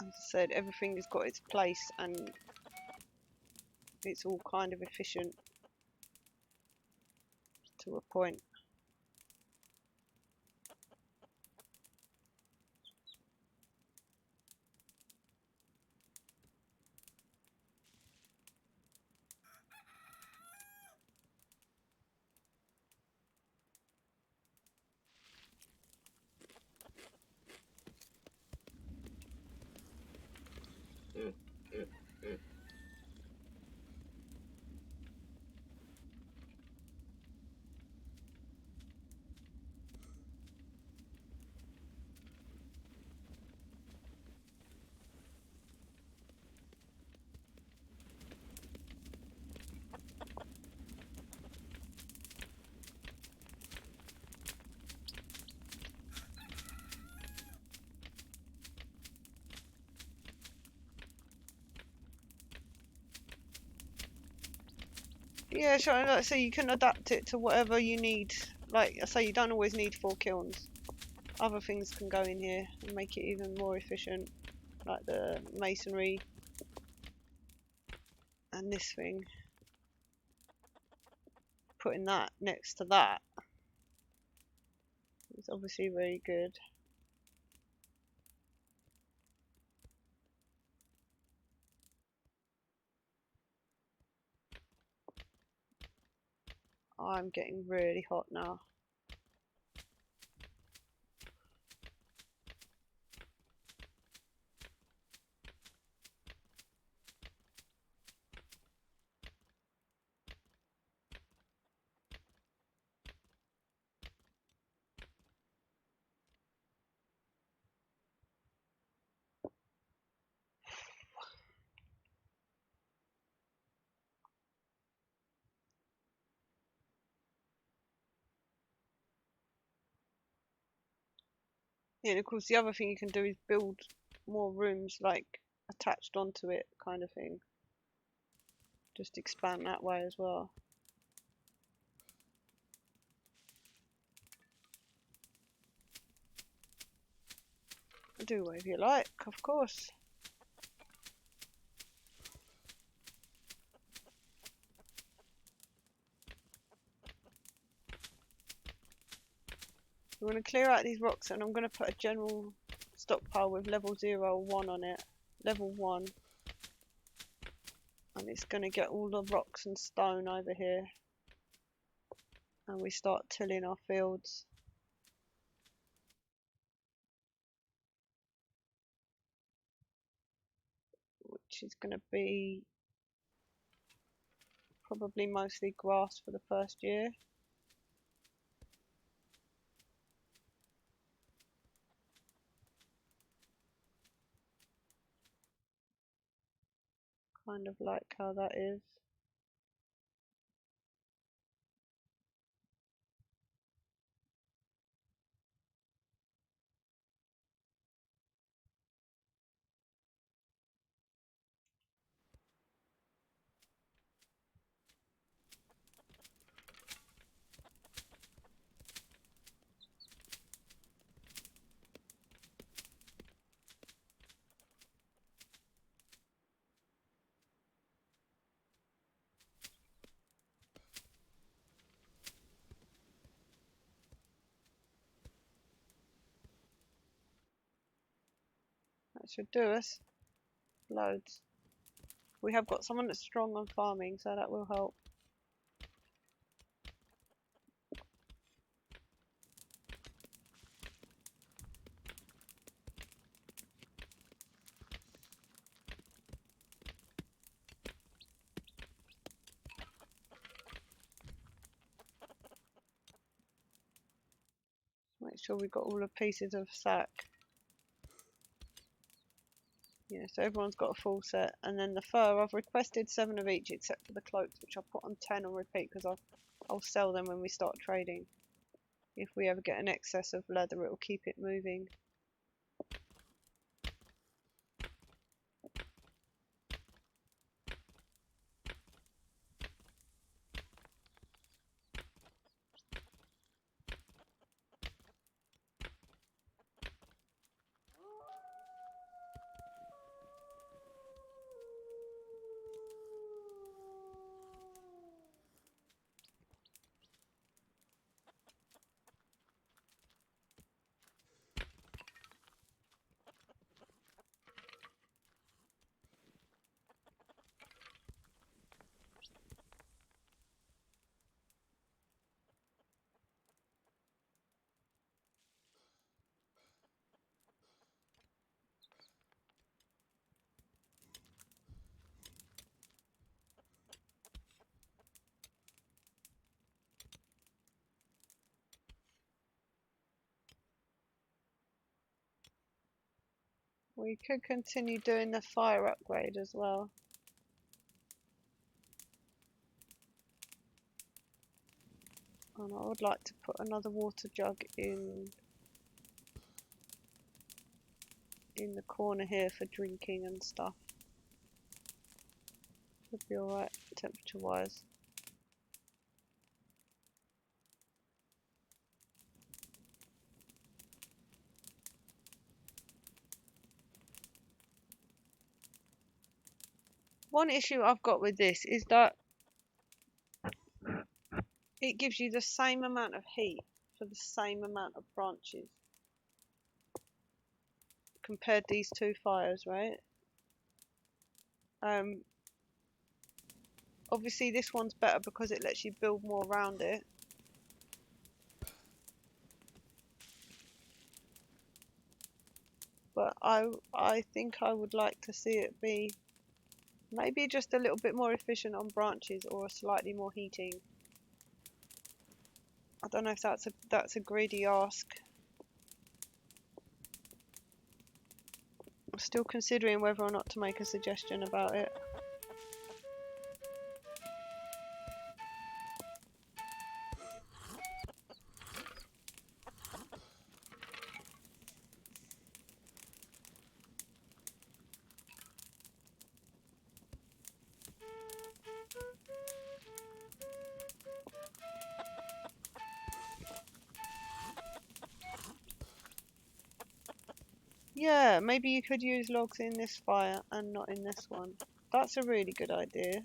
Speaker 1: As I said, everything has got its place and it's all kind of efficient to a point. Yeah, sure. Like, so you can adapt it to whatever you need. Like I say, you don't always need 4 kilns. Other things can go in here and make it even more efficient, like the masonry and this thing. Putting that next to that is obviously very good. I'm getting really hot now. Yeah, and of course the other thing you can do is build more rooms like attached onto it kind of thing. Just expand that way as well. Do whatever you like, of course. I'm going to clear out these rocks and I'm going to put a general stockpile with level 0 1 on it. Level 1. And it's going to get all the rocks and stone over here. And we start tilling our fields. Which is going to be probably mostly grass for the first year. Kind of like how that is. That should do us. Loads. We have got someone that's strong on farming, so that will help. Make sure we've got all the pieces of sack. Yeah, so everyone's got a full set. And then the fur, I've requested 7 of each except for the cloaks, which I'll put on 10 on repeat because I'll sell them when we start trading. If we ever get an excess of leather, it'll keep it moving. We could continue doing the fire upgrade as well. And I would like to put another water jug in the corner here for drinking and stuff. Should be alright temperature wise. One issue I've got with this is that it gives you the same amount of heat for the same amount of branches. Compared these two fires, right? Obviously this one's better because it lets you build more around it. But I think I would like to see it be maybe just a little bit more efficient on branches or slightly more heating. I don't know if that's a greedy ask. I'm still considering whether or not to make a suggestion about it. Yeah, maybe you could use logs in this fire and not in this one. That's a really good idea.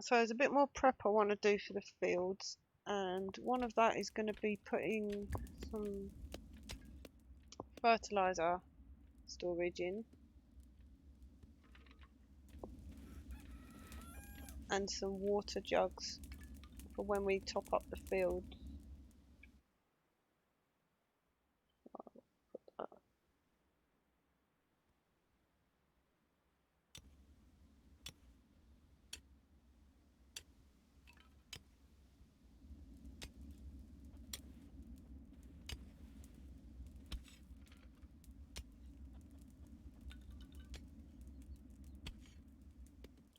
Speaker 1: So there's a bit more prep I want to do for the fields, and one of that is going to be putting some fertilizer storage in and some water jugs for when we top up the field.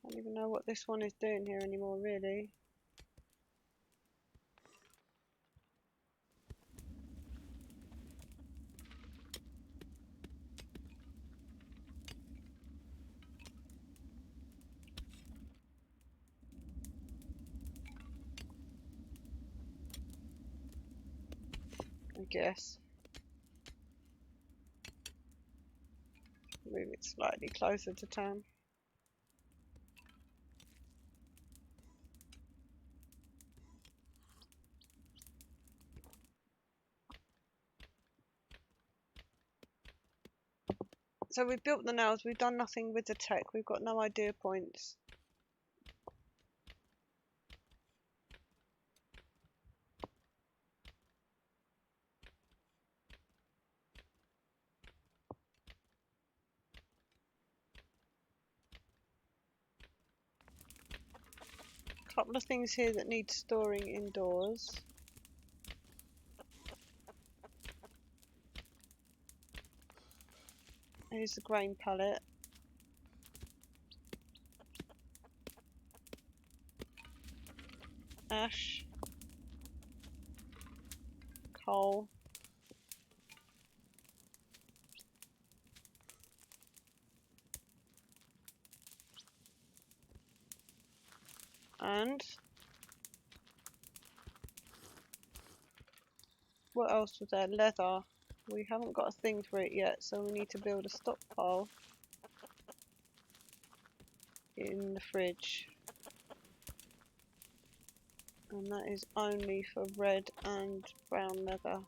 Speaker 1: I don't even know what this one is doing here anymore, really. I guess. Move it slightly closer to town. So we've built the nails, we've done nothing with the tech, we've got no idea points. A couple of things here that need storing indoors. Here's the grain pallet. Ash. Coal. And what else was there? Leather. We haven't got a thing for it yet, so we need to build a stockpile in the fridge. And that is only for red and brown leather.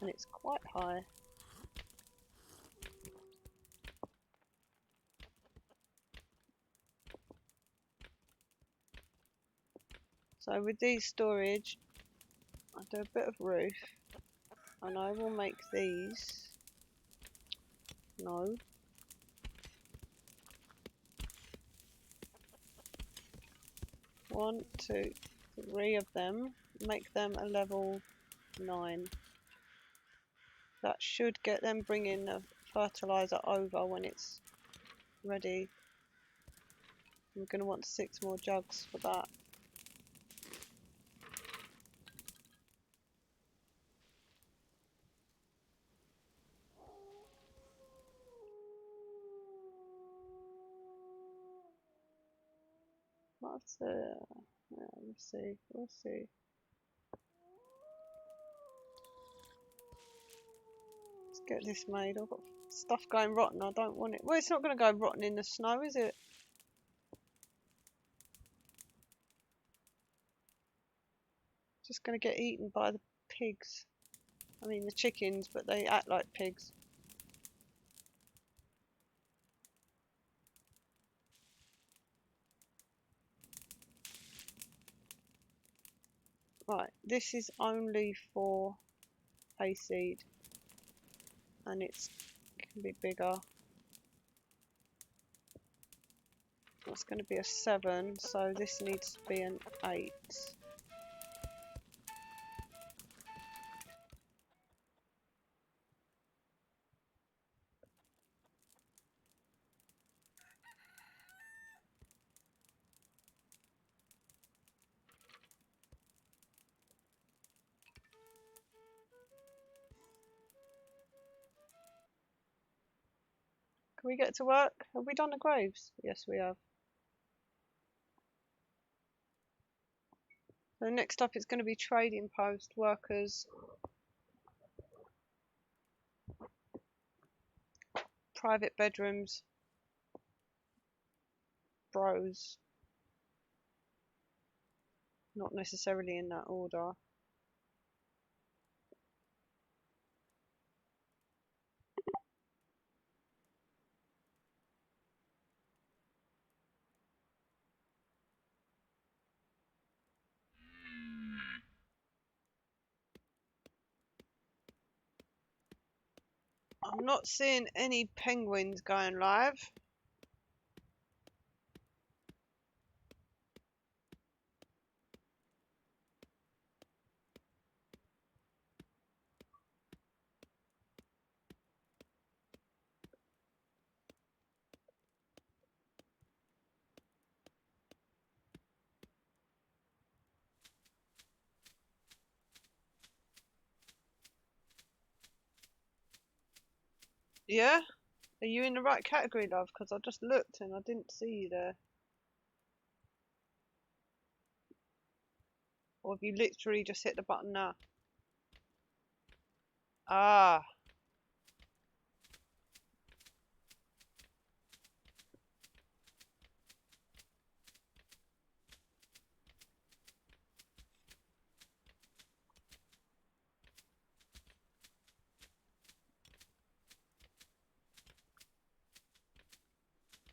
Speaker 1: And it's quite high. So with these storage, I'll do a bit of roof, and I will make these No. One, two, three of them. Make them a level 9. That should get them bringing the fertilizer over when it's ready. We're going to want 6 more jugs for that. What's the... Yeah, we'll see. We'll see. Let's get this made. I've got stuff going rotten. I don't want it. Well, it's not going to go rotten in the snow, is it? Just going to get eaten by the pigs. I mean the chickens, but they act like pigs. Right, this is only for hayseed, and it can be bigger. That's going to be a 7, so this needs to be an 8. Can we get to work? Have we done the graves? Yes, we have. So next up, it's going to be trading post workers, private bedrooms, bros. Not necessarily in that order. I'm not seeing any penguins going live. Yeah? Are you in the right category, love? Because I just looked and I didn't see you there. Or have you literally just hit the button now? Ah.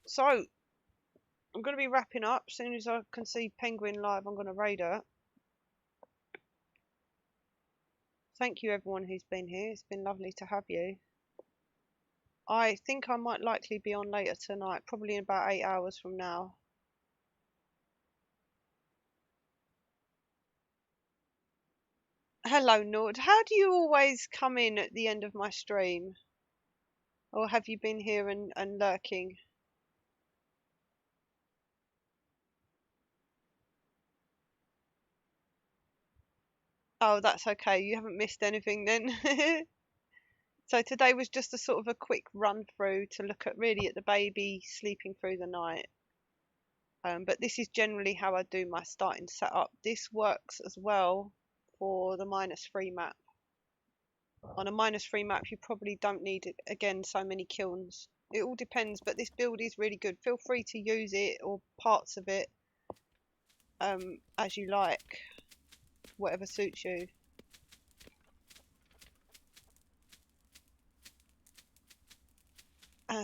Speaker 1: So, I'm going to be wrapping up. As soon as I can see Penguin live, I'm going to raid her. Thank you everyone who's been here. It's been lovely to have you. I think I might likely be on later tonight, probably in about 8 hours from now. Hello, Nord. How do you always come in at the end of my stream? Or have you been here and lurking? Oh, that's okay. You haven't missed anything then. So today was just a sort of a quick run through to look at really at the baby sleeping through the night. But this is generally how I do my starting setup. This works as well for the -3 map. On a -3 map, you probably don't need, again, so many kilns. It all depends, but this build is really good. Feel free to use it or parts of it as you like, whatever suits you.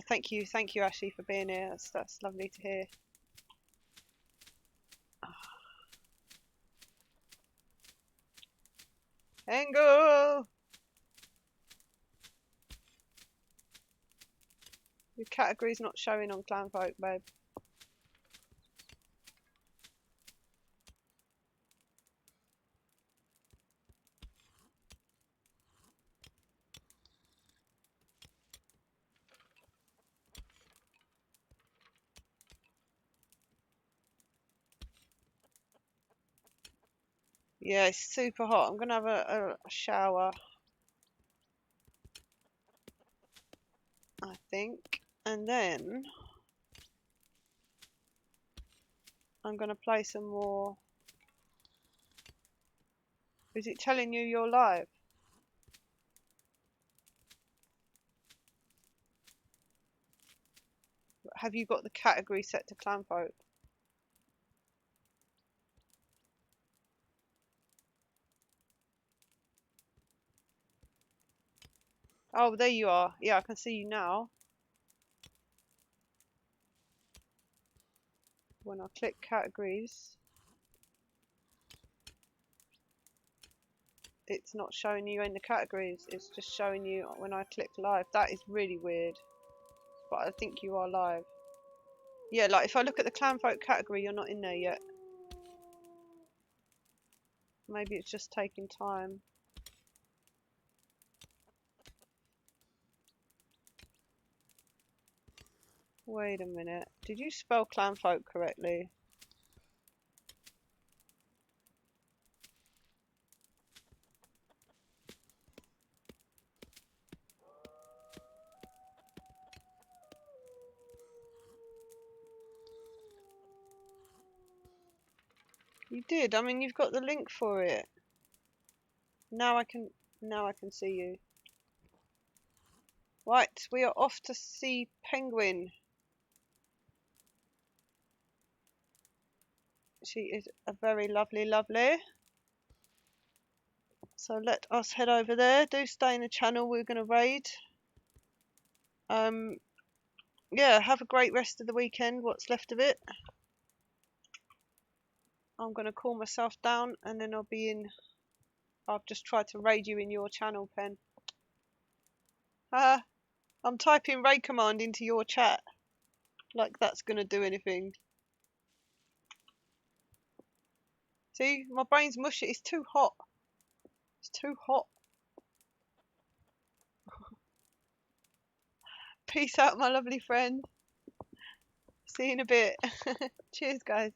Speaker 1: Thank you, Ashley, for being here. That's lovely to hear. Angle! Your category's not showing on Clanfolk, babe. Yeah, it's super hot. I'm gonna have a shower, I think, and then I'm gonna play some more. Is it telling you you're live? Have you got the category set to Clanfolk? Oh, there you are. Yeah, I can see you now. When I click categories, it's not showing you in the categories. It's just showing you when I click live. That is really weird. But I think you are live. Yeah, like if I look at the Clanfolk category, you're not in there yet. Maybe it's just taking time. Wait a minute. Did you spell Clanfolk correctly? You did. I mean, you've got the link for it. Now I can see you. Right, we are off to see Penguin. She is a very lovely. So let us head over there. Do stay in the channel. We're going to raid. Yeah, have a great rest of the weekend. What's left of it. I'm going to cool myself down and then I'll be in. I've just tried to raid you in your channel, Pen. I'm typing raid command into your chat. Like that's going to do anything. See, my brain's mushy. It's too hot. It's too hot. Peace out, my lovely friend. See you in a bit. Cheers, guys.